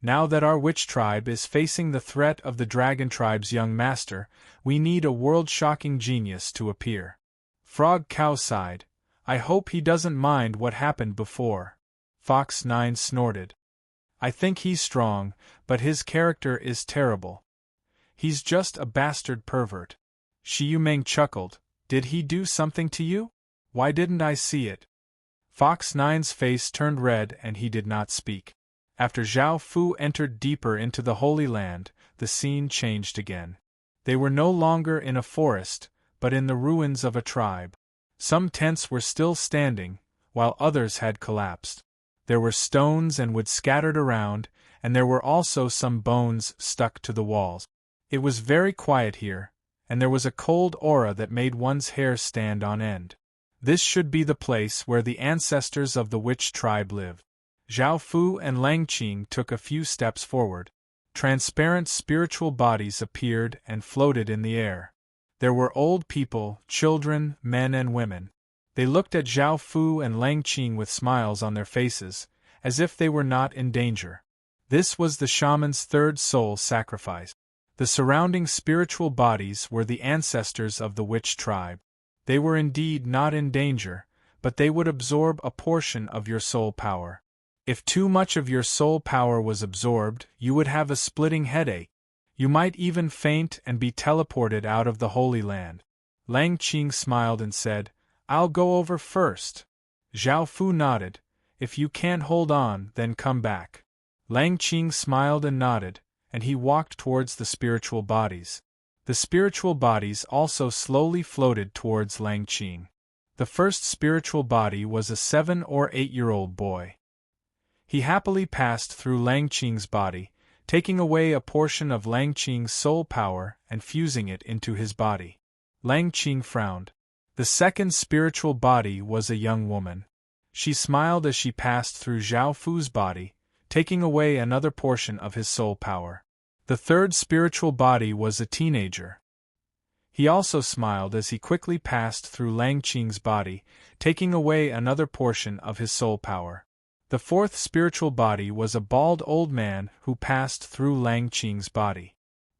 Now that our witch tribe is facing the threat of the dragon tribe's young master, we need a world-shocking genius to appear." Frog Cow sighed. "I hope he doesn't mind what happened before." Fox 9 snorted. "I think he's strong, but his character is terrible. He's just a bastard pervert." Shi Yumeng chuckled. "Did he do something to you? Why didn't I see it?" Fox 9's face turned red and he did not speak. After Zhao Fu entered deeper into the Holy Land, the scene changed again. They were no longer in a forest, but in the ruins of a tribe. Some tents were still standing, while others had collapsed. There were stones and wood scattered around, and there were also some bones stuck to the walls. It was very quiet here, and there was a cold aura that made one's hair stand on end. This should be the place where the ancestors of the witch tribe lived. Zhao Fu and Lang Qing took a few steps forward. Transparent spiritual bodies appeared and floated in the air. There were old people, children, men and women. They looked at Zhao Fu and Lang Qing with smiles on their faces, as if they were not in danger. This was the shaman's 3rd soul sacrifice. The surrounding spiritual bodies were the ancestors of the witch tribe. They were indeed not in danger, but they would absorb a portion of your soul power. If too much of your soul power was absorbed, you would have a splitting headache. You might even faint and be teleported out of the Holy Land. Lang Qing smiled and said, "I'll go over first." Zhao Fu nodded. "If you can't hold on, then come back." Lang Qing smiled and nodded, and he walked towards the spiritual bodies. The spiritual bodies also slowly floated towards Lang Qing. The first spiritual body was a 7 or 8-year-old boy. He happily passed through Lang Qing's body, taking away a portion of Lang Qing's soul power and fusing it into his body. Lang Qing frowned. The second spiritual body was a young woman. She smiled as she passed through Zhao Fu's body, taking away another portion of his soul power. The third spiritual body was a teenager. He also smiled as he quickly passed through Lang Qing's body, taking away another portion of his soul power. The fourth spiritual body was a bald old man who passed through Lang Qing's body.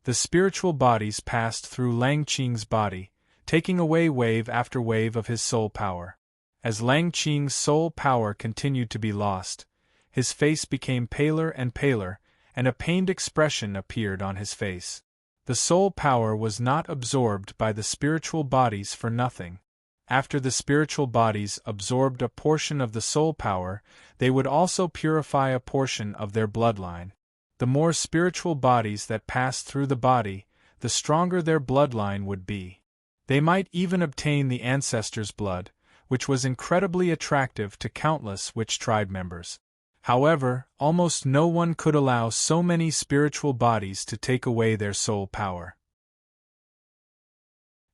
The spiritual bodies passed through Lang Qing's body, taking away wave after wave of his soul power. As Lang Qing's soul power continued to be lost, his face became paler and paler, and a pained expression appeared on his face. The soul power was not absorbed by the spiritual bodies for nothing. After the spiritual bodies absorbed a portion of the soul power, they would also purify a portion of their bloodline. The more spiritual bodies that passed through the body, the stronger their bloodline would be. They might even obtain the ancestors' blood, which was incredibly attractive to countless witch tribe members. However, almost no one could allow so many spiritual bodies to take away their soul power.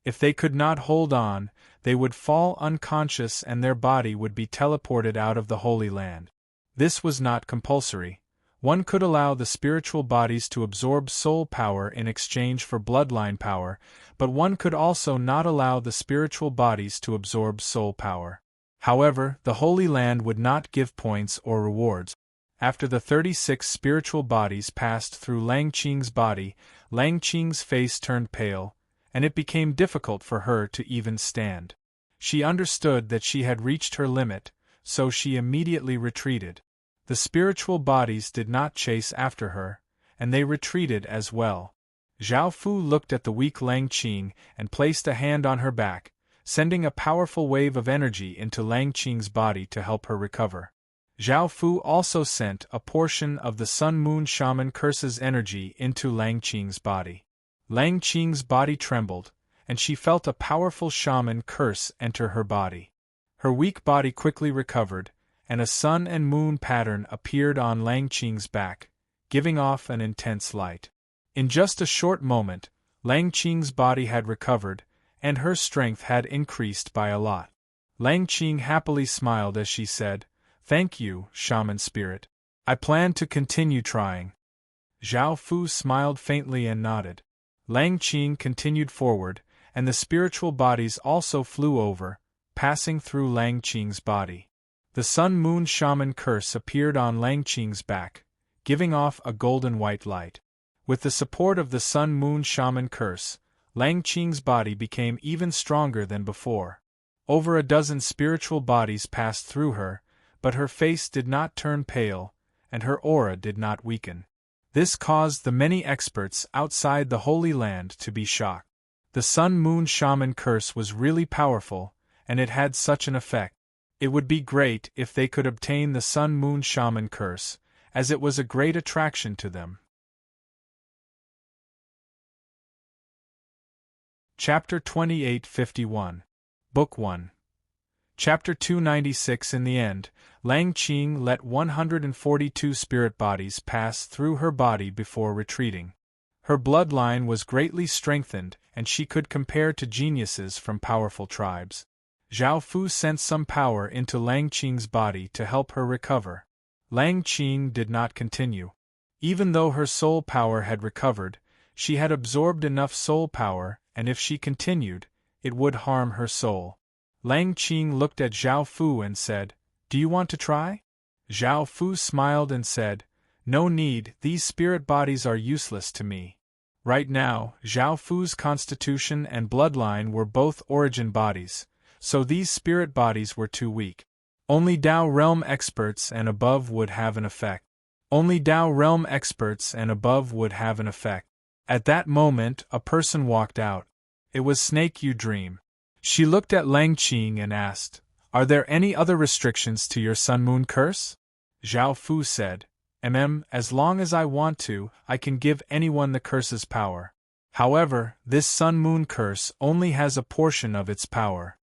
If they could not hold on, they would fall unconscious and their body would be teleported out of the Holy Land. This was not compulsory. One could allow the spiritual bodies to absorb soul power in exchange for bloodline power, but one could also not allow the spiritual bodies to absorb soul power. However, the Holy Land would not give points or rewards. After the 36 spiritual bodies passed through Lang Qing's body, Lang Qing's face turned pale, and it became difficult for her to even stand. She understood that she had reached her limit, so she immediately retreated. The spiritual bodies did not chase after her, and they retreated as well. Zhao Fu looked at the weak Lang Qing and placed a hand on her back, sending a powerful wave of energy into Lang Qing's body to help her recover. Zhao Fu also sent a portion of the Sun Moon Shaman Curse's energy into Lang Qing's body. Lang Qing's body trembled, and she felt a powerful shaman curse enter her body. Her weak body quickly recovered, and a sun and moon pattern appeared on Lang Qing's back, giving off an intense light. In just a short moment, Lang Qing's body had recovered, and her strength had increased by a lot. Lang Qing happily smiled as she said, "Thank you, shaman spirit. I plan to continue trying." Zhao Fu smiled faintly and nodded. Lang Qing continued forward, and the spiritual bodies also flew over, passing through Lang Qing's body. The Sun Moon Shaman Curse appeared on Lang Qing's back, giving off a golden white light. With the support of the Sun Moon Shaman Curse, Lang Qing's body became even stronger than before. Over a dozen spiritual bodies passed through her, but her face did not turn pale, and her aura did not weaken. This caused the many experts outside the Holy Land to be shocked. The Sun Moon Shaman Curse was really powerful, and it had such an effect. It would be great if they could obtain the Sun Moon Shaman Curse, as it was a great attraction to them. Chapter 2851. Book 1. Chapter 296. In the end, Lang Qing let 142 spirit bodies pass through her body before retreating. Her bloodline was greatly strengthened, and she could compare to geniuses from powerful tribes. Zhao Fu sent some power into Lang Qing's body to help her recover. Lang Qing did not continue. Even though her soul power had recovered, she had absorbed enough soul power, and if she continued, it would harm her soul. Lang Qing looked at Zhao Fu and said, "Do you want to try?" Zhao Fu smiled and said, "No need, these spirit bodies are useless to me." Right now, Zhao Fu's constitution and bloodline were both origin bodies, so these spirit bodies were too weak. Only Dao Realm experts and above would have an effect. Only Dao Realm experts and above would have an effect. At that moment, a person walked out. It was Snake You Dream. She looked at Lang Qing and asked, "Are there any other restrictions to your Sun Moon Curse?" Zhao Fu said, As long as I want to, I can give anyone the curse's power. However, this Sun Moon Curse only has a portion of its power.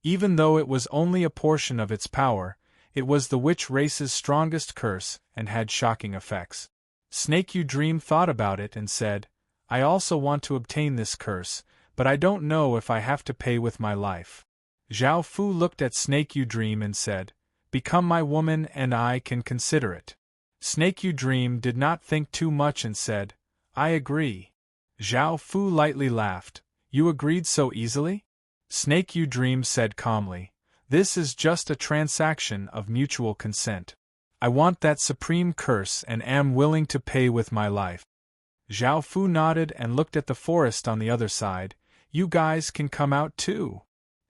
Even though it was only a portion of its power, it was the witch race's strongest curse and had shocking effects. Snake You Dream thought about it and said, "I also want to obtain this curse, but I don't know if I have to pay with my life." Zhao Fu looked at Snake You Dream and said, "Become my woman and I can consider it." Snake You Dream did not think too much and said, "I agree." Zhao Fu lightly laughed. "You agreed so easily?" Snake You Dream said calmly, "This is just a transaction of mutual consent. I want that supreme curse and am willing to pay with my life." Zhao Fu nodded and looked at the forest on the other side. "You guys can come out too."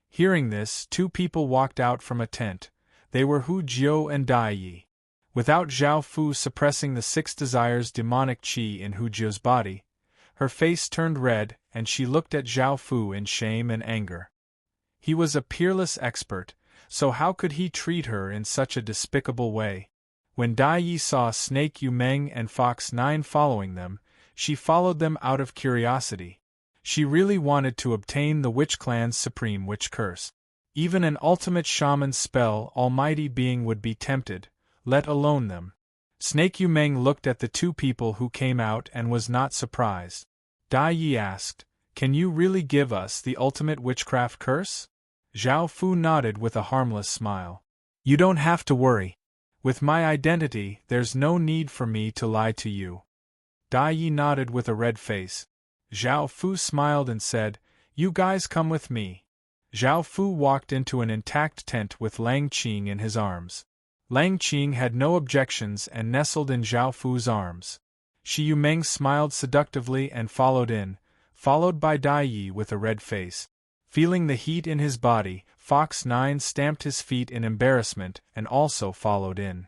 Hearing this, two people walked out from a tent. They were Hu Jiu and Dai Yi. Without Zhao Fu suppressing the 6 desires demonic qi in Hu Jiu's body, her face turned red and she looked at Zhao Fu in shame and anger. He was a peerless expert, so how could he treat her in such a despicable way? When Dai Yi saw Snake Yu Meng and Fox 9 following them, she followed them out of curiosity. She really wanted to obtain the Witch Clan's supreme witch curse. Even an ultimate shaman's spell almighty being would be tempted, let alone them. Snake Yu Meng looked at the two people who came out and was not surprised. Dai Yi asked, "Can you really give us the ultimate witchcraft curse?" Zhao Fu nodded with a harmless smile. "You don't have to worry. With my identity, there's no need for me to lie to you." Dai Yi nodded with a red face. Zhao Fu smiled and said, "You guys come with me." Zhao Fu walked into an intact tent with Lang Qing in his arms. Lang Qing had no objections and nestled in Zhao Fu's arms. Shi Yumeng smiled seductively and followed in, followed by Dai Yi with a red face. Feeling the heat in his body, Fox 9 stamped his feet in embarrassment and also followed in.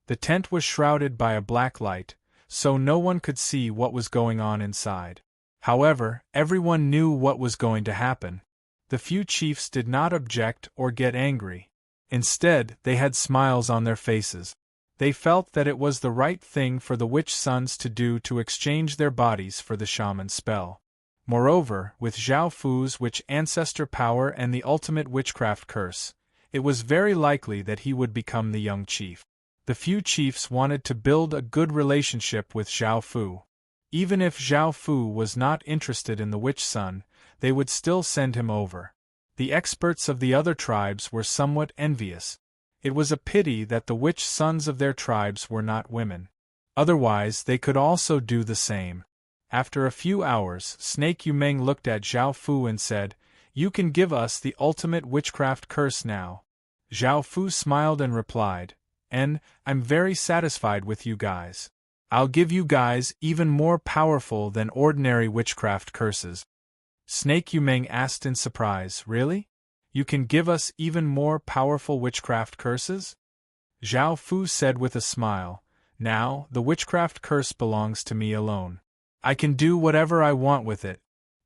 The tent was shrouded by a black light, so no one could see what was going on inside. However, everyone knew what was going to happen. The few chiefs did not object or get angry. Instead, they had smiles on their faces. They felt that it was the right thing for the witch sons to do to exchange their bodies for the shaman spell. Moreover, with Zhao Fu's witch ancestor power and the ultimate witchcraft curse, it was very likely that he would become the young chief. The few chiefs wanted to build a good relationship with Zhao Fu. Even if Zhao Fu was not interested in the witch son, they would still send him over. The experts of the other tribes were somewhat envious. It was a pity that the witch sons of their tribes were not women. Otherwise, they could also do the same. After a few hours, Snake Yu Meng looked at Zhao Fu and said, "You can give us the ultimate witchcraft curse now." Zhao Fu smiled and replied, "I'm very satisfied with you guys. I'll give you guys even more powerful than ordinary witchcraft curses." Snake Yu Meng asked in surprise, "Really? You can give us even more powerful witchcraft curses?" Zhao Fu said with a smile, "Now, the witchcraft curse belongs to me alone. I can do whatever I want with it.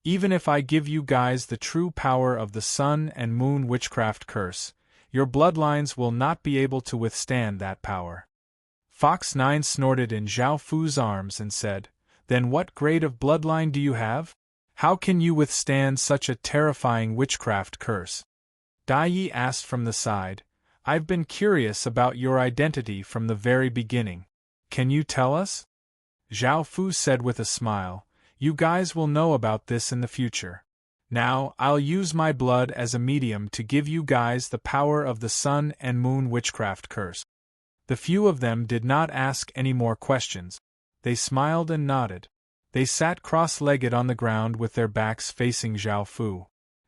Even if I give you guys the true power of the sun and moon witchcraft curse, your bloodlines will not be able to withstand that power." Fox 9 snorted in Zhao Fu's arms and said, "Then what grade of bloodline do you have? How can you withstand such a terrifying witchcraft curse?" Dai Yi asked from the side, "I've been curious about your identity from the very beginning. Can you tell us?" Zhao Fu said with a smile, "You guys will know about this in the future. Now, I'll use my blood as a medium to give you guys the power of the sun and moon witchcraft curse." The few of them did not ask any more questions. They smiled and nodded. They sat cross-legged on the ground with their backs facing Zhao Fu.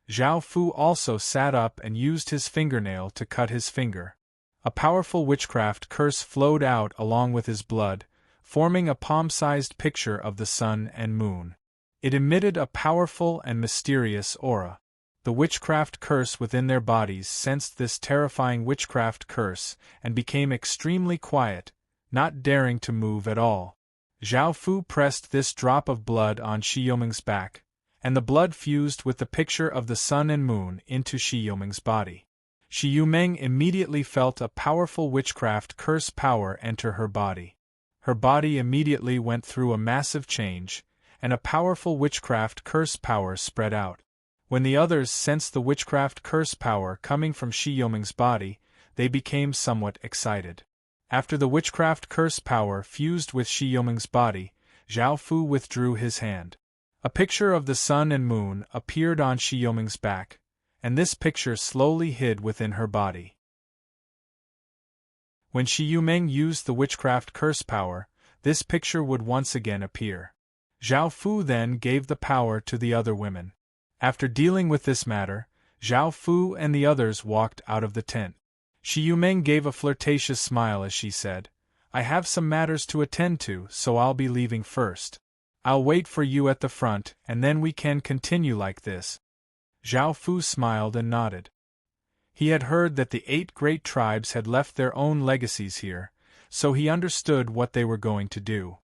Zhao Fu also sat up and used his fingernail to cut his finger. A powerful witchcraft curse flowed out along with his blood, forming a palm-sized picture of the sun and moon. It emitted a powerful and mysterious aura. The witchcraft curse within their bodies sensed this terrifying witchcraft curse and became extremely quiet, not daring to move at all. Zhao Fu pressed this drop of blood on Shi Yomeng's back, and the blood fused with the picture of the sun and moon into Shi Yomeng's body. Shi Yumeng immediately felt a powerful witchcraft curse power enter her body. Her body immediately went through a massive change, and a powerful witchcraft curse power spread out. When the others sensed the witchcraft curse power coming from Shi Yomeng's body, they became somewhat excited. After the witchcraft curse power fused with Shi Yomeng's body, Zhao Fu withdrew his hand. A picture of the sun and moon appeared on Shi Yoming's back, and this picture slowly hid within her body. When Shi Yuming used the witchcraft curse power, this picture would once again appear. Zhao Fu then gave the power to the other women. After dealing with this matter, Zhao Fu and the others walked out of the tent. Shi Yuming gave a flirtatious smile as she said, "I have some matters to attend to, so I'll be leaving first. I'll wait for you at the front, and then we can continue like this." Zhao Fu smiled and nodded. He had heard that the 8 great tribes had left their own legacies here, so he understood what they were going to do.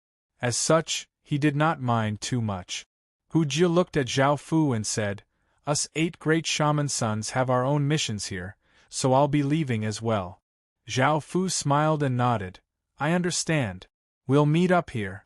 As such, he did not mind too much. Hu Jie looked at Zhao Fu and said, "Us 8 great shaman sons have our own missions here, so I'll be leaving as well." Zhao Fu smiled and nodded. "I understand. We'll meet up here."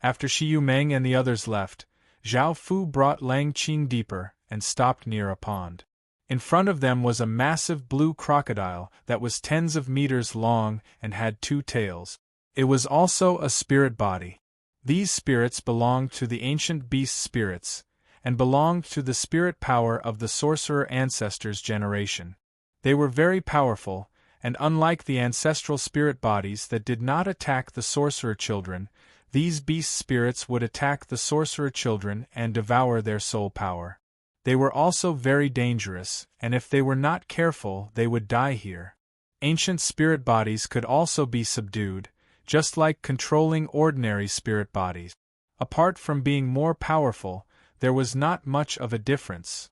After Shi Yuming and the others left, Zhao Fu brought Lang Qing deeper and stopped near a pond. In front of them was a massive blue crocodile that was tens of meters long and had 2 tails. It was also a spirit body. These spirits belonged to the ancient beast spirits, and belonged to the spirit power of the sorcerer ancestors' generation. They were very powerful, and unlike the ancestral spirit bodies that did not attack the sorcerer children, these beast spirits would attack the sorcerer children and devour their soul power. They were also very dangerous, and if they were not careful, they would die here. Ancient spirit bodies could also be subdued, just like controlling ordinary spirit bodies. Apart from being more powerful, there was not much of a difference.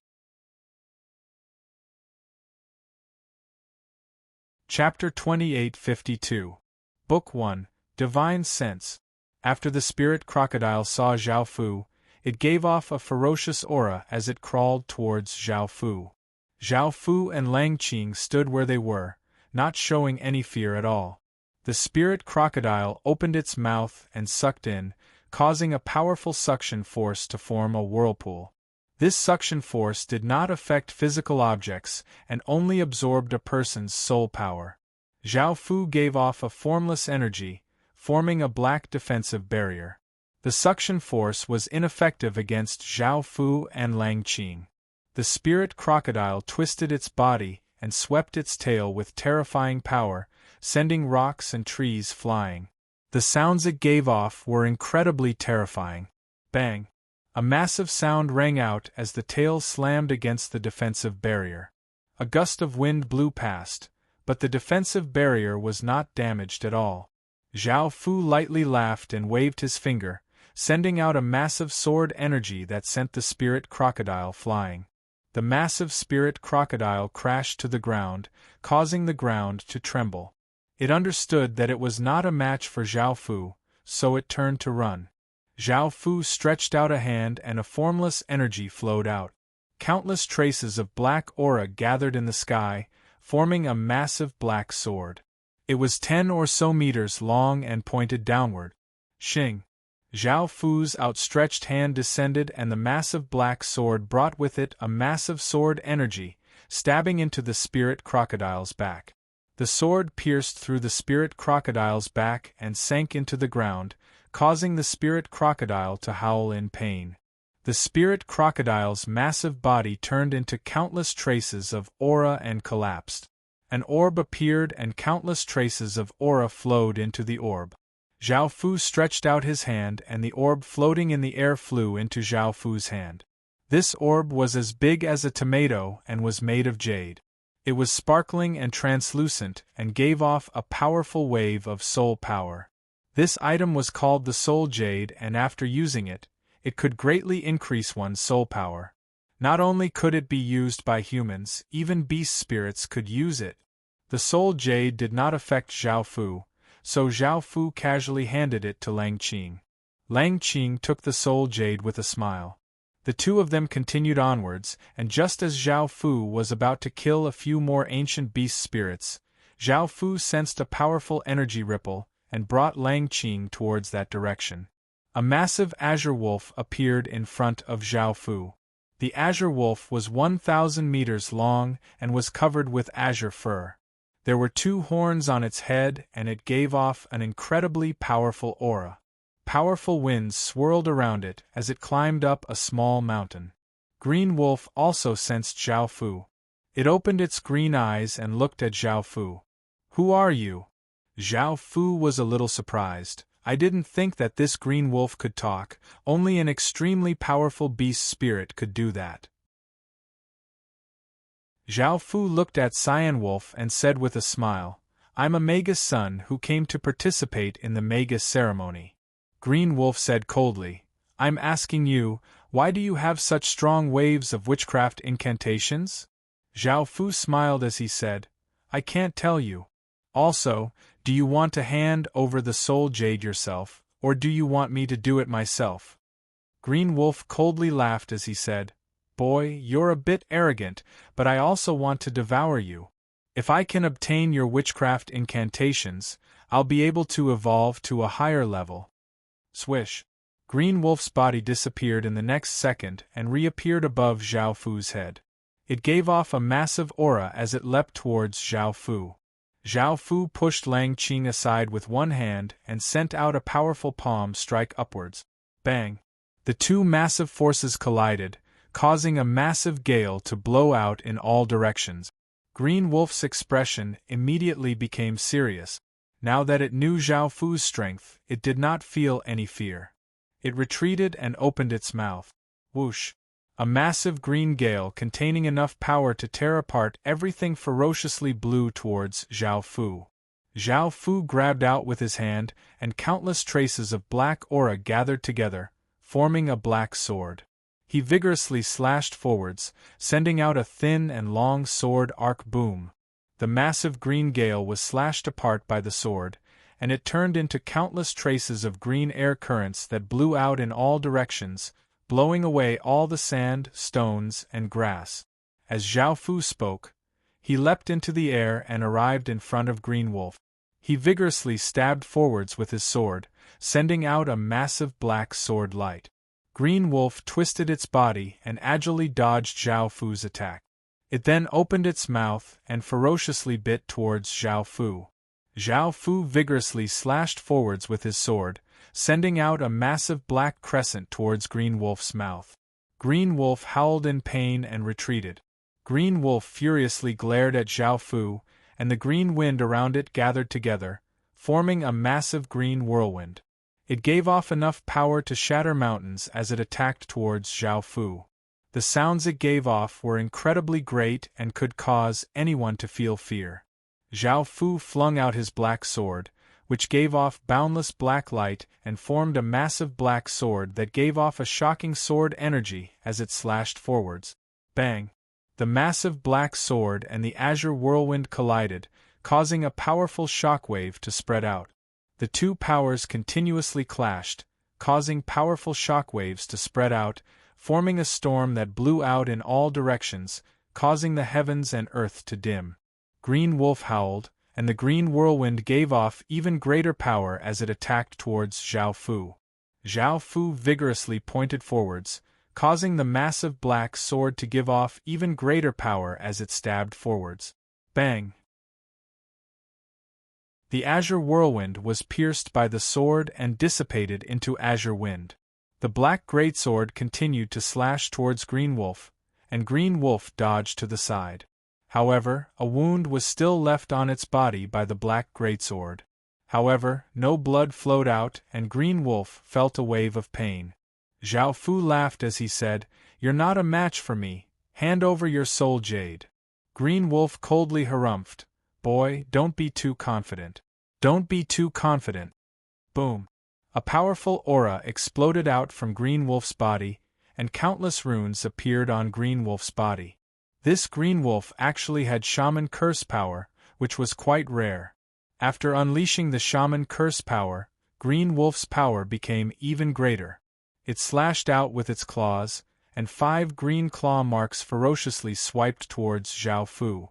Chapter 2852. Book 1, Divine Sense. After the spirit crocodile saw Zhao Fu, it gave off a ferocious aura as it crawled towards Zhao Fu. Zhao Fu and Lang Qing stood where they were, not showing any fear at all. The spirit crocodile opened its mouth and sucked in, causing a powerful suction force to form a whirlpool. This suction force did not affect physical objects and only absorbed a person's soul power. Zhao Fu gave off a formless energy, forming a black defensive barrier. The suction force was ineffective against Zhao Fu and Lang Qing. The spirit crocodile twisted its body and swept its tail with terrifying power, sending rocks and trees flying. The sounds it gave off were incredibly terrifying. Bang! A massive sound rang out as the tail slammed against the defensive barrier. A gust of wind blew past, but the defensive barrier was not damaged at all. Zhao Fu lightly laughed and waved his finger, sending out a massive sword energy that sent the spirit crocodile flying. The massive spirit crocodile crashed to the ground, causing the ground to tremble. It understood that it was not a match for Zhao Fu, so it turned to run. Zhao Fu stretched out a hand and a formless energy flowed out. Countless traces of black aura gathered in the sky, forming a massive black sword. It was 10 or so meters long and pointed downward. Xing! Zhao Fu's outstretched hand descended and the massive black sword brought with it a massive sword energy, stabbing into the spirit crocodile's back. The sword pierced through the spirit crocodile's back and sank into the ground, causing the spirit crocodile to howl in pain. The spirit crocodile's massive body turned into countless traces of aura and collapsed. An orb appeared and countless traces of aura flowed into the orb. Zhao Fu stretched out his hand and the orb floating in the air flew into Zhao Fu's hand. This orb was as big as a tomato and was made of jade. It was sparkling and translucent and gave off a powerful wave of soul power. This item was called the Soul Jade, and after using it, it could greatly increase one's soul power. Not only could it be used by humans, even beast spirits could use it. The Soul Jade did not affect Zhao Fu, so Zhao Fu casually handed it to Lang Qing. Lang Qing took the Soul Jade with a smile. The two of them continued onwards, and just as Zhao Fu was about to kill a few more ancient beast spirits, Zhao Fu sensed a powerful energy ripple and brought Lang Qing towards that direction. A massive azure wolf appeared in front of Zhao Fu. The azure wolf was 1,000 meters long and was covered with azure fur. There were 2 horns on its head and it gave off an incredibly powerful aura. powerful winds swirled around it as it climbed up a small mountain. Green Wolf also sensed Zhao Fu. It opened its green eyes and looked at Zhao Fu. "Who are you?" Zhao Fu was a little surprised. "I didn't think that this green wolf could talk, only an extremely powerful beast spirit could do that." Zhao Fu looked at Cyan Wolf and said with a smile, "I'm a Magus son who came to participate in the Magus ceremony." Green Wolf said coldly, "I'm asking you, why do you have such strong waves of witchcraft incantations?" Zhao Fu smiled as he said, "I can't tell you. Also, do you want to hand over the soul jade yourself, or do you want me to do it myself?" Green Wolf coldly laughed as he said, "Boy, you're a bit arrogant, but I also want to devour you. If I can obtain your witchcraft incantations, I'll be able to evolve to a higher level." Swish! Green Wolf's body disappeared in the next second and reappeared above Zhao Fu's head. It gave off a massive aura as it leapt towards Zhao Fu. Zhao Fu pushed Lang Qing aside with one hand and sent out a powerful palm strike upwards. Bang! The two massive forces collided, causing a massive gale to blow out in all directions. Green Wolf's expression immediately became serious. Now that it knew Zhao Fu's strength, it did not feel any fear. It retreated and opened its mouth. Whoosh! A massive green gale containing enough power to tear apart everything ferociously blew towards Zhao Fu. Zhao Fu grabbed out with his hand, and countless traces of black aura gathered together, forming a black sword. He vigorously slashed forwards, sending out a thin and long sword arc boom. The massive green gale was slashed apart by the sword, and it turned into countless traces of green air currents that blew out in all directions, blowing away all the sand, stones, and grass. As Zhao Fu spoke, he leapt into the air and arrived in front of Green Wolf. He vigorously stabbed forwards with his sword, sending out a massive black sword light. Green Wolf twisted its body and agilely dodged Zhao Fu's attack. It then opened its mouth and ferociously bit towards Zhao Fu. Zhao Fu vigorously slashed forwards with his sword, sending out a massive black crescent towards Green Wolf's mouth. Green Wolf howled in pain and retreated. Green Wolf furiously glared at Zhao Fu, and the green wind around it gathered together, forming a massive green whirlwind. It gave off enough power to shatter mountains as it attacked towards Zhao Fu. The sounds it gave off were incredibly great and could cause anyone to feel fear. Zhao Fu flung out his black sword, which gave off boundless black light and formed a massive black sword that gave off a shocking sword energy as it slashed forwards. Bang! The massive black sword and the azure whirlwind collided, causing a powerful shockwave to spread out. The two powers continuously clashed, causing powerful shockwaves to spread out, forming a storm that blew out in all directions, causing the heavens and earth to dim. Green Wolf howled, and the green whirlwind gave off even greater power as it attacked towards Zhao Fu. Zhao Fu vigorously pointed forwards, causing the massive black sword to give off even greater power as it stabbed forwards. Bang! The azure whirlwind was pierced by the sword and dissipated into azure wind. The black greatsword continued to slash towards Green Wolf, and Green Wolf dodged to the side. However, a wound was still left on its body by the black greatsword. However, no blood flowed out and Green Wolf felt a wave of pain. Zhao Fu laughed as he said, "You're not a match for me, hand over your soul jade." Green Wolf coldly harumphed, "Boy, don't be too confident. Don't be too confident." Boom! A powerful aura exploded out from Green Wolf's body, and countless runes appeared on Green Wolf's body. This Green Wolf actually had Shaman Curse power, which was quite rare. After unleashing the Shaman Curse power, Green Wolf's power became even greater. It slashed out with its claws, and 5 green claw marks ferociously swiped towards Zhao Fu.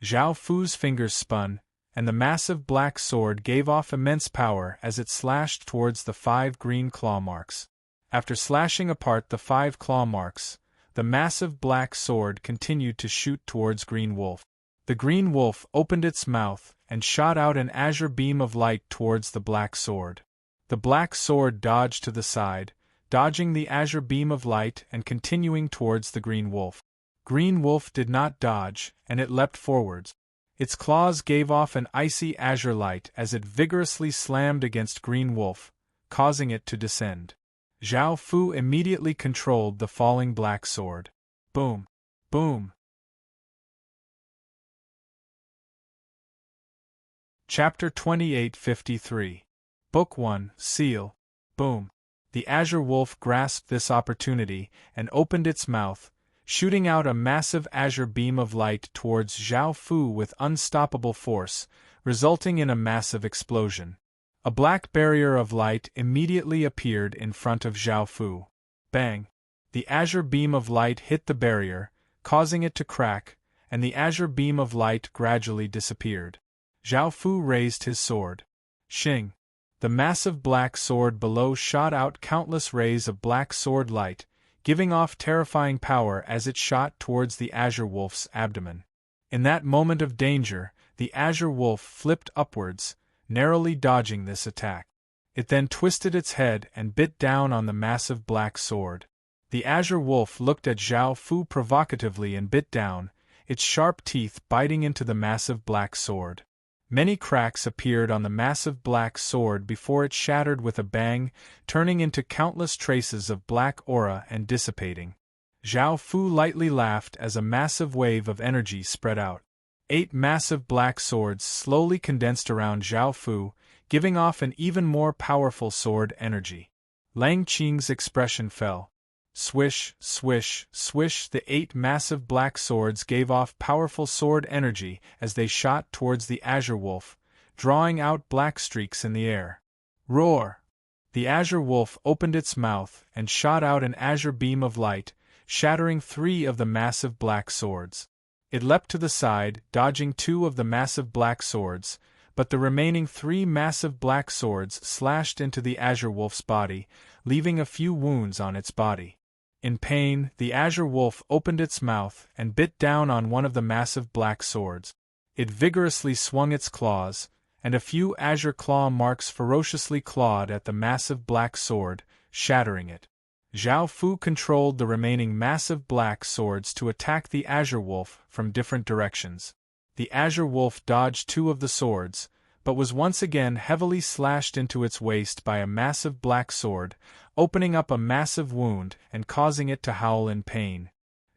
Zhao Fu's fingers spun, and the massive black sword gave off immense power as it slashed towards the 5 green claw marks. After slashing apart the 5 claw marks, the massive black sword continued to shoot towards Green Wolf. The Green Wolf opened its mouth and shot out an azure beam of light towards the black sword. The black sword dodged to the side, dodging the azure beam of light and continuing towards the green wolf. Green wolf did not dodge, and it leapt forwards. Its claws gave off an icy azure light as it vigorously slammed against green wolf, causing it to descend. Zhao Fu immediately controlled the falling black sword. Boom! Boom! Chapter 2853. Book 1, Seal. Boom! The azure wolf grasped this opportunity and opened its mouth, shooting out a massive azure beam of light towards Zhao Fu with unstoppable force, resulting in a massive explosion. A black barrier of light immediately appeared in front of Zhao Fu. Bang! The azure beam of light hit the barrier, causing it to crack, and the azure beam of light gradually disappeared. Zhao Fu raised his sword. Shing! The massive black sword below shot out countless rays of black sword light, giving off terrifying power as it shot towards the azure wolf's abdomen. In that moment of danger, the azure wolf flipped upwards, narrowly dodging this attack. It then twisted its head and bit down on the massive black sword. The azure wolf looked at Zhao Fu provocatively and bit down, its sharp teeth biting into the massive black sword. Many cracks appeared on the massive black sword before it shattered with a bang, turning into countless traces of black aura and dissipating. Zhao Fu lightly laughed as a massive wave of energy spread out. 8 massive black swords slowly condensed around Zhao Fu, giving off an even more powerful sword energy. Lang Qing's expression fell. Swish, swish, swish. The 8 massive black swords gave off powerful sword energy as they shot towards the azure wolf, drawing out black streaks in the air. Roar! The azure wolf opened its mouth and shot out an azure beam of light, shattering 3 of the massive black swords. It leapt to the side, dodging 2 of the massive black swords, but the remaining 3 massive black swords slashed into the azure wolf's body, leaving a few wounds on its body. In pain, the azure wolf opened its mouth and bit down on one of the massive black swords. It vigorously swung its claws, and a few azure claw marks ferociously clawed at the massive black sword, shattering it. Zhao Fu controlled the remaining massive black swords to attack the azure wolf from different directions. The azure wolf dodged 2 of the swords, but was once again heavily slashed into its waist by a massive black sword, opening up a massive wound and causing it to howl in pain.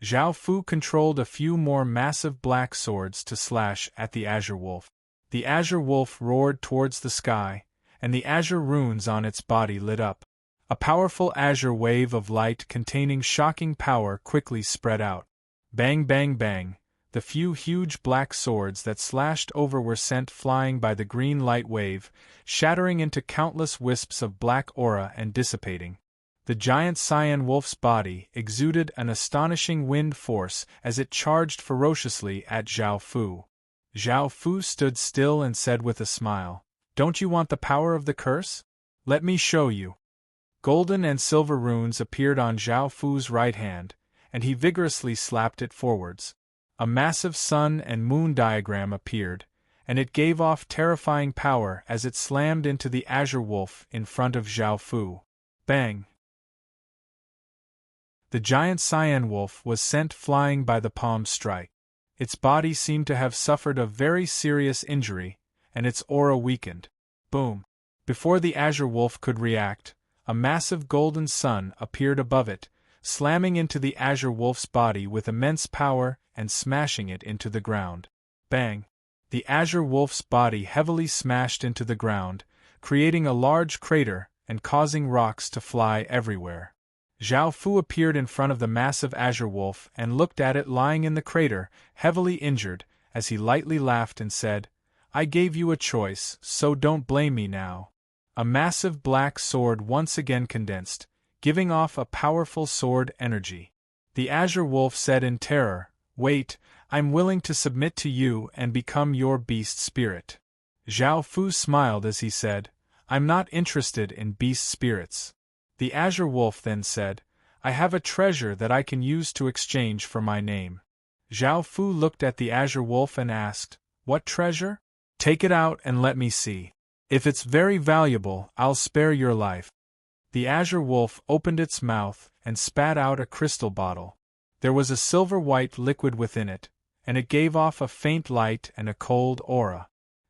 Zhao Fu controlled a few more massive black swords to slash at the azure wolf. The azure wolf roared towards the sky, and the azure runes on its body lit up. A powerful azure wave of light containing shocking power quickly spread out. Bang bang bang! The few huge black swords that slashed over were sent flying by the green light wave, shattering into countless wisps of black aura and dissipating. The giant cyan wolf's body exuded an astonishing wind force as it charged ferociously at Zhao Fu. Zhao Fu stood still and said with a smile, "Don't you want the power of the curse? Let me show you." Golden and silver runes appeared on Zhao Fu's right hand, and he vigorously slapped it forwards. A massive sun and moon diagram appeared, and it gave off terrifying power as it slammed into the azure wolf in front of Zhao Fu. Bang! The giant cyan wolf was sent flying by the palm strike. Its body seemed to have suffered a very serious injury, and its aura weakened. Boom! Before the azure wolf could react, a massive golden sun appeared above it, slamming into the azure wolf's body with immense power and smashing it into the ground. Bang! The azure wolf's body heavily smashed into the ground, creating a large crater and causing rocks to fly everywhere. Zhao Fu appeared in front of the massive azure wolf and looked at it lying in the crater, heavily injured, as he lightly laughed and said, "I gave you a choice, so don't blame me now." A massive black sword once again condensed, giving off a powerful sword energy. The azure wolf said in terror, "Wait, I'm willing to submit to you and become your beast spirit." Zhao Fu smiled as he said, "I'm not interested in beast spirits." The azure wolf then said, "I have a treasure that I can use to exchange for my name." Zhao Fu looked at the azure wolf and asked, "What treasure? Take it out and let me see." If it's very valuable, I'll spare your life. The azure wolf opened its mouth and spat out a crystal bottle. There was a silver-white liquid within it, and it gave off a faint light and a cold aura.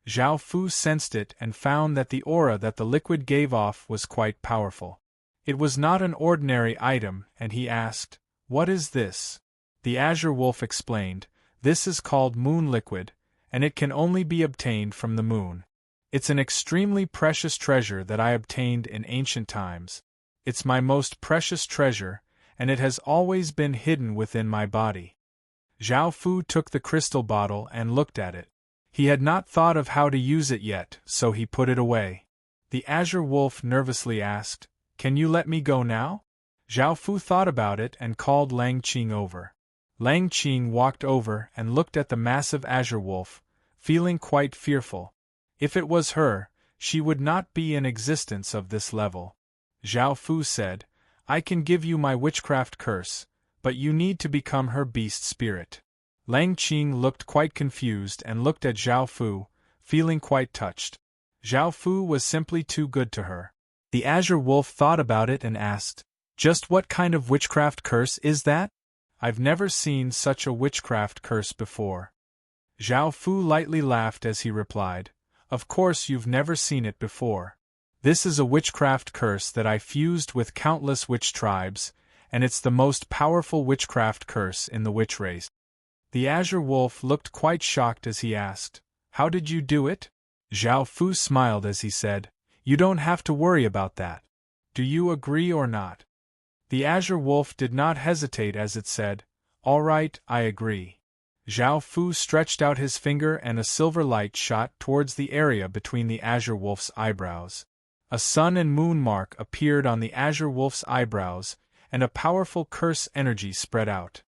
Zhao Fu sensed it and found that the aura that the liquid gave off was quite powerful. It was not an ordinary item, and he asked, "What is this?" The azure wolf explained, "This is called moon liquid, and it can only be obtained from the moon. It's an extremely precious treasure that I obtained in ancient times. It's my most precious treasure, and it has always been hidden within my body." Zhao Fu took the crystal bottle and looked at it. He had not thought of how to use it yet, so he put it away. The azure wolf nervously asked, "Can you let me go now?" Zhao Fu thought about it and called Lang Qing over. Lang Qing walked over and looked at the massive azure wolf, feeling quite fearful. If it was her, she would not be in existence of this level. Zhao Fu said, "I can give you my witchcraft curse, but you need to become her beast spirit." Lang Qing looked quite confused and looked at Zhao Fu, feeling quite touched. Zhao Fu was simply too good to her. The azure wolf thought about it and asked, "Just what kind of witchcraft curse is that? I've never seen such a witchcraft curse before." Zhao Fu lightly laughed as he replied, "Of course you've never seen it before. This is a witchcraft curse that I fused with countless witch tribes, and it's the most powerful witchcraft curse in the witch race." The azure wolf looked quite shocked as he asked, "How did you do it?" Zhao Fu smiled as he said, "You don't have to worry about that. Do you agree or not?" The azure wolf did not hesitate as it said, "All right, I agree." Zhao Fu stretched out his finger and a silver light shot towards the area between the azure wolf's eyebrows. A sun and moon mark appeared on the azure wolf's eyebrows, and a powerful curse energy spread out.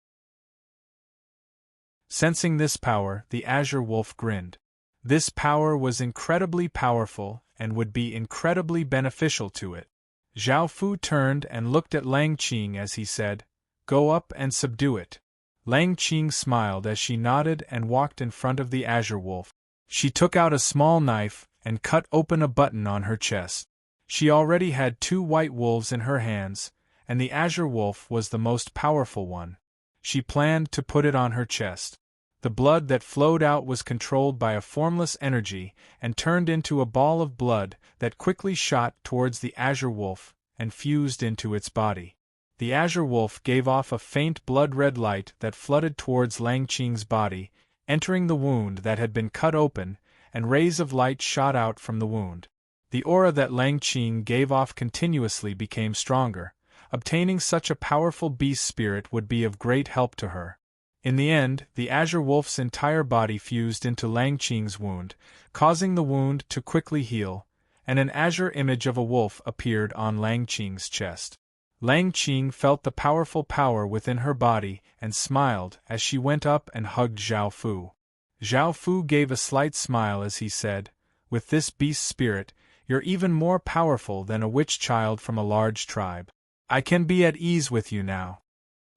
Sensing this power, the azure wolf grinned. This power was incredibly powerful and would be incredibly beneficial to it. Zhao Fu turned and looked at Lang Qing as he said, "Go up and subdue it." Lang Qing smiled as she nodded and walked in front of the azure wolf. She took out a small knife and cut open a button on her chest. She already had 2 white wolves in her hands, and the azure wolf was the most powerful one. She planned to put it on her chest. The blood that flowed out was controlled by a formless energy and turned into a ball of blood that quickly shot towards the azure wolf and fused into its body. The azure wolf gave off a faint blood-red light that flooded towards Lang Qing's body, entering the wound that had been cut open, and rays of light shot out from the wound. The aura that Lang Qing gave off continuously became stronger. Obtaining such a powerful beast spirit would be of great help to her. In the end, the azure wolf's entire body fused into Lang Qing's wound, causing the wound to quickly heal, and an azure image of a wolf appeared on Lang Qing's chest. Lang Qing felt the powerful power within her body and smiled as she went up and hugged Zhao Fu. Zhao Fu gave a slight smile as he said, "With this beast spirit, you're even more powerful than a witch child from a large tribe. I can be at ease with you now."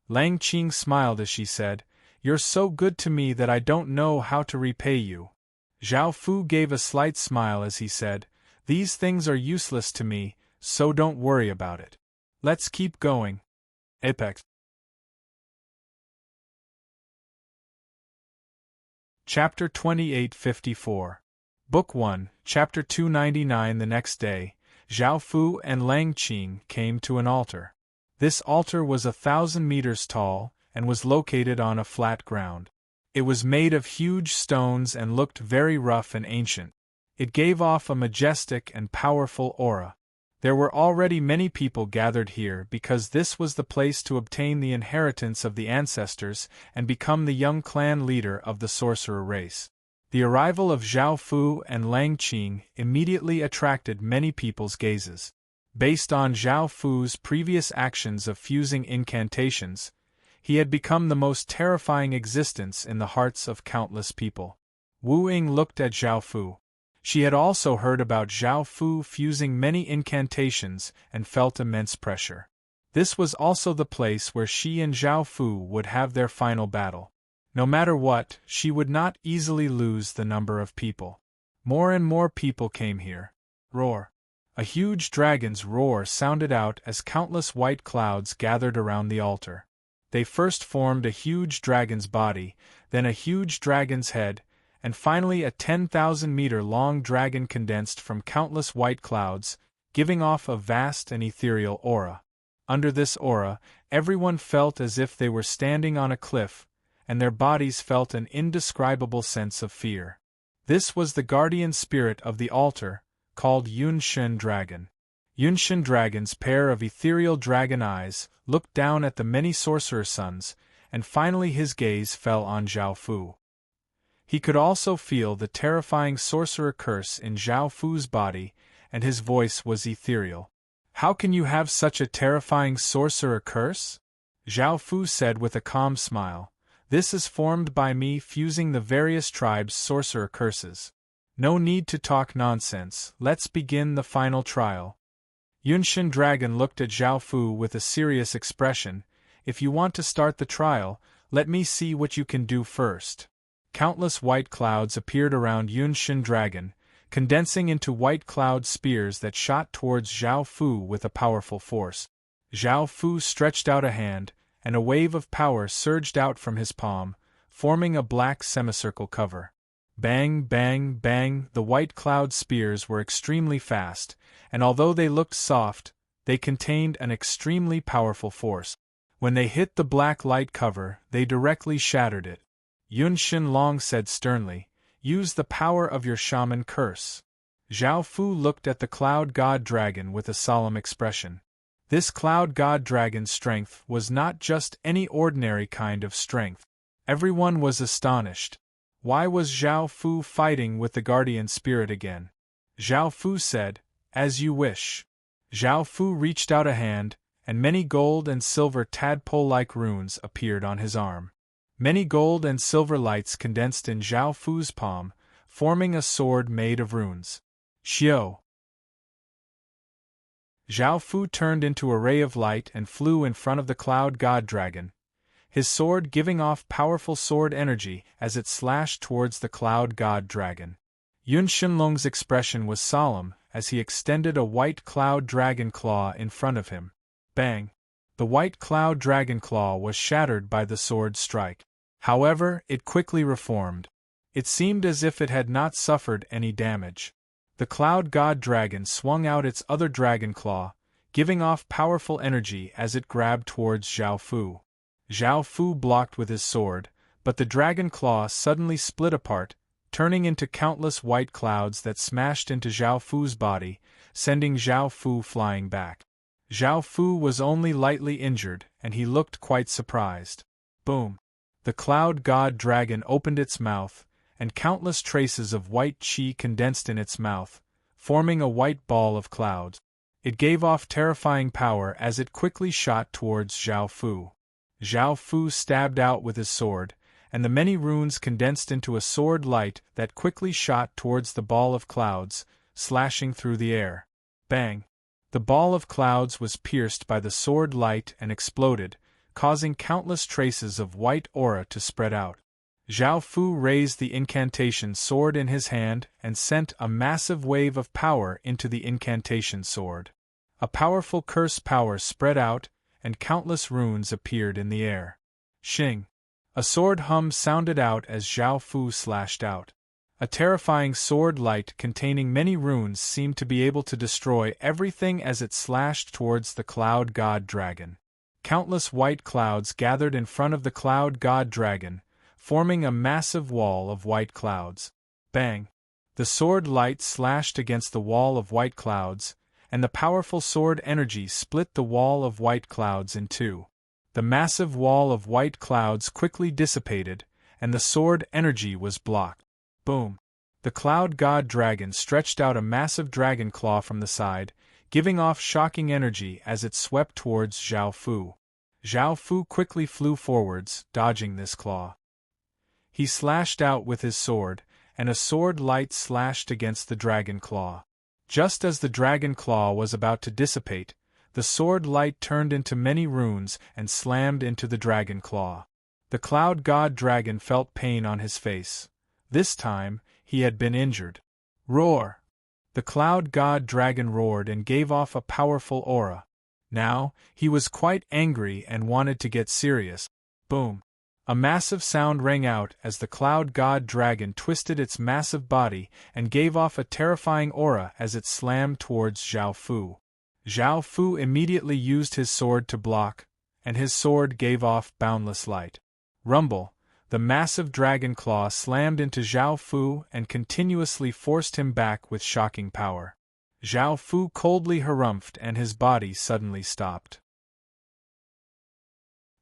Lang Qing smiled as she said, "You're so good to me that I don't know how to repay you." Zhao Fu gave a slight smile as he said, "These things are useless to me, so don't worry about it. Let's keep going." Apex. Chapter 2854. Book 1, Chapter 299. The next day, Zhao Fu and Lang Qing came to an altar. This altar was 1,000 meters tall, and was located on a flat ground. It was made of huge stones and looked very rough and ancient. It gave off a majestic and powerful aura. There were already many people gathered here because this was the place to obtain the inheritance of the ancestors and become the young clan leader of the sorcerer race. The arrival of Zhao Fu and Lang Qing immediately attracted many people's gazes. Based on Zhao Fu's previous actions of fusing incantations, he had become the most terrifying existence in the hearts of countless people. Wu Ying looked at Zhao Fu. She had also heard about Zhao Fu fusing many incantations and felt immense pressure. This was also the place where she and Zhao Fu would have their final battle. No matter what, she would not easily lose the number of people. More and more people came here. Roar. A huge dragon's roar sounded out as countless white clouds gathered around the altar. They first formed a huge dragon's body, then a huge dragon's head, and finally a 10,000-meter-long dragon condensed from countless white clouds, giving off a vast and ethereal aura. Under this aura, everyone felt as if they were standing on a cliff, and their bodies felt an indescribable sense of fear. This was the guardian spirit of the altar, called Yunshen Dragon. Yunshen Dragon's pair of ethereal dragon eyes looked down at the many sorcerer sons, and finally his gaze fell on Zhao Fu. He could also feel the terrifying sorcerer curse in Zhao Fu's body, and his voice was ethereal. "How can you have such a terrifying sorcerer curse?" Zhao Fu said with a calm smile. "This is formed by me fusing the various tribes' sorcerer curses. No need to talk nonsense, let's begin the final trial." Yunshen Dragon looked at Zhao Fu with a serious expression. "If you want to start the trial, let me see what you can do first." Countless white clouds appeared around Yunshen Dragon, condensing into white cloud spears that shot towards Zhao Fu with a powerful force. Zhao Fu stretched out a hand, and a wave of power surged out from his palm, forming a black semicircle cover. Bang, bang, bang, the white cloud spears were extremely fast, and although they looked soft, they contained an extremely powerful force. When they hit the black light cover, they directly shattered it. Yunshen Long said sternly, "Use the power of your shaman curse." Zhao Fu looked at the cloud god dragon with a solemn expression. This cloud god dragon's strength was not just any ordinary kind of strength. Everyone was astonished. Why was Zhao Fu fighting with the guardian spirit again? Zhao Fu said, "As you wish." Zhao Fu reached out a hand, and many gold and silver tadpole-like runes appeared on his arm. Many gold and silver lights condensed in Zhao Fu's palm, forming a sword made of runes. Xiao. Zhao Fu turned into a ray of light and flew in front of the cloud god dragon, his sword giving off powerful sword energy as it slashed towards the cloud god dragon. Yunshen Long's expression was solemn as he extended a white cloud dragon claw in front of him. Bang! The white cloud dragon claw was shattered by the sword strike. However, it quickly reformed. It seemed as if it had not suffered any damage. The cloud god dragon swung out its other dragon claw, giving off powerful energy as it grabbed towards Zhao Fu. Zhao Fu blocked with his sword, but the dragon claw suddenly split apart, turning into countless white clouds that smashed into Zhao Fu's body, sending Zhao Fu flying back. Zhao Fu was only lightly injured, and he looked quite surprised. Boom! The cloud god dragon opened its mouth, and countless traces of white qi condensed in its mouth, forming a white ball of clouds. It gave off terrifying power as it quickly shot towards Zhao Fu. Zhao Fu stabbed out with his sword, and the many runes condensed into a sword light that quickly shot towards the ball of clouds, slashing through the air. Bang! The ball of clouds was pierced by the sword light and exploded, causing countless traces of white aura to spread out. Zhao Fu raised the incantation sword in his hand and sent a massive wave of power into the incantation sword. A powerful curse power spread out, and countless runes appeared in the air. Shing! A sword hum sounded out as Zhao Fu slashed out. A terrifying sword light containing many runes seemed to be able to destroy everything as it slashed towards the cloud god dragon. Countless white clouds gathered in front of the cloud god dragon, forming a massive wall of white clouds. Bang! The sword light slashed against the wall of white clouds, and the powerful sword energy split the wall of white clouds in two. The massive wall of white clouds quickly dissipated, and the sword energy was blocked. Boom! The cloud god dragon stretched out a massive dragon claw from the side, giving off shocking energy as it swept towards Zhao Fu. Zhao Fu quickly flew forwards, dodging this claw. He slashed out with his sword, and a sword light slashed against the dragon claw. Just as the dragon claw was about to dissipate, the sword light turned into many runes and slammed into the dragon claw. The cloud god dragon felt pain on his face. This time, he had been injured. Roar! The cloud god dragon roared and gave off a powerful aura. Now, he was quite angry and wanted to get serious. Boom! A massive sound rang out as the cloud god dragon twisted its massive body and gave off a terrifying aura as it slammed towards Zhao Fu. Zhao Fu immediately used his sword to block, and his sword gave off boundless light. Rumble! The massive dragon claw slammed into Zhao Fu and continuously forced him back with shocking power. Zhao Fu coldly harumphed and his body suddenly stopped.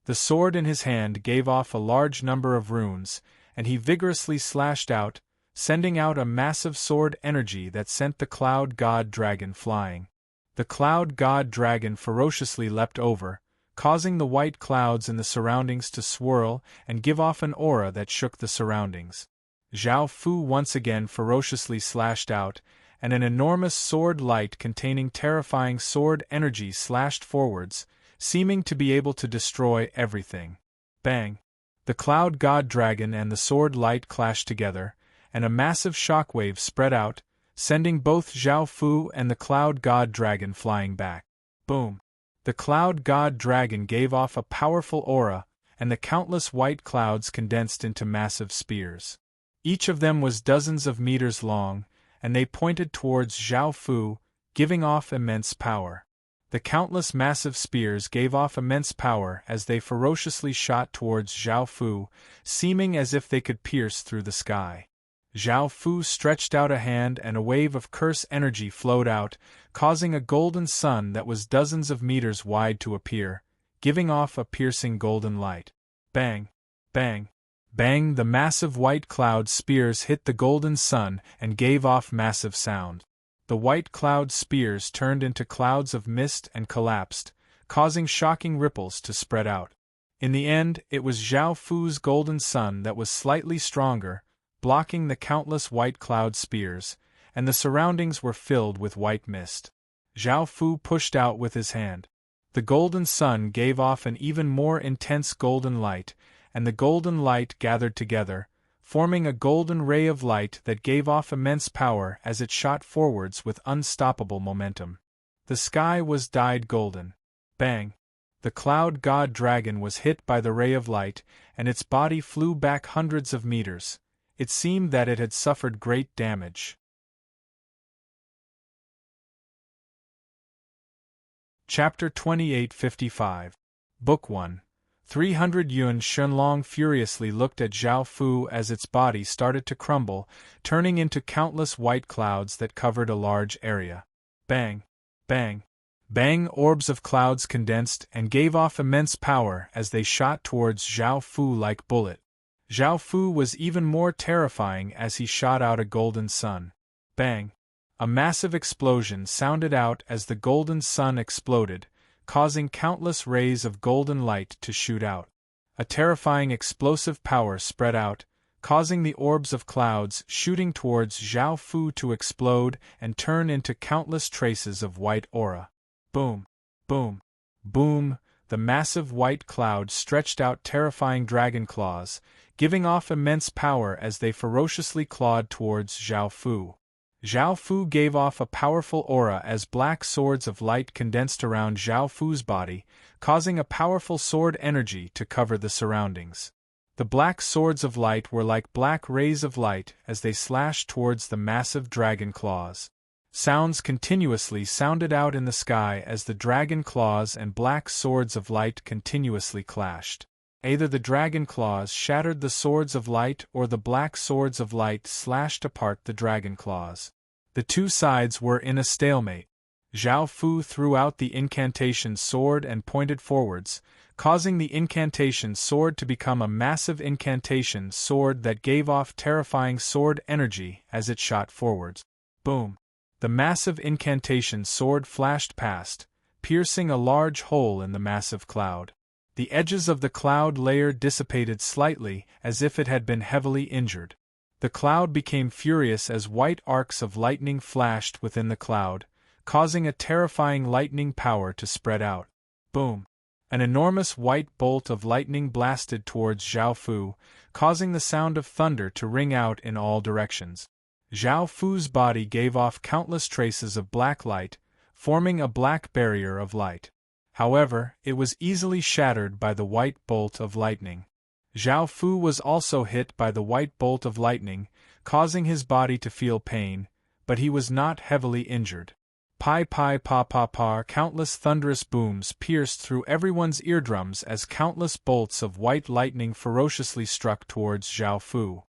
The sword in his hand gave off a large number of runes, and he vigorously slashed out, sending out a massive sword energy that sent the cloud god dragon flying. The cloud god dragon ferociously leapt over, causing the white clouds in the surroundings to swirl and give off an aura that shook the surroundings. Zhao Fu once again ferociously slashed out, and an enormous sword light containing terrifying sword energy slashed forwards, seeming to be able to destroy everything. Bang! The cloud god dragon and the sword light clashed together, and a massive shockwave spread out, sending both Zhao Fu and the cloud god dragon flying back. Boom! The cloud god dragon gave off a powerful aura, and the countless white clouds condensed into massive spears. Each of them was dozens of meters long, and they pointed towards Zhao Fu, giving off immense power. The countless massive spears gave off immense power as they ferociously shot towards Zhao Fu, seeming as if they could pierce through the sky. Zhao Fu stretched out a hand and a wave of curse energy flowed out, causing a golden sun that was dozens of meters wide to appear, giving off a piercing golden light. Bang! Bang! Bang! The massive white cloud spears hit the golden sun and gave off massive sound. The white cloud spears turned into clouds of mist and collapsed, causing shocking ripples to spread out. In the end, it was Zhao Fu's golden sun that was slightly stronger, blocking the countless white cloud spears, and the surroundings were filled with white mist. Zhao Fu pushed out with his hand. The golden sun gave off an even more intense golden light, and the golden light gathered together, forming a golden ray of light that gave off immense power as it shot forwards with unstoppable momentum. The sky was dyed golden. Bang! The cloud god dragon was hit by the ray of light, and its body flew back hundreds of meters. It seemed that it had suffered great damage. Chapter 2855 Book 1 300 Yuan Shenlong furiously looked at Zhao Fu as its body started to crumble, turning into countless white clouds that covered a large area. Bang! Bang! Bang! Orbs of clouds condensed and gave off immense power as they shot towards Zhao Fu like bullet. Zhao Fu was even more terrifying as he shot out a golden sun. Bang! A massive explosion sounded out as the golden sun exploded, causing countless rays of golden light to shoot out. A terrifying explosive power spread out, causing the orbs of clouds shooting towards Zhao Fu to explode and turn into countless traces of white aura. Boom! Boom! Boom! The massive white cloud stretched out terrifying dragon claws, giving off immense power as they ferociously clawed towards Zhao Fu. Zhao Fu gave off a powerful aura as black swords of light condensed around Zhao Fu's body, causing a powerful sword energy to cover the surroundings. The black swords of light were like black rays of light as they slashed towards the massive dragon claws. Sounds continuously sounded out in the sky as the dragon claws and black swords of light continuously clashed. Either the dragon claws shattered the swords of light or the black swords of light slashed apart the dragon claws. The two sides were in a stalemate. Zhao Fu threw out the incantation sword and pointed forwards, causing the incantation sword to become a massive incantation sword that gave off terrifying sword energy as it shot forwards. Boom! The massive incantation sword flashed past, piercing a large hole in the massive cloud. The edges of the cloud layer dissipated slightly as if it had been heavily injured. The cloud became furious as white arcs of lightning flashed within the cloud, causing a terrifying lightning power to spread out. Boom! An enormous white bolt of lightning blasted towards Zhao Fu, causing the sound of thunder to ring out in all directions. Zhao Fu's body gave off countless traces of black light, forming a black barrier of light. However, it was easily shattered by the white bolt of lightning. Zhao Fu was also hit by the white bolt of lightning, causing his body to feel pain, but he was not heavily injured. Pi pi pa pa pa, countless thunderous booms pierced through everyone's eardrums as countless bolts of white lightning ferociously struck towards Zhao Fu.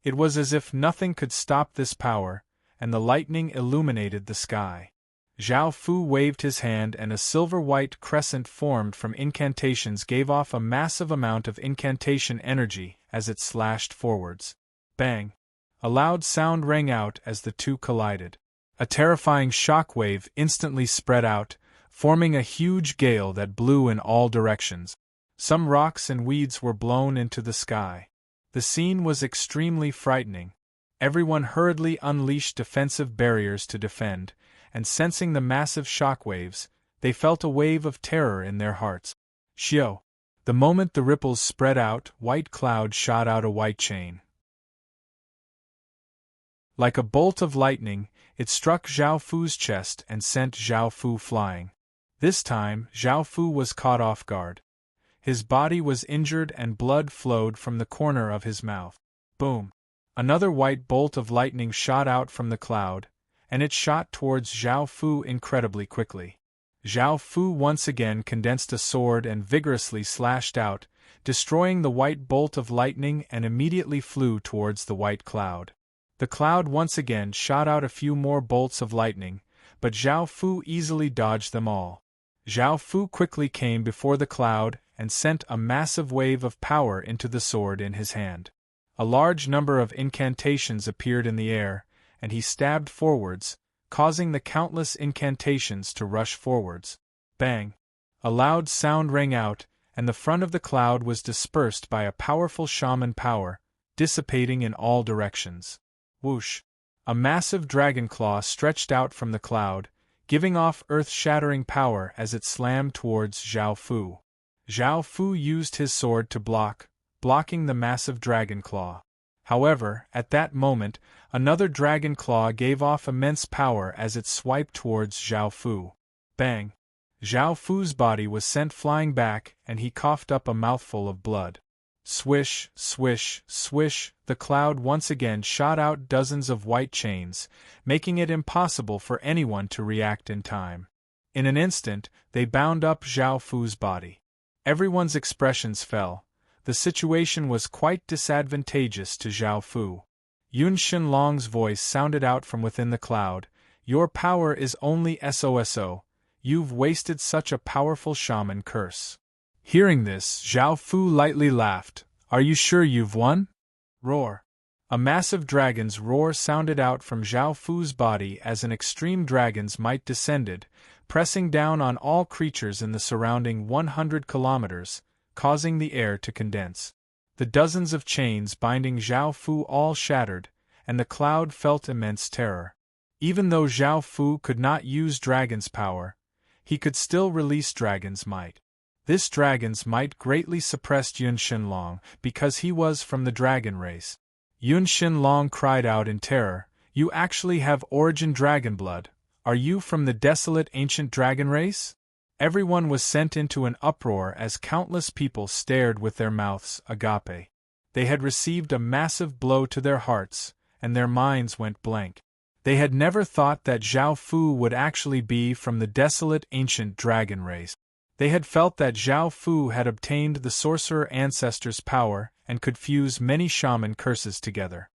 It was as if nothing could stop this power, and the lightning illuminated the sky. Zhao Fu waved his hand and a silver-white crescent formed from incantations gave off a massive amount of incantation energy as it slashed forwards. Bang! A loud sound rang out as the two collided. A terrifying shock wave instantly spread out, forming a huge gale that blew in all directions. Some rocks and weeds were blown into the sky. The scene was extremely frightening. Everyone hurriedly unleashed defensive barriers to defend, and sensing the massive shock waves, they felt a wave of terror in their hearts. Xiao! The moment the ripples spread out, white cloud shot out a white chain. Like a bolt of lightning, it struck Zhao Fu's chest and sent Zhao Fu flying. This time, Zhao Fu was caught off guard. His body was injured and blood flowed from the corner of his mouth. Boom! Another white bolt of lightning shot out from the cloud, and it shot towards Zhao Fu incredibly quickly. Zhao Fu once again condensed a sword and vigorously slashed out, destroying the white bolt of lightning and immediately flew towards the white cloud. The cloud once again shot out a few more bolts of lightning, but Zhao Fu easily dodged them all. Zhao Fu quickly came before the cloud and sent a massive wave of power into the sword in his hand. A large number of incantations appeared in the air, and he stabbed forwards, causing the countless incantations to rush forwards. Bang! A loud sound rang out, and the front of the cloud was dispersed by a powerful shaman power, dissipating in all directions. Whoosh! A massive dragon claw stretched out from the cloud, giving off earth-shattering power as it slammed towards Zhao Fu. Zhao Fu used his sword to blocking the massive dragon claw. However, at that moment, another dragon claw gave off immense power as it swiped towards Zhao Fu. Bang! Zhao Fu's body was sent flying back and he coughed up a mouthful of blood. Swish, swish, swish, the cloud once again shot out dozens of white chains, making it impossible for anyone to react in time. In an instant, they bound up Zhao Fu's body. Everyone's expressions fell. The situation was quite disadvantageous to Zhao Fu. Yun Shenlong's voice sounded out from within the cloud, "Your power is only SOSO, you've wasted such a powerful shaman curse." Hearing this, Zhao Fu lightly laughed. "Are you sure you've won?" Roar! A massive dragon's roar sounded out from Zhao Fu's body as an extreme dragon's might descended, pressing down on all creatures in the surrounding 100 kilometers, causing the air to condense. The dozens of chains binding Zhao Fu all shattered, and the cloud felt immense terror. Even though Zhao Fu could not use dragon's power, he could still release dragon's might. This dragon's might greatly suppressed Yun Shenlong because he was from the dragon race. Yun Shenlong cried out in terror, "You actually have origin dragon blood. Are you from the desolate ancient dragon race?" Everyone was sent into an uproar as countless people stared with their mouths agape. They had received a massive blow to their hearts, and their minds went blank. They had never thought that Zhao Fu would actually be from the desolate ancient dragon race. They had felt that Zhao Fu had obtained the sorcerer ancestor's power and could fuse many shaman curses together.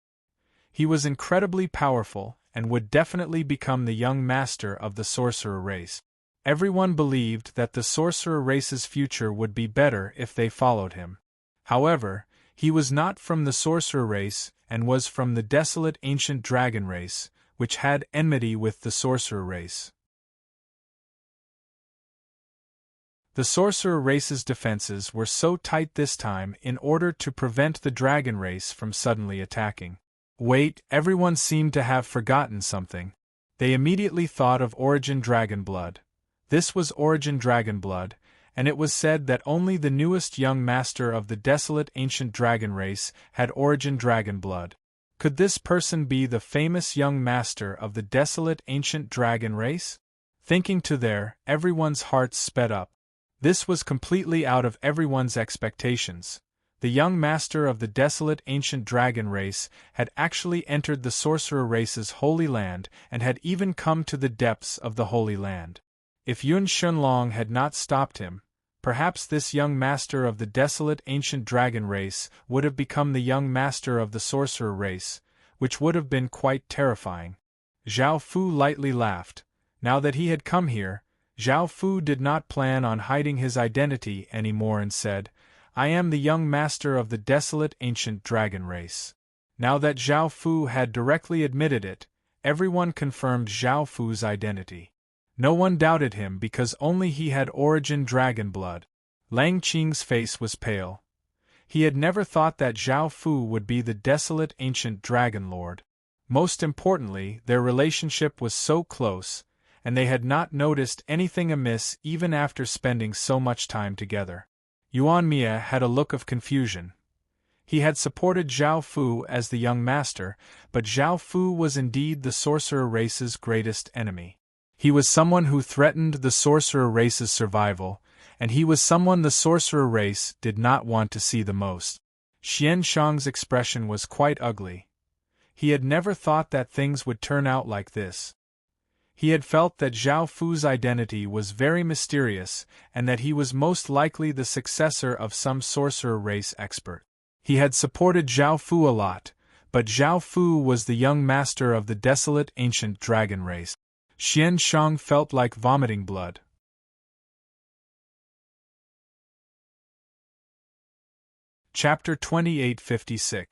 He was incredibly powerful and would definitely become the young master of the sorcerer race. Everyone believed that the sorcerer race's future would be better if they followed him. However, he was not from the sorcerer race and was from the desolate ancient dragon race, which had enmity with the sorcerer race. The sorcerer race's defenses were so tight this time in order to prevent the dragon race from suddenly attacking. Wait, everyone seemed to have forgotten something. They immediately thought of origin dragon blood. This was origin dragon blood, and it was said that only the newest young master of the desolate ancient dragon race had origin dragon blood. Could this person be the famous young master of the desolate ancient dragon race? Thinking to there, everyone's hearts sped up. This was completely out of everyone's expectations. The young master of the desolate ancient dragon race had actually entered the sorcerer race's holy land and had even come to the depths of the holy land. If Yun Shunlong had not stopped him, perhaps this young master of the desolate ancient dragon race would have become the young master of the sorcerer race, which would have been quite terrifying. Zhao Fu lightly laughed. Now that he had come here, Zhao Fu did not plan on hiding his identity anymore and said, "I am the young master of the desolate ancient dragon race." Now that Zhao Fu had directly admitted it, everyone confirmed Zhao Fu's identity. No one doubted him because only he had origin dragon blood. Lang Qing's face was pale. He had never thought that Zhao Fu would be the desolate ancient dragon lord. Most importantly, their relationship was so close, and they had not noticed anything amiss even after spending so much time together. Yuan Mia had a look of confusion. He had supported Zhao Fu as the young master, but Zhao Fu was indeed the sorcerer race's greatest enemy. He was someone who threatened the sorcerer race's survival, and he was someone the sorcerer race did not want to see the most. Xian Shang's expression was quite ugly. He had never thought that things would turn out like this. He had felt that Zhao Fu's identity was very mysterious and that he was most likely the successor of some sorcerer race expert. He had supported Zhao Fu a lot, but Zhao Fu was the young master of the desolate ancient dragon race. Xian Shang felt like vomiting blood. Chapter 2856.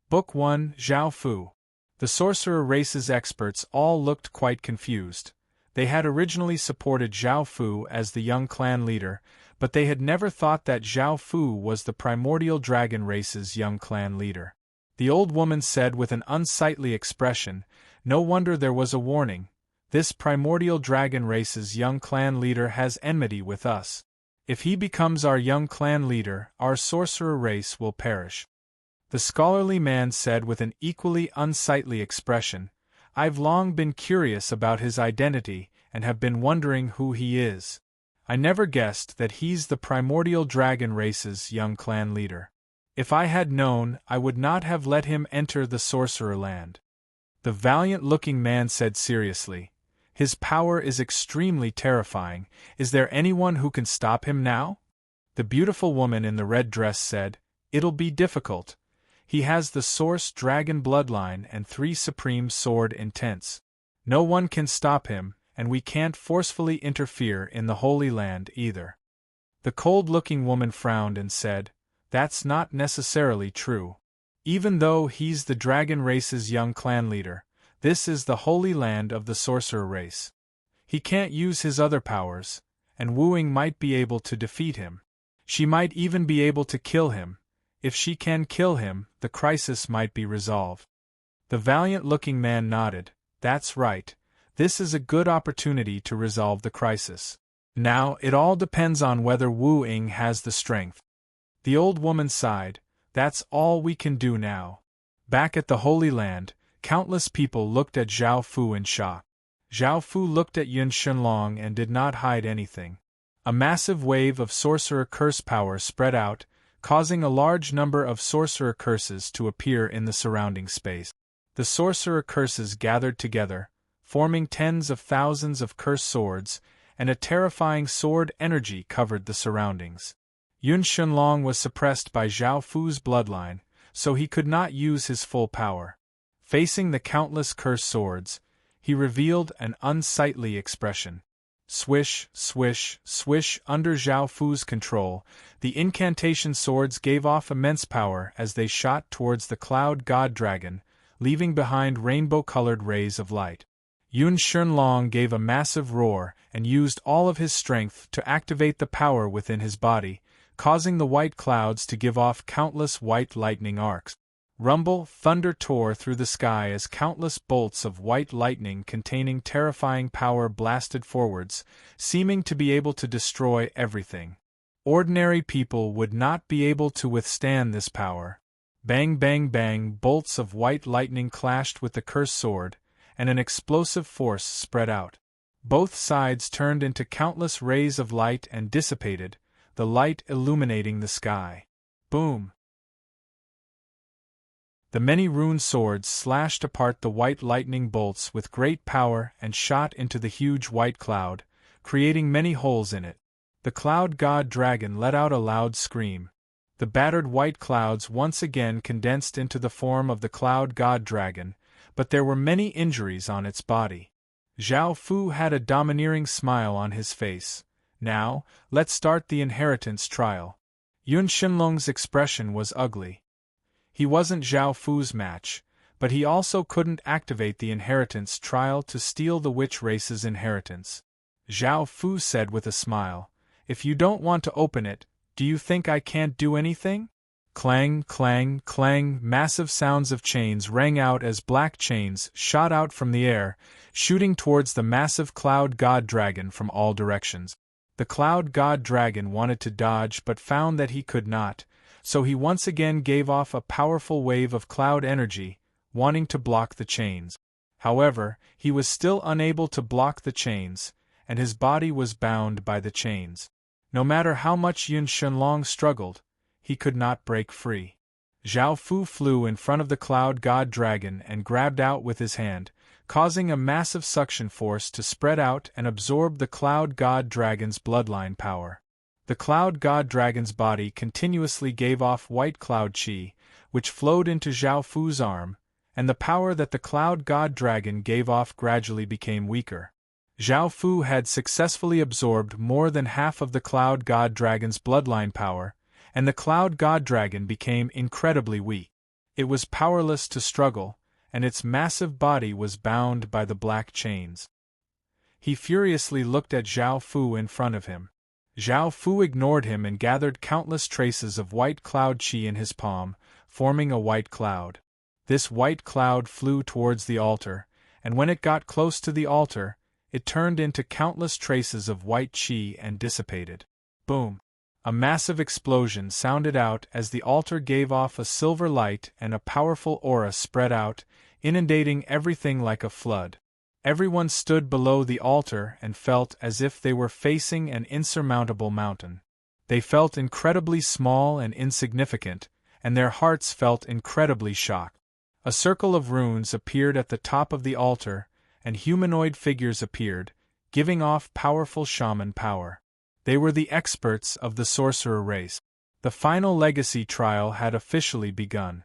Book 1, Zhao Fu. The sorcerer race's experts all looked quite confused. They had originally supported Zhao Fu as the young clan leader, but they had never thought that Zhao Fu was the primordial dragon race's young clan leader. The old woman said with an unsightly expression, "No wonder there was a warning. This primordial dragon race's young clan leader has enmity with us. If he becomes our young clan leader, our sorcerer race will perish." The scholarly man said with an equally unsightly expression, "I've long been curious about his identity and have been wondering who he is. I never guessed that he's the primordial dragon race's young clan leader. If I had known, I would not have let him enter the sorcerer land." The valiant-looking man said seriously, "His power is extremely terrifying. Is there anyone who can stop him now?" The beautiful woman in the red dress said, "It'll be difficult. He has the source dragon bloodline and 3 supreme sword intents. No one can stop him, and we can't forcefully interfere in the Holy Land either." The cold-looking woman frowned and said, "That's not necessarily true. Even though he's the dragon race's young clan leader, this is the Holy Land of the sorcerer race. He can't use his other powers, and Wu Ying might be able to defeat him. She might even be able to kill him. If she can kill him, the crisis might be resolved." The valiant-looking man nodded. "That's right. This is a good opportunity to resolve the crisis. Now, it all depends on whether Wu Ying has the strength." The old woman sighed. "That's all we can do now." Back at the Holy Land, countless people looked at Zhao Fu in shock. Zhao Fu looked at Yun Shunlong and did not hide anything. A massive wave of sorcerer curse power spread out, causing a large number of sorcerer curses to appear in the surrounding space. The sorcerer curses gathered together, forming tens of thousands of cursed swords, and a terrifying sword energy covered the surroundings. Yun Shunlong was suppressed by Zhao Fu's bloodline, so he could not use his full power. Facing the countless cursed swords, he revealed an unsightly expression. Swish, swish, swish. Under Zhao Fu's control, the incantation swords gave off immense power as they shot towards the cloud god dragon, leaving behind rainbow-colored rays of light. Yun Shunlong gave a massive roar and used all of his strength to activate the power within his body, causing the white clouds to give off countless white lightning arcs. Rumble, thunder tore through the sky as countless bolts of white lightning containing terrifying power blasted forwards, seeming to be able to destroy everything. Ordinary people would not be able to withstand this power. Bang bang bang, bolts of white lightning clashed with the cursed sword, and an explosive force spread out. Both sides turned into countless rays of light and dissipated, the light illuminating the sky. Boom! The many rune swords slashed apart the white lightning bolts with great power and shot into the huge white cloud, creating many holes in it. The cloud god dragon let out a loud scream. The battered white clouds once again condensed into the form of the cloud god dragon, but there were many injuries on its body. Zhao Fu had a domineering smile on his face. Now, let's start the inheritance trial. Yun Shenlong's expression was ugly. He wasn't Zhao Fu's match, but he also couldn't activate the inheritance trial to steal the witch race's inheritance. Zhao Fu said with a smile, "If you don't want to open it, do you think I can't do anything?" Clang, clang, clang, massive sounds of chains rang out as black chains shot out from the air, shooting towards the massive cloud god dragon from all directions. The cloud god dragon wanted to dodge but found that he could not, so he once again gave off a powerful wave of cloud energy, wanting to block the chains. However, he was still unable to block the chains, and his body was bound by the chains. No matter how much Yun Shenlong struggled, he could not break free. Zhao Fu flew in front of the cloud god dragon and grabbed out with his hand, causing a massive suction force to spread out and absorb the cloud god dragon's bloodline power. The cloud god dragon's body continuously gave off white cloud chi, which flowed into Zhao Fu's arm, and the power that the cloud god dragon gave off gradually became weaker. Zhao Fu had successfully absorbed more than half of the cloud god dragon's bloodline power, and the cloud god dragon became incredibly weak. It was powerless to struggle, and its massive body was bound by the black chains. He furiously looked at Zhao Fu in front of him. Zhao Fu ignored him and gathered countless traces of white cloud chi in his palm, forming a white cloud. This white cloud flew towards the altar, and when it got close to the altar, it turned into countless traces of white chi and dissipated. Boom! A massive explosion sounded out as the altar gave off a silver light and a powerful aura spread out, inundating everything like a flood. Everyone stood below the altar and felt as if they were facing an insurmountable mountain. They felt incredibly small and insignificant, and their hearts felt incredibly shocked. A circle of runes appeared at the top of the altar, and humanoid figures appeared, giving off powerful shaman power. They were the experts of the sorcerer race. The final legacy trial had officially begun.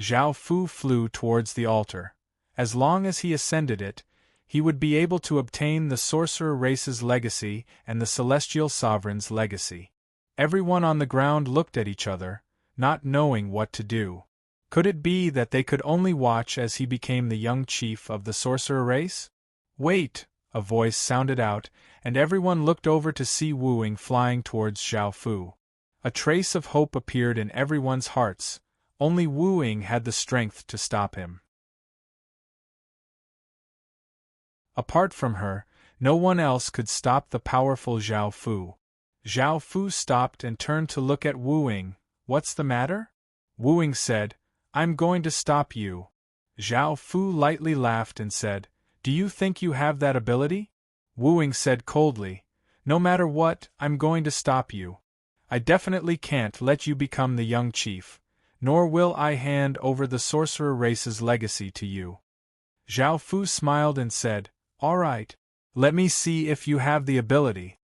Zhao Fu flew towards the altar. As long as he ascended it, he would be able to obtain the sorcerer race's legacy and the celestial sovereign's legacy. Everyone on the ground looked at each other, not knowing what to do. Could it be that they could only watch as he became the young chief of the sorcerer race? Wait! A voice sounded out, and everyone looked over to see Wu Ying flying towards Zhao Fu. A trace of hope appeared in everyone's hearts. Only Wu Ying had the strength to stop him. Apart from her, no one else could stop the powerful Zhao Fu. Zhao Fu stopped and turned to look at Wu Ying. "What's the matter?" Wu Ying said, "I'm going to stop you." Zhao Fu lightly laughed and said, "Do you think you have that ability?" Wu Ying said coldly, "No matter what, I'm going to stop you. I definitely can't let you become the young chief, nor will I hand over the sorcerer race's legacy to you." Zhao Fu smiled and said, "All right. Let me see if you have the ability."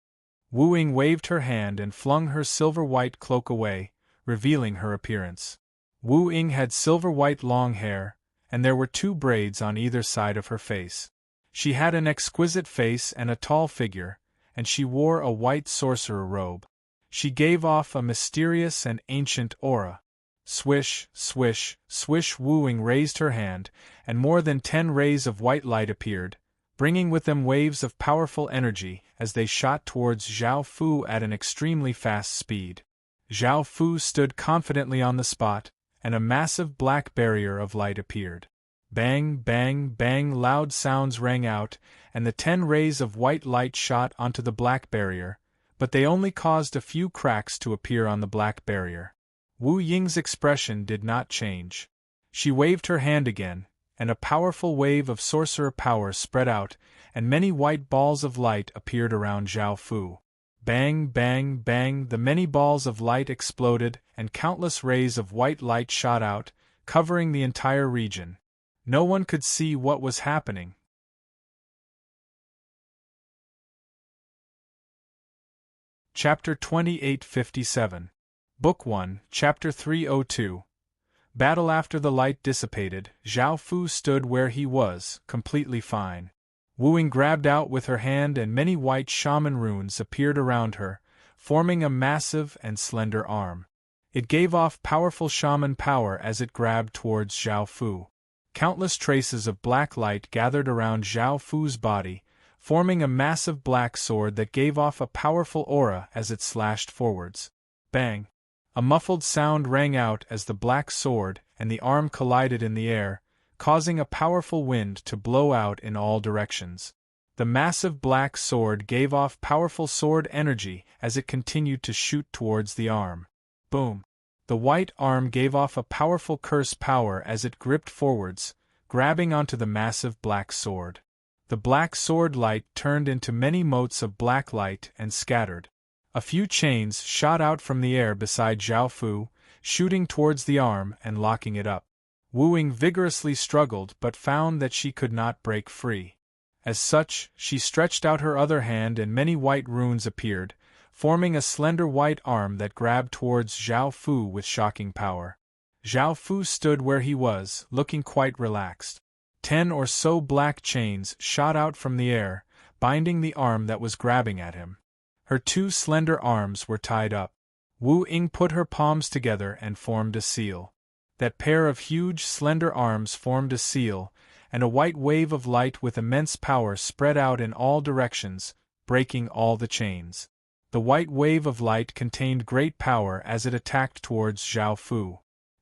Wu Ying waved her hand and flung her silver-white cloak away, revealing her appearance. Wu Ying had silver-white long hair, and there were 2 braids on either side of her face. She had an exquisite face and a tall figure, and she wore a white sorcerer robe. She gave off a mysterious and ancient aura. Swish, swish, swish. Wu Ying raised her hand, and more than 10 rays of white light appeared, bringing with them waves of powerful energy as they shot towards Zhao Fu at an extremely fast speed. Zhao Fu stood confidently on the spot, and a massive black barrier of light appeared. Bang, bang, bang, loud sounds rang out, and the 10 rays of white light shot onto the black barrier, but they only caused a few cracks to appear on the black barrier. Wu Ying's expression did not change. She waved her hand again, and a powerful wave of sorcerer power spread out, and many white balls of light appeared around Zhao Fu. Bang, bang, bang, the many balls of light exploded, and countless rays of white light shot out, covering the entire region. No one could see what was happening. Chapter 2857. Book 1, Chapter 302. Battle. After the light dissipated, Zhao Fu stood where he was, completely fine. Wu Ying grabbed out with her hand and many white shaman runes appeared around her, forming a massive and slender arm. It gave off powerful shaman power as it grabbed towards Zhao Fu. Countless traces of black light gathered around Zhao Fu's body, forming a massive black sword that gave off a powerful aura as it slashed forwards. Bang! A muffled sound rang out as the black sword and the arm collided in the air, causing a powerful wind to blow out in all directions. The massive black sword gave off powerful sword energy as it continued to shoot towards the arm. Boom! The white arm gave off a powerful curse power as it gripped forwards, grabbing onto the massive black sword. The black sword light turned into many motes of black light and scattered. A few chains shot out from the air beside Zhao Fu, shooting towards the arm and locking it up. Wu Ying vigorously struggled but found that she could not break free. As such, she stretched out her other hand and many white runes appeared, forming a slender white arm that grabbed towards Zhao Fu with shocking power. Zhao Fu stood where he was, looking quite relaxed. 10 or so black chains shot out from the air, binding the arm that was grabbing at him. Her two slender arms were tied up. Wu Ying put her palms together and formed a seal. That pair of huge slender arms formed a seal, and a white wave of light with immense power spread out in all directions, breaking all the chains. The white wave of light contained great power as it attacked towards Zhao Fu.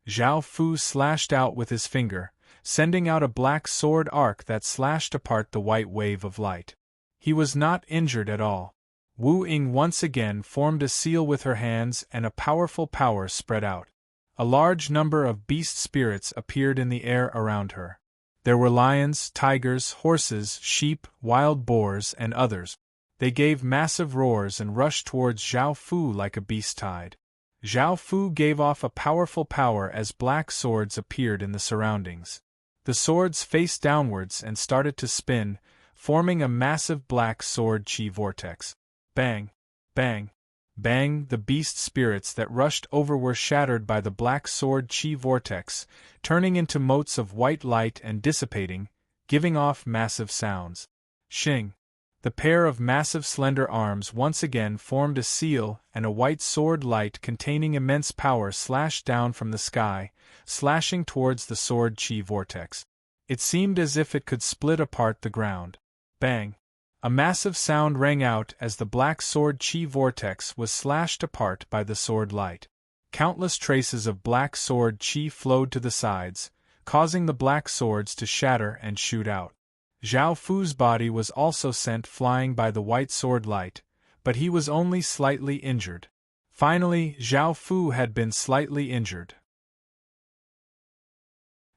Zhao Fu slashed out with his finger, sending out a black sword arc that slashed apart the white wave of light. He was not injured at all. Wu Ying once again formed a seal with her hands and a powerful power spread out. A large number of beast spirits appeared in the air around her. There were lions, tigers, horses, sheep, wild boars, and others. They gave massive roars and rushed towards Zhao Fu like a beast tide. Zhao Fu gave off a powerful power as black swords appeared in the surroundings. The swords faced downwards and started to spin, forming a massive black sword chi vortex. Bang! Bang! Bang! The beast spirits that rushed over were shattered by the black sword chi vortex, turning into motes of white light and dissipating, giving off massive sounds. Shing! The pair of massive slender arms once again formed a seal, and a white sword light containing immense power slashed down from the sky, slashing towards the sword chi vortex. It seemed as if it could split apart the ground. Bang! A massive sound rang out as the black sword chi vortex was slashed apart by the sword light. Countless traces of black sword chi flowed to the sides, causing the black swords to shatter and shoot out. Zhao Fu's body was also sent flying by the white sword light, but he was only slightly injured. Finally, Zhao Fu had been slightly injured.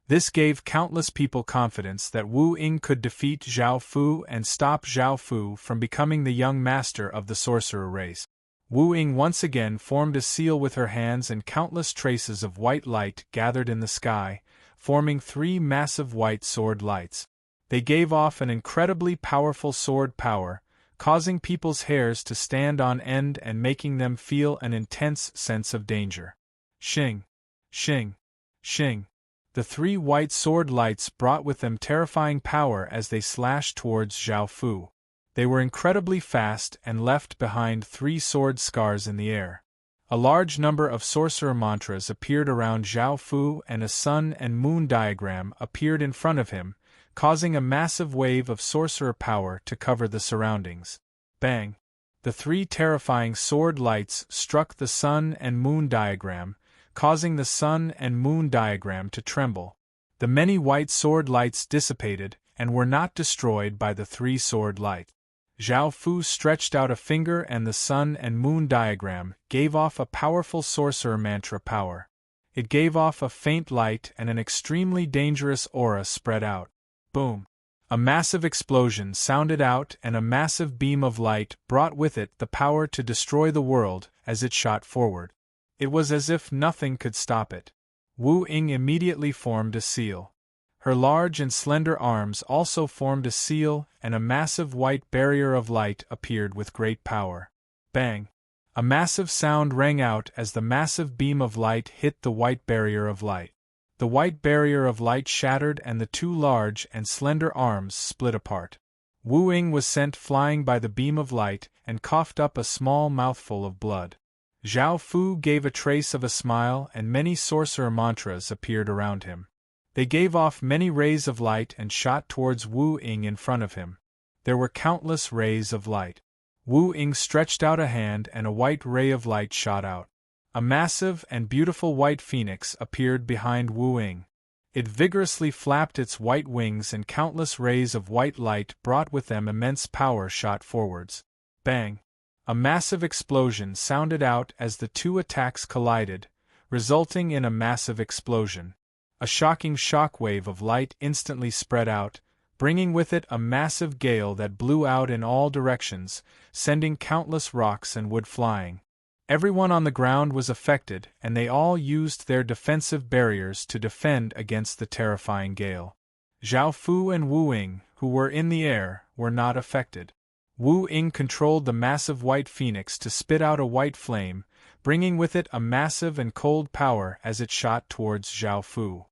This gave countless people confidence that Wu Ying could defeat Zhao Fu and stop Zhao Fu from becoming the young master of the sorcerer race. Wu Ying once again formed a seal with her hands and countless traces of white light gathered in the sky, forming 3 massive white sword lights. They gave off an incredibly powerful sword power, causing people's hairs to stand on end and making them feel an intense sense of danger. Shing! Shing! Shing! The 3 white sword lights brought with them terrifying power as they slashed towards Zhao Fu. They were incredibly fast and left behind 3 sword scars in the air. A large number of sorcerer mantras appeared around Zhao Fu and a sun and moon diagram appeared in front of him, causing a massive wave of sorcerer power to cover the surroundings. Bang! The 3 terrifying sword lights struck the sun and moon diagram, causing the sun and moon diagram to tremble. The many white sword lights dissipated and were not destroyed by the 3 sword lights. Zhao Fu stretched out a finger and the sun and moon diagram gave off a powerful sorcerer mantra power. It gave off a faint light and an extremely dangerous aura spread out. Boom! A massive explosion sounded out and a massive beam of light brought with it the power to destroy the world as it shot forward. It was as if nothing could stop it. Wu Ying immediately formed a seal. Her large and slender arms also formed a seal, and a massive white barrier of light appeared with great power. Bang! A massive sound rang out as the massive beam of light hit the white barrier of light. The white barrier of light shattered and the two large and slender arms split apart. Wu Ying was sent flying by the beam of light and coughed up a small mouthful of blood. Zhao Fu gave a trace of a smile and many sorcerer mantras appeared around him. They gave off many rays of light and shot towards Wu Ying in front of him. There were countless rays of light. Wu Ying stretched out a hand and a white ray of light shot out. A massive and beautiful white phoenix appeared behind Wu Ying. It vigorously flapped its white wings and countless rays of white light brought with them immense power shot forwards. Bang! A massive explosion sounded out as the two attacks collided, resulting in a massive explosion. A shocking shockwave of light instantly spread out, bringing with it a massive gale that blew out in all directions, sending countless rocks and wood flying. Everyone on the ground was affected, and they all used their defensive barriers to defend against the terrifying gale. Zhao Fu and Wu Ying, who were in the air, were not affected. Wu Ying controlled the massive white phoenix to spit out a white flame, bringing with it a massive and cold power as it shot towards Zhao Fu.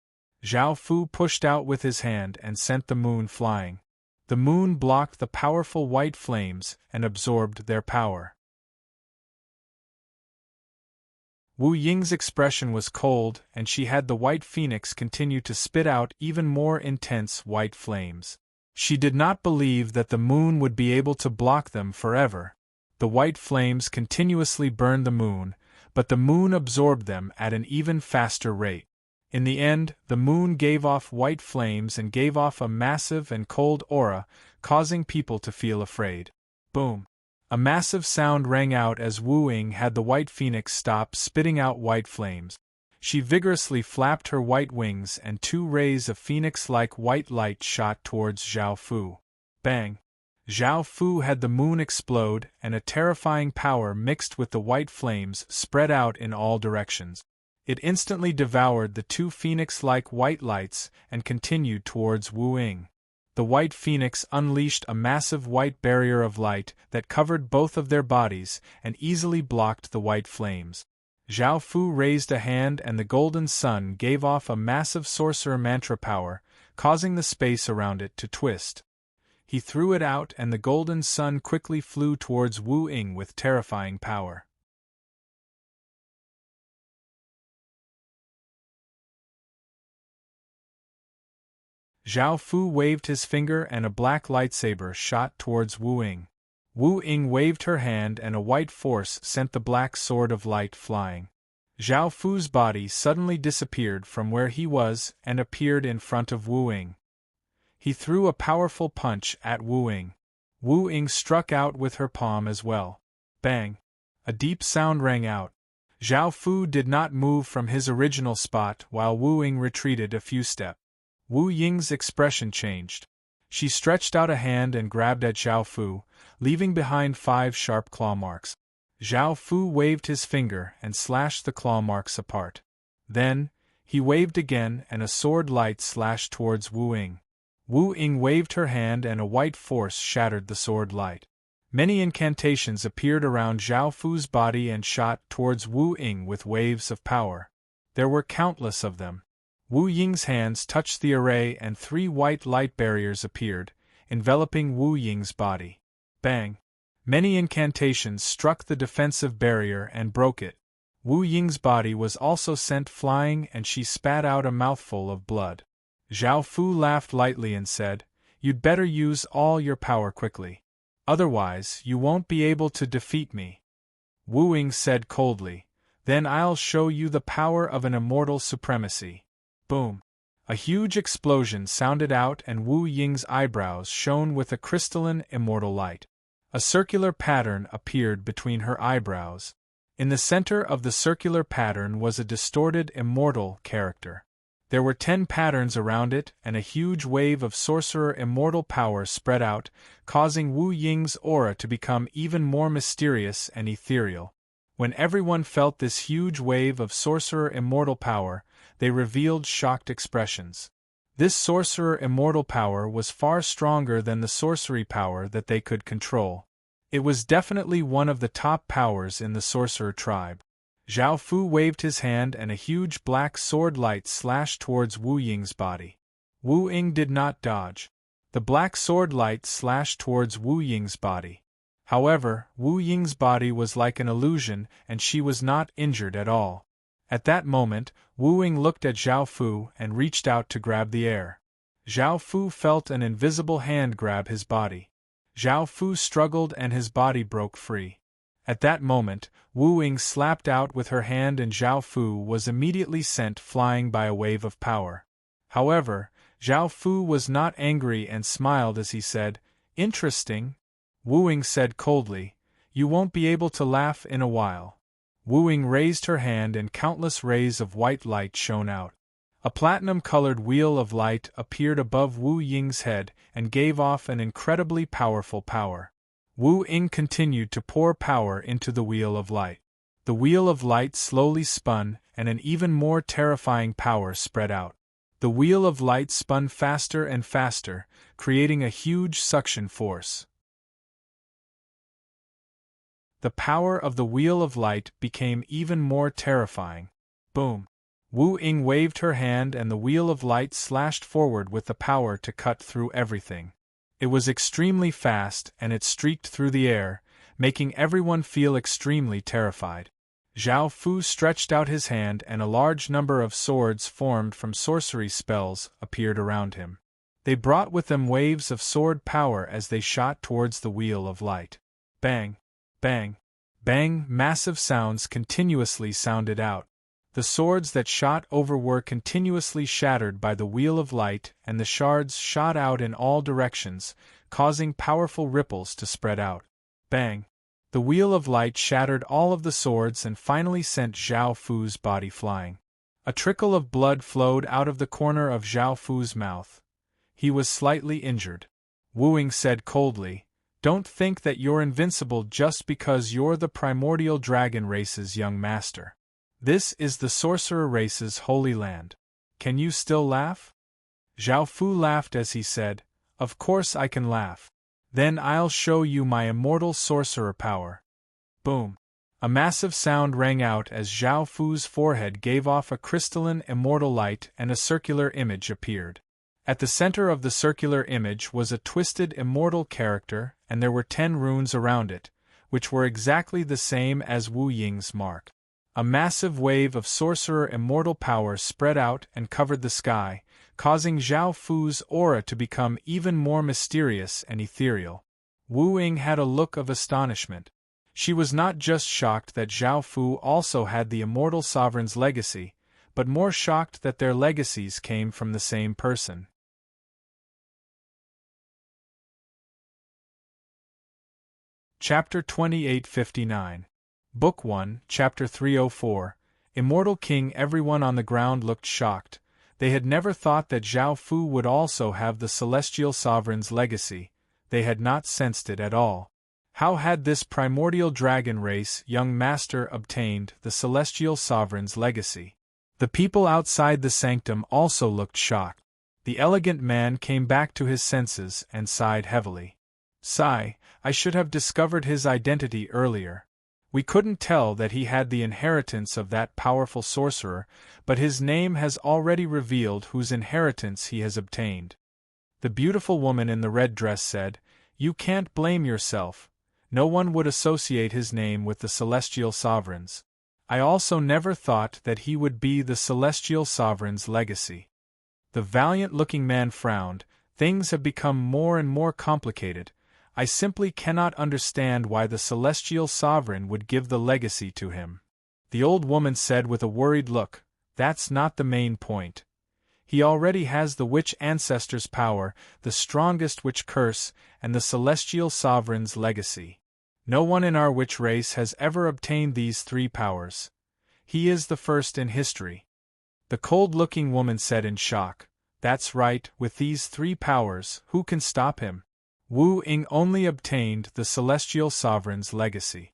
Zhao Fu pushed out with his hand and sent the moon flying. The moon blocked the powerful white flames and absorbed their power. Wu Ying's expression was cold, and she had the white phoenix continue to spit out even more intense white flames. She did not believe that the moon would be able to block them forever. The white flames continuously burned the moon, but the moon absorbed them at an even faster rate. In the end, the moon gave off white flames and gave off a massive and cold aura, causing people to feel afraid. Boom! A massive sound rang out as Wu Ying had the white phoenix stop spitting out white flames. She vigorously flapped her white wings and two rays of phoenix-like white light shot towards Zhao Fu. Bang! Zhao Fu had the moon explode and a terrifying power mixed with the white flames spread out in all directions. It instantly devoured the two phoenix-like white lights and continued towards Wu Ying. The white phoenix unleashed a massive white barrier of light that covered both of their bodies and easily blocked the white flames. Zhao Fu raised a hand and the golden sun gave off a massive sorcerer mantra power, causing the space around it to twist. He threw it out and the golden sun quickly flew towards Wu Ying with terrifying power. Zhao Fu waved his finger and a black lightsaber shot towards Wu Ying. Wu Ying waved her hand and a white force sent the black sword of light flying. Zhao Fu's body suddenly disappeared from where he was and appeared in front of Wu Ying. He threw a powerful punch at Wu Ying. Wu Ying struck out with her palm as well. Bang! A deep sound rang out. Zhao Fu did not move from his original spot while Wu Ying retreated a few steps. Wu Ying's expression changed. She stretched out a hand and grabbed at Zhao Fu, leaving behind 5 sharp claw marks. Zhao Fu waved his finger and slashed the claw marks apart. Then, he waved again and a sword light slashed towards Wu Ying. Wu Ying waved her hand and a white force shattered the sword light. Many incantations appeared around Zhao Fu's body and shot towards Wu Ying with waves of power. There were countless of them. Wu Ying's hands touched the array and 3 white light barriers appeared, enveloping Wu Ying's body. Bang! Many incantations struck the defensive barrier and broke it. Wu Ying's body was also sent flying and she spat out a mouthful of blood. Zhao Fu laughed lightly and said, "You'd better use all your power quickly. Otherwise, you won't be able to defeat me." Wu Ying said coldly, "Then I'll show you the power of an immortal supremacy." Boom! A huge explosion sounded out and Wu Ying's eyebrows shone with a crystalline, immortal light. A circular pattern appeared between her eyebrows. In the center of the circular pattern was a distorted immortal character. There were 10 patterns around it, and a huge wave of sorcerer immortal power spread out, causing Wu Ying's aura to become even more mysterious and ethereal. When everyone felt this huge wave of sorcerer immortal power, they revealed shocked expressions. This sorcerer immortal power was far stronger than the sorcery power that they could control. It was definitely one of the top powers in the sorcerer tribe. Zhao Fu waved his hand and a huge black sword light slashed towards Wu Ying's body. Wu Ying did not dodge. The black sword light slashed towards Wu Ying's body. However, Wu Ying's body was like an illusion and she was not injured at all. At that moment, Wu Ying looked at Zhao Fu and reached out to grab the air. Zhao Fu felt an invisible hand grab his body. Zhao Fu struggled and his body broke free. At that moment, Wu Ying slapped out with her hand and Zhao Fu was immediately sent flying by a wave of power. However, Zhao Fu was not angry and smiled as he said, "Interesting." Wu Ying said coldly, "You won't be able to laugh in a while." Wu Ying raised her hand and countless rays of white light shone out. A platinum-colored wheel of light appeared above Wu Ying's head and gave off an incredibly powerful power. Wu Ying continued to pour power into the wheel of light. The wheel of light slowly spun and an even more terrifying power spread out. The wheel of light spun faster and faster, creating a huge suction force. The power of the wheel of light became even more terrifying. Boom! Wu Ying waved her hand and the wheel of light slashed forward with the power to cut through everything. It was extremely fast and it streaked through the air, making everyone feel extremely terrified. Zhao Fu stretched out his hand and a large number of swords formed from sorcery spells appeared around him. They brought with them waves of sword power as they shot towards the wheel of light. Bang! Bang! Bang! Massive sounds continuously sounded out. The swords that shot over were continuously shattered by the wheel of light and the shards shot out in all directions, causing powerful ripples to spread out. Bang! The wheel of light shattered all of the swords and finally sent Zhao Fu's body flying. A trickle of blood flowed out of the corner of Zhao Fu's mouth. He was slightly injured. Wu Ying said coldly, "Don't think that you're invincible just because you're the primordial dragon race's young master. This is the sorcerer race's holy land. Can you still laugh?" Zhao Fu laughed as he said, "Of course I can laugh. Then I'll show you my immortal sorcerer power." Boom! A massive sound rang out as Zhao Fu's forehead gave off a crystalline immortal light and a circular image appeared. At the center of the circular image was a twisted immortal character and there were 10 runes around it, which were exactly the same as Wu Ying's mark. A massive wave of sorcerer immortal power spread out and covered the sky, causing Zhao Fu's aura to become even more mysterious and ethereal. Wu Ying had a look of astonishment. She was not just shocked that Zhao Fu also had the immortal sovereign's legacy, but more shocked that their legacies came from the same person. Chapter 2859. Book 1, Chapter 304. Immortal King. Everyone on the ground looked shocked. They had never thought that Zhao Fu would also have the Celestial Sovereign's legacy. They had not sensed it at all. How had this primordial dragon race young master obtained the Celestial Sovereign's legacy? The people outside the sanctum also looked shocked. The elegant man came back to his senses and sighed heavily. "Sigh, I should have discovered his identity earlier. We couldn't tell that he had the inheritance of that powerful sorcerer, but his name has already revealed whose inheritance he has obtained." The beautiful woman in the red dress said, "You can't blame yourself. No one would associate his name with the Celestial Sovereign's. I also never thought that he would be the Celestial Sovereign's legacy." The valiant-looking man frowned. "Things have become more and more complicated. I simply cannot understand why the Celestial Sovereign would give the legacy to him." The old woman said with a worried look, "That's not the main point. He already has the witch ancestor's power, the strongest witch curse, and the Celestial Sovereign's legacy. No one in our witch race has ever obtained these 3 powers. He is the first in history. The cold-looking woman said in shock, "That's right, with these 3 powers, who can stop him?" Wu Ying only obtained the Celestial Sovereign's legacy.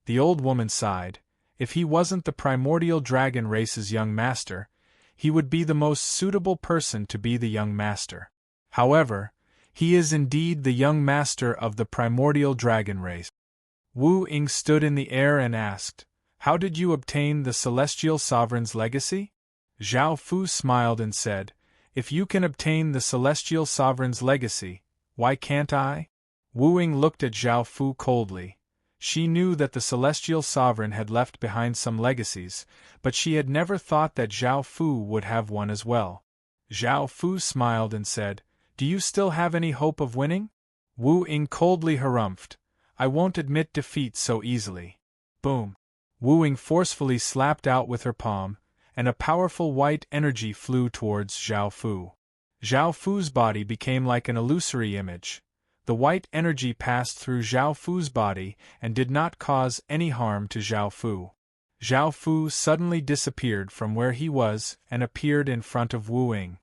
The old woman sighed. If he wasn't the primordial dragon race's young master, he would be the most suitable person to be the young master. However, he is indeed the young master of the primordial dragon race. Wu Ying stood in the air and asked, "How did you obtain the Celestial Sovereign's legacy?" Zhao Fu smiled and said, "If you can obtain the Celestial Sovereign's legacy, why can't I?" Wu Ying looked at Zhao Fu coldly. She knew that the Celestial Sovereign had left behind some legacies, but she had never thought that Zhao Fu would have one as well. Zhao Fu smiled and said, "Do you still have any hope of winning?" Wu Ying coldly harumphed, "I won't admit defeat so easily." Boom! Wu Ying forcefully slapped out with her palm, and a powerful white energy flew towards Zhao Fu. Zhao Fu's body became like an illusory image. The white energy passed through Zhao Fu's body and did not cause any harm to Zhao Fu. Zhao Fu suddenly disappeared from where he was and appeared in front of Wu Ying.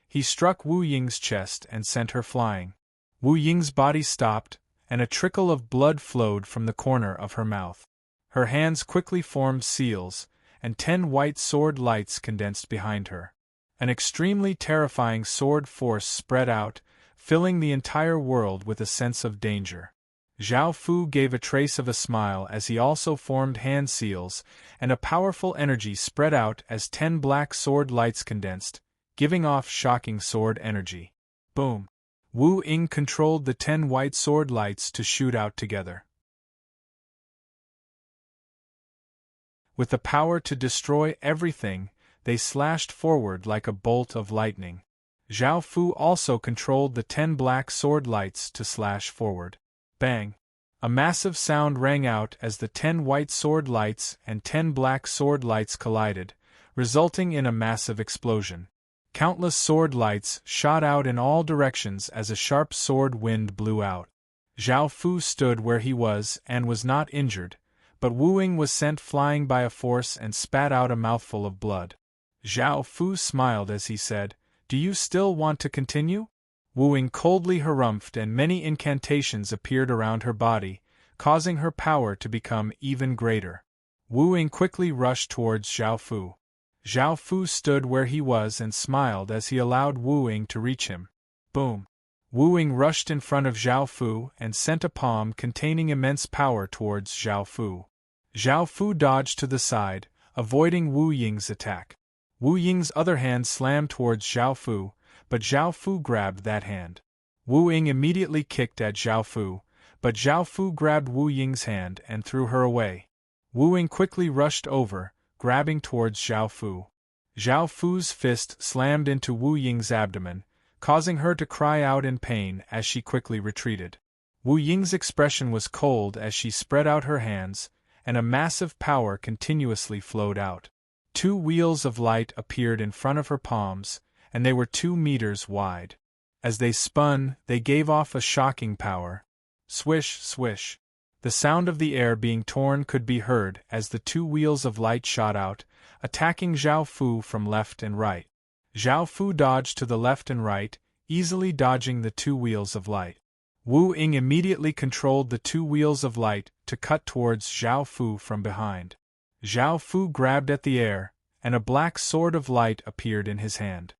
He struck Wu Ying's chest and sent her flying. Wu Ying's body stopped, and a trickle of blood flowed from the corner of her mouth. Her hands quickly formed seals, and 10 white sword lights condensed behind her. An extremely terrifying sword force spread out, filling the entire world with a sense of danger. Zhao Fu gave a trace of a smile as he also formed hand seals, and a powerful energy spread out as 10 black sword lights condensed, giving off shocking sword energy. Boom! Wu Ying controlled the 10 white sword lights to shoot out together. With the power to destroy everything, they slashed forward like a bolt of lightning. Zhao Fu also controlled the 10 black sword lights to slash forward. Bang! A massive sound rang out as the 10 white sword lights and 10 black sword lights collided, resulting in a massive explosion. Countless sword lights shot out in all directions as a sharp sword wind blew out. Zhao Fu stood where he was and was not injured, but Wu Ying was sent flying by a force and spat out a mouthful of blood. Zhao Fu smiled as he said, "Do you still want to continue?" Wu Ying coldly harumphed and many incantations appeared around her body, causing her power to become even greater. Wu Ying quickly rushed towards Zhao Fu. Zhao Fu stood where he was and smiled as he allowed Wu Ying to reach him. Boom! Wu Ying rushed in front of Zhao Fu and sent a palm containing immense power towards Zhao Fu. Zhao Fu dodged to the side, avoiding Wu Ying's attack. Wu Ying's other hand slammed towards Zhao Fu, but Zhao Fu grabbed that hand. Wu Ying immediately kicked at Zhao Fu, but Zhao Fu grabbed Wu Ying's hand and threw her away. Wu Ying quickly rushed over, grabbing towards Zhao Fu. Zhao Fu's fist slammed into Wu Ying's abdomen, causing her to cry out in pain as she quickly retreated. Wu Ying's expression was cold as she spread out her hands, and a massive power continuously flowed out. 2 wheels of light appeared in front of her palms, and they were 2 meters wide. As they spun, they gave off a shocking power. Swish, swish. The sound of the air being torn could be heard as the 2 wheels of light shot out, attacking Zhao Fu from left and right. Zhao Fu dodged to the left and right, easily dodging the 2 wheels of light. Wu Ying immediately controlled the 2 wheels of light to cut towards Zhao Fu from behind. Zhao Fu grabbed at the air, and a black sword of light appeared in his hand.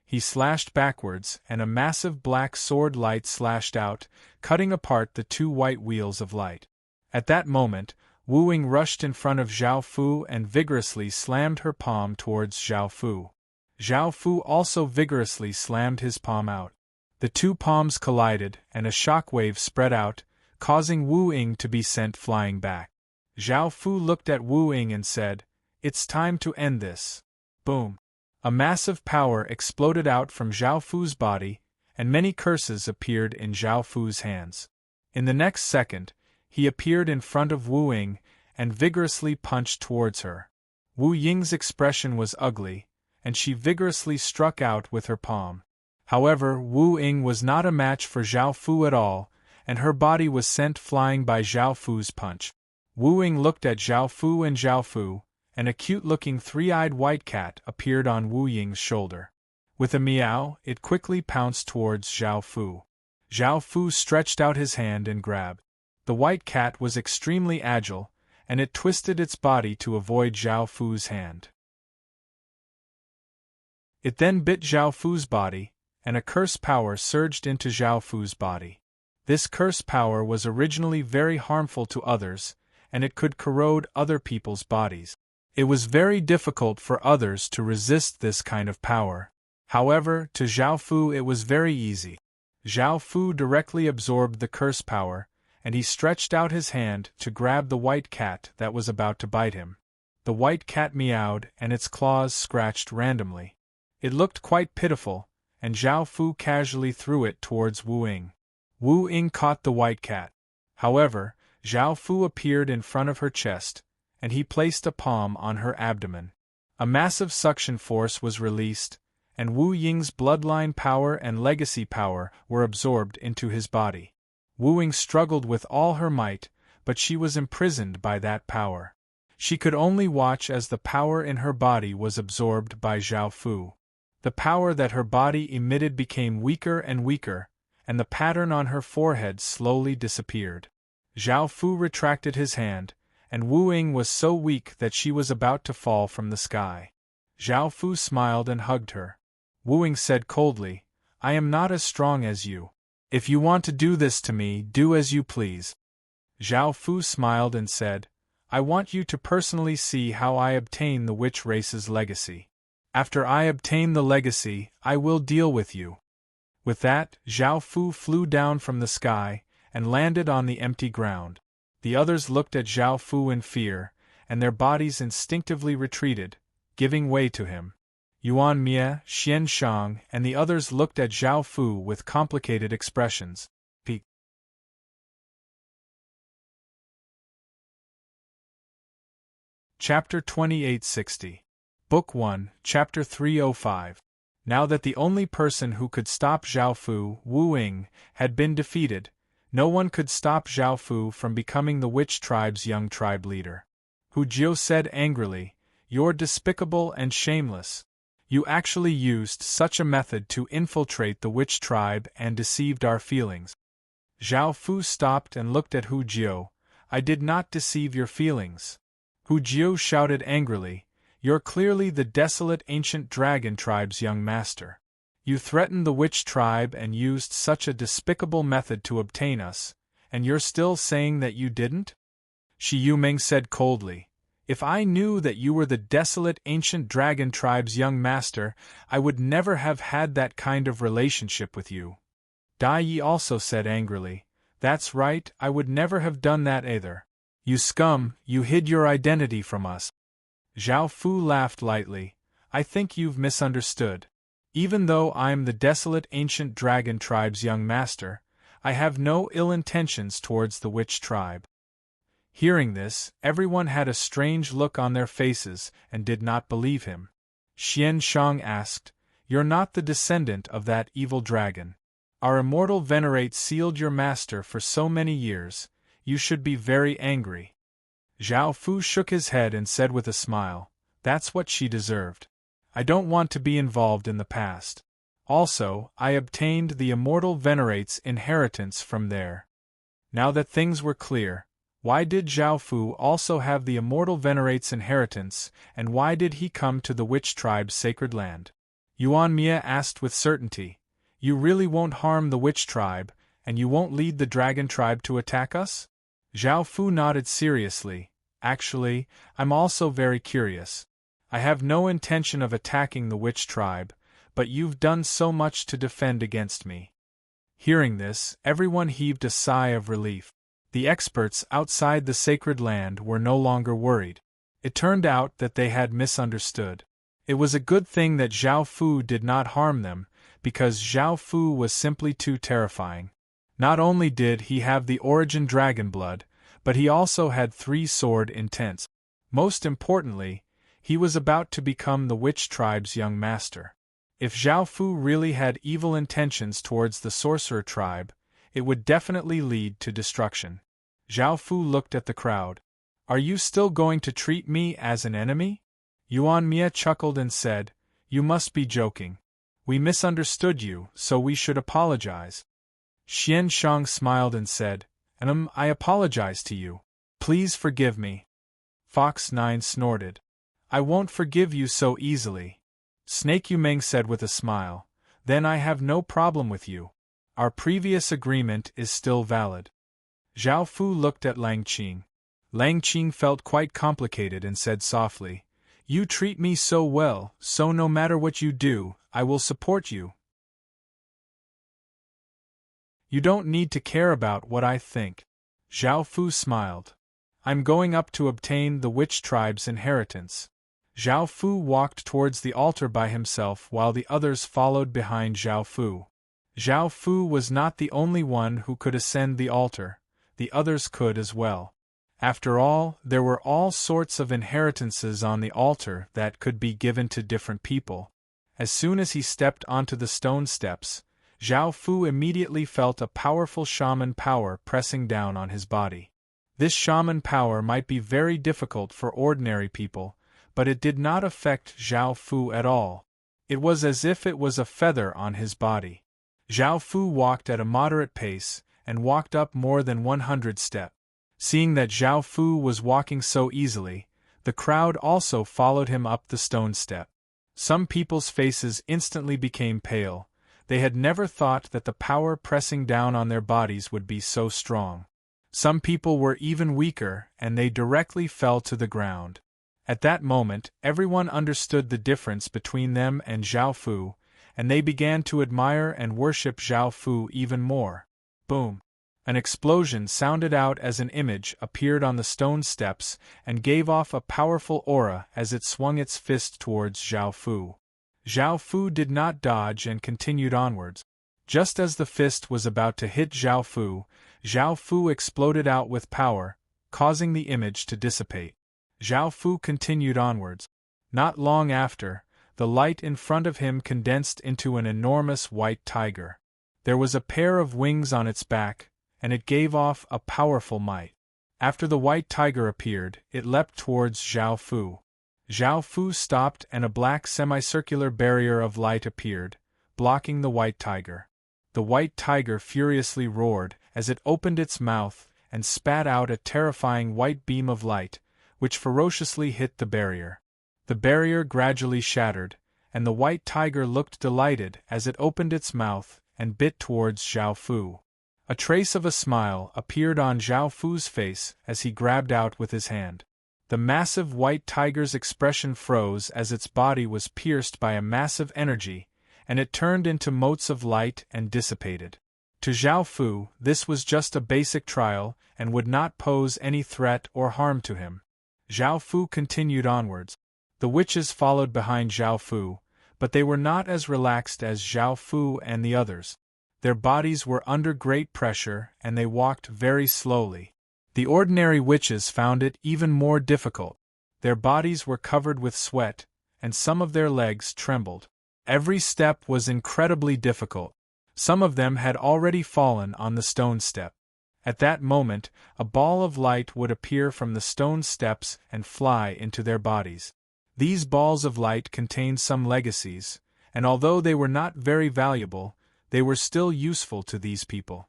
He slashed backwards, and a massive black sword light slashed out, cutting apart the 2 white wheels of light. At that moment, Wu Ying rushed in front of Zhao Fu and vigorously slammed her palm towards Zhao Fu. Zhao Fu also vigorously slammed his palm out. The 2 palms collided, and a shockwave spread out, causing Wu Ying to be sent flying back. Zhao Fu looked at Wu Ying and said, "It's time to end this." Boom! A massive power exploded out from Zhao Fu's body, and many curses appeared in Zhao Fu's hands. In the next second, he appeared in front of Wu Ying and vigorously punched towards her. Wu Ying's expression was ugly, and she vigorously struck out with her palm. However, Wu Ying was not a match for Zhao Fu at all, and her body was sent flying by Zhao Fu's punch. Wu Ying looked at Zhao Fu, and Zhao Fu, an acute-looking three-eyed white cat, appeared on Wu Ying's shoulder. With a meow, it quickly pounced towards Zhao Fu. Zhao Fu stretched out his hand and grabbed. The white cat was extremely agile, and it twisted its body to avoid Zhao Fu's hand. It then bit Zhao Fu's body, and a curse power surged into Zhao Fu's body. This curse power was originally very harmful to others, and it could corrode other people's bodies. It was very difficult for others to resist this kind of power. However, to Zhao Fu it was very easy. Zhao Fu directly absorbed the curse power, and he stretched out his hand to grab the white cat that was about to bite him. The white cat meowed, and its claws scratched randomly. It looked quite pitiful, and Zhao Fu casually threw it towards Wu Ying. Wu Ying caught the white cat. However, Zhao Fu appeared in front of her chest, and he placed a palm on her abdomen. A massive suction force was released, and Wu Ying's bloodline power and legacy power were absorbed into his body. Wu Ying struggled with all her might, but she was imprisoned by that power. She could only watch as the power in her body was absorbed by Zhao Fu. The power that her body emitted became weaker and weaker, and the pattern on her forehead slowly disappeared. Zhao Fu retracted his hand, and Wu Ying was so weak that she was about to fall from the sky. Zhao Fu smiled and hugged her. Wu Ying said coldly, "I am not as strong as you. If you want to do this to me, do as you please." Zhao Fu smiled and said, "I want you to personally see how I obtain the witch race's legacy. After I obtain the legacy, I will deal with you." With that, Zhao Fu flew down from the sky and landed on the empty ground. The others looked at Zhao Fu in fear, and their bodies instinctively retreated, giving way to him. Yuan Mie, Xian Shang, and the others looked at Zhao Fu with complicated expressions. P. Chapter 2860. Book 1, Chapter 305. Now that the only person who could stop Zhao Fu, Wu Ying, had been defeated, no one could stop Zhao Fu from becoming the witch tribe's young tribe leader. Hu Jiu said angrily, "You're despicable and shameless. You actually used such a method to infiltrate the witch tribe and deceived our feelings." Zhao Fu stopped and looked at Hu Jiu. "I did not deceive your feelings." Hu Jiu shouted angrily, "You're clearly the desolate ancient dragon tribe's young master. You threatened the witch tribe and used such a despicable method to obtain us, and you're still saying that you didn't?" Shi Yuming said coldly, "If I knew that you were the desolate ancient dragon tribe's young master, I would never have had that kind of relationship with you." Dai Yi also said angrily, "That's right, I would never have done that either. You scum, you hid your identity from us." Zhao Fu laughed lightly, "I think you've misunderstood. Even though I'm the desolate ancient dragon tribe's young master, I have no ill intentions towards the witch tribe." Hearing this, everyone had a strange look on their faces and did not believe him. Xian Shang asked, "You're not the descendant of that evil dragon. Our immortal venerate sealed your master for so many years, you should be very angry." Zhao Fu shook his head and said with a smile, "That's what she deserved. I don't want to be involved in the past. Also, I obtained the immortal venerate's inheritance from there." Now that things were clear, why did Zhao Fu also have the immortal venerate's inheritance, and why did he come to the witch tribe's sacred land? Yuan Mie asked with certainty, "You really won't harm the witch tribe, and you won't lead the dragon tribe to attack us?" Zhao Fu nodded seriously. "Actually, I'm also very curious. I have no intention of attacking the witch tribe, but you've done so much to defend against me." Hearing this, everyone heaved a sigh of relief. The experts outside the sacred land were no longer worried. It turned out that they had misunderstood. It was a good thing that Zhao Fu did not harm them, because Zhao Fu was simply too terrifying. Not only did he have the origin dragon blood, but he also had 3 sword intents. Most importantly, he was about to become the witch tribe's young master. If Zhao Fu really had evil intentions towards the sorcerer tribe, it would definitely lead to destruction. Zhao Fu looked at the crowd. Are you still going to treat me as an enemy? Yuan Mia chuckled and said, You must be joking. We misunderstood you, so we should apologize. Xian Shang smiled and said, I apologize to you. Please forgive me. Fox 9 snorted. I won't forgive you so easily. Snake Yumeng said with a smile, Then I have no problem with you. Our previous agreement is still valid. Zhao Fu looked at Lang Qing. Lang Qing felt quite complicated and said softly, You treat me so well, so no matter what you do, I will support you. You don't need to care about what I think. Zhao Fu smiled. I'm going up to obtain the witch tribe's inheritance. Zhao Fu walked towards the altar by himself while the others followed behind Zhao Fu. Zhao Fu was not the only one who could ascend the altar, the others could as well. After all, there were all sorts of inheritances on the altar that could be given to different people. As soon as he stepped onto the stone steps, Zhao Fu immediately felt a powerful shaman power pressing down on his body. This shaman power might be very difficult for ordinary people, but it did not affect Zhao Fu at all. It was as if it was a feather on his body. Zhao Fu walked at a moderate pace, and walked up more than 100 steps. Seeing that Zhao Fu was walking so easily, the crowd also followed him up the stone step. Some people's faces instantly became pale. They had never thought that the power pressing down on their bodies would be so strong. Some people were even weaker, and they directly fell to the ground. At that moment, everyone understood the difference between them and Zhao Fu, and they began to admire and worship Zhao Fu even more. Boom! An explosion sounded out as an image appeared on the stone steps and gave off a powerful aura as it swung its fist towards Zhao Fu. Zhao Fu did not dodge and continued onwards. Just as the fist was about to hit Zhao Fu exploded out with power, causing the image to dissipate. Zhao Fu continued onwards. Not long after, the light in front of him condensed into an enormous white tiger. There was a pair of wings on its back, and it gave off a powerful might. After the white tiger appeared, it leapt towards Zhao Fu. Zhao Fu stopped and a black semicircular barrier of light appeared, blocking the white tiger. The white tiger furiously roared as it opened its mouth and spat out a terrifying white beam of light, which ferociously hit the barrier. The barrier gradually shattered, and the white tiger looked delighted as it opened its mouth and bit towards Zhao Fu. A trace of a smile appeared on Zhao Fu's face as he grabbed out with his hand. The massive white tiger's expression froze as its body was pierced by a massive energy, and it turned into motes of light and dissipated. To Zhao Fu, this was just a basic trial and would not pose any threat or harm to him. Zhao Fu continued onwards. The witches followed behind Zhao Fu, but they were not as relaxed as Zhao Fu and the others. Their bodies were under great pressure and they walked very slowly. The ordinary witches found it even more difficult. Their bodies were covered with sweat, and some of their legs trembled. Every step was incredibly difficult. Some of them had already fallen on the stone step. At that moment, a ball of light would appear from the stone steps and fly into their bodies. These balls of light contained some legacies, and although they were not very valuable, they were still useful to these people.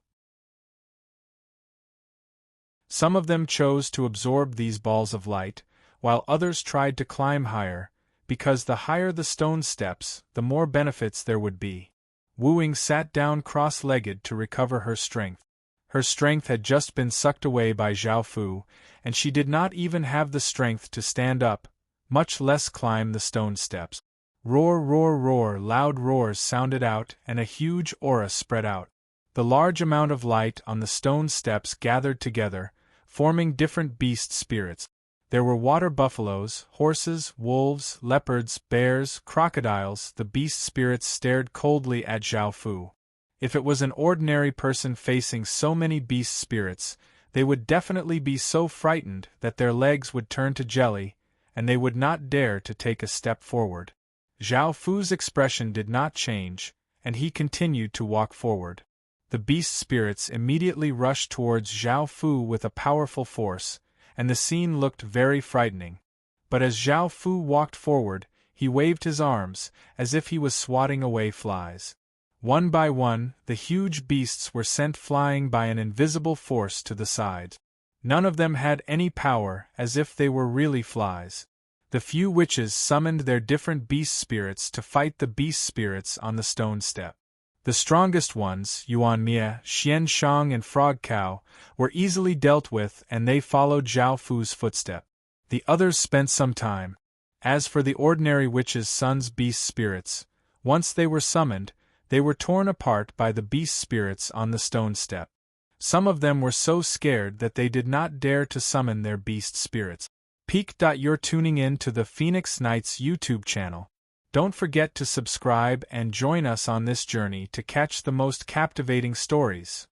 Some of them chose to absorb these balls of light, while others tried to climb higher, because the higher the stone steps, the more benefits there would be. Wu Ying sat down cross-legged to recover her strength. Her strength had just been sucked away by Zhao Fu, and she did not even have the strength to stand up, much less climb the stone steps. Roar, roar, roar! Loud roars sounded out and a huge aura spread out. The large amount of light on the stone steps gathered together, forming different beast spirits. There were water buffaloes, horses, wolves, leopards, bears, crocodiles. The beast spirits stared coldly at Zhao Fu. If it was an ordinary person facing so many beast spirits, they would definitely be so frightened that their legs would turn to jelly, and they would not dare to take a step forward. Zhao Fu's expression did not change, and he continued to walk forward. The beast spirits immediately rushed towards Zhao Fu with a powerful force, and the scene looked very frightening. But as Zhao Fu walked forward, he waved his arms, as if he was swatting away flies. One by one, the huge beasts were sent flying by an invisible force to the sides. None of them had any power, as if they were really flies. The few witches summoned their different beast spirits to fight the beast spirits on the stone step. The strongest ones, Yuan Mia, Xian Shang and Frog Cow, were easily dealt with, and they followed Zhao Fu's footstep. The others spent some time. As for the ordinary witches' sons' beast spirits, once they were summoned, they were torn apart by the beast spirits on the stone step. Some of them were so scared that they did not dare to summon their beast spirits. Peek. You're tuning in to the Phoenix Knights YouTube channel. Don't forget to subscribe and join us on this journey to catch the most captivating stories.